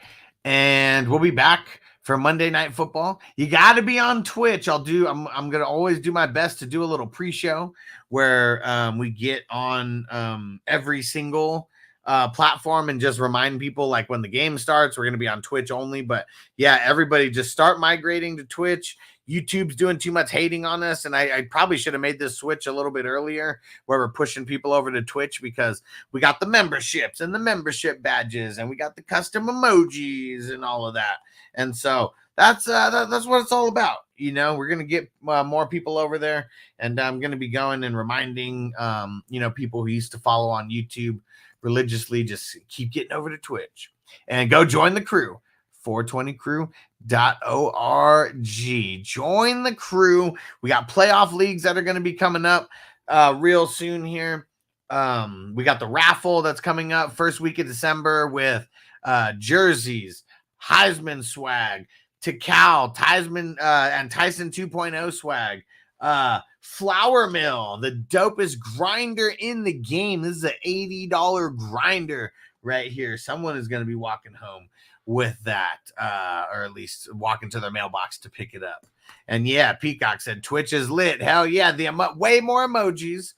and we'll be back for Monday Night Football. You got to be on Twitch. I'm going to always do my best to do a little pre-show where we get on every single platform and just remind people, like, when the game starts, we're going to be on Twitch only. But yeah, everybody just start migrating to Twitch. YouTube's doing too much hating on us, and I probably should have made this switch a little bit earlier where we're pushing people over to Twitch, because we got the memberships and the membership badges, and we got the custom emojis and all of that. And so that's what it's all about. You know, we're going to get more people over there, and I'm going to be going and reminding, people who used to follow on YouTube religiously, just keep getting over to Twitch and go join the crew. 420crew.org. Join the crew. We got playoff leagues that are going to be coming up real soon here. We got the raffle that's coming up first week of December with jerseys, Heisman swag, Tikal, Tyson and Tyson 2.0 swag, Flour Mill, the dopest grinder in the game. This is an $80 grinder right here. Someone is going to be walking home with that, or at least walking to their mailbox to pick it up. And yeah, Peacock said Twitch is lit. Hell yeah, the way more emojis.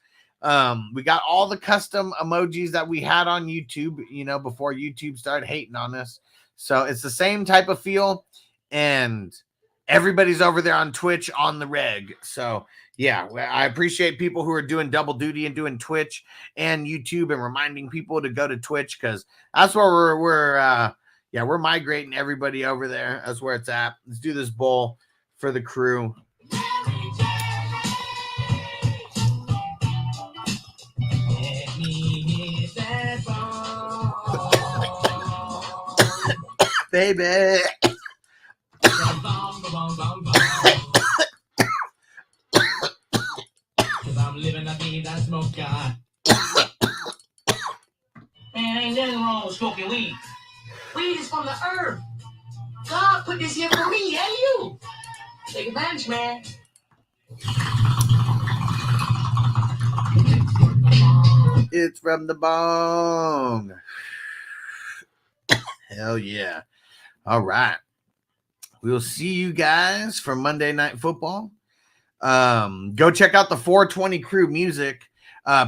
We got all the custom emojis that we had on YouTube, before YouTube started hating on us. So it's the same type of feel, and everybody's over there on Twitch on the reg. So yeah, I appreciate people who are doing double duty and doing Twitch and YouTube and reminding people to go to Twitch, because that's where we're migrating everybody over there. That's where it's at. Let's do this bowl for the crew. Baby. I'm living a vida that smoke God. Man, ain't nothing wrong with smoking weed. Weed is from the earth. God put this here for me and you. Take advantage, man. It's from the bong. Hell yeah. All right. We'll see you guys for Monday Night Football. Go check out the 420 Crew music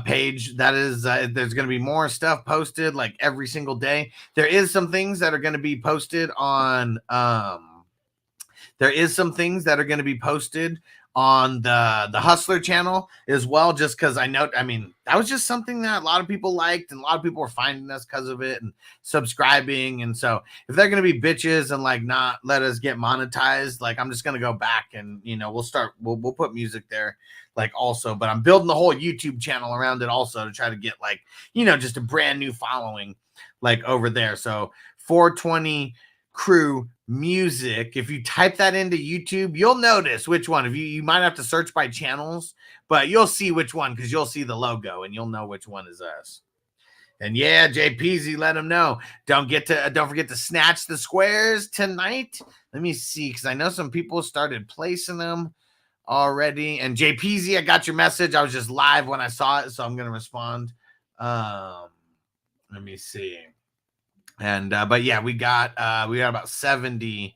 page. That is, there's going to be more stuff posted like every single day. There is some things that are going to be posted on, the Hustler channel as well, just because that was just something that a lot of people liked, and a lot of people were finding us because of it and subscribing. And so if they're going to be bitches and like not let us get monetized, like I'm just going to go back and, we'll put music there like also, but I'm building the whole YouTube channel around it also to try to get like, just a brand new following like over there. So 420 Crew music. If you type that into YouTube, you'll notice which one. If you might have to search by channels, but you'll see which one, because you'll see the logo and you'll know which one is us. And yeah, JPZ, let them know. Don't forget to snatch the squares tonight. Let me see, because I know some people started placing them already. And JPZ, I got your message. I was just live when I saw it, so I'm gonna respond. Let me see. And but yeah, we got about 70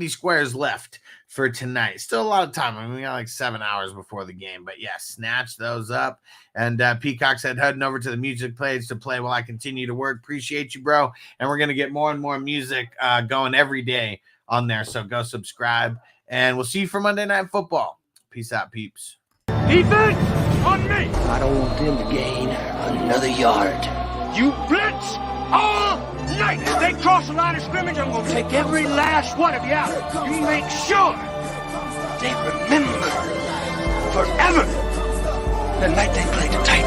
squares left for tonight. Still a lot of time. We got like 7 hours before the game. But yeah, snatch those up. And Peacock said heading over to the music page to play while I continue to work. Appreciate you, bro. And we're gonna get more and more music going every day on there. So go subscribe, and we'll see you for Monday Night Football. Peace out, peeps. Defense on me. I don't want them to gain another yard. You blitz all night. If they cross the line of scrimmage, I'm going to take every last one of you out. You make sure they remember forever the night they played the Titans.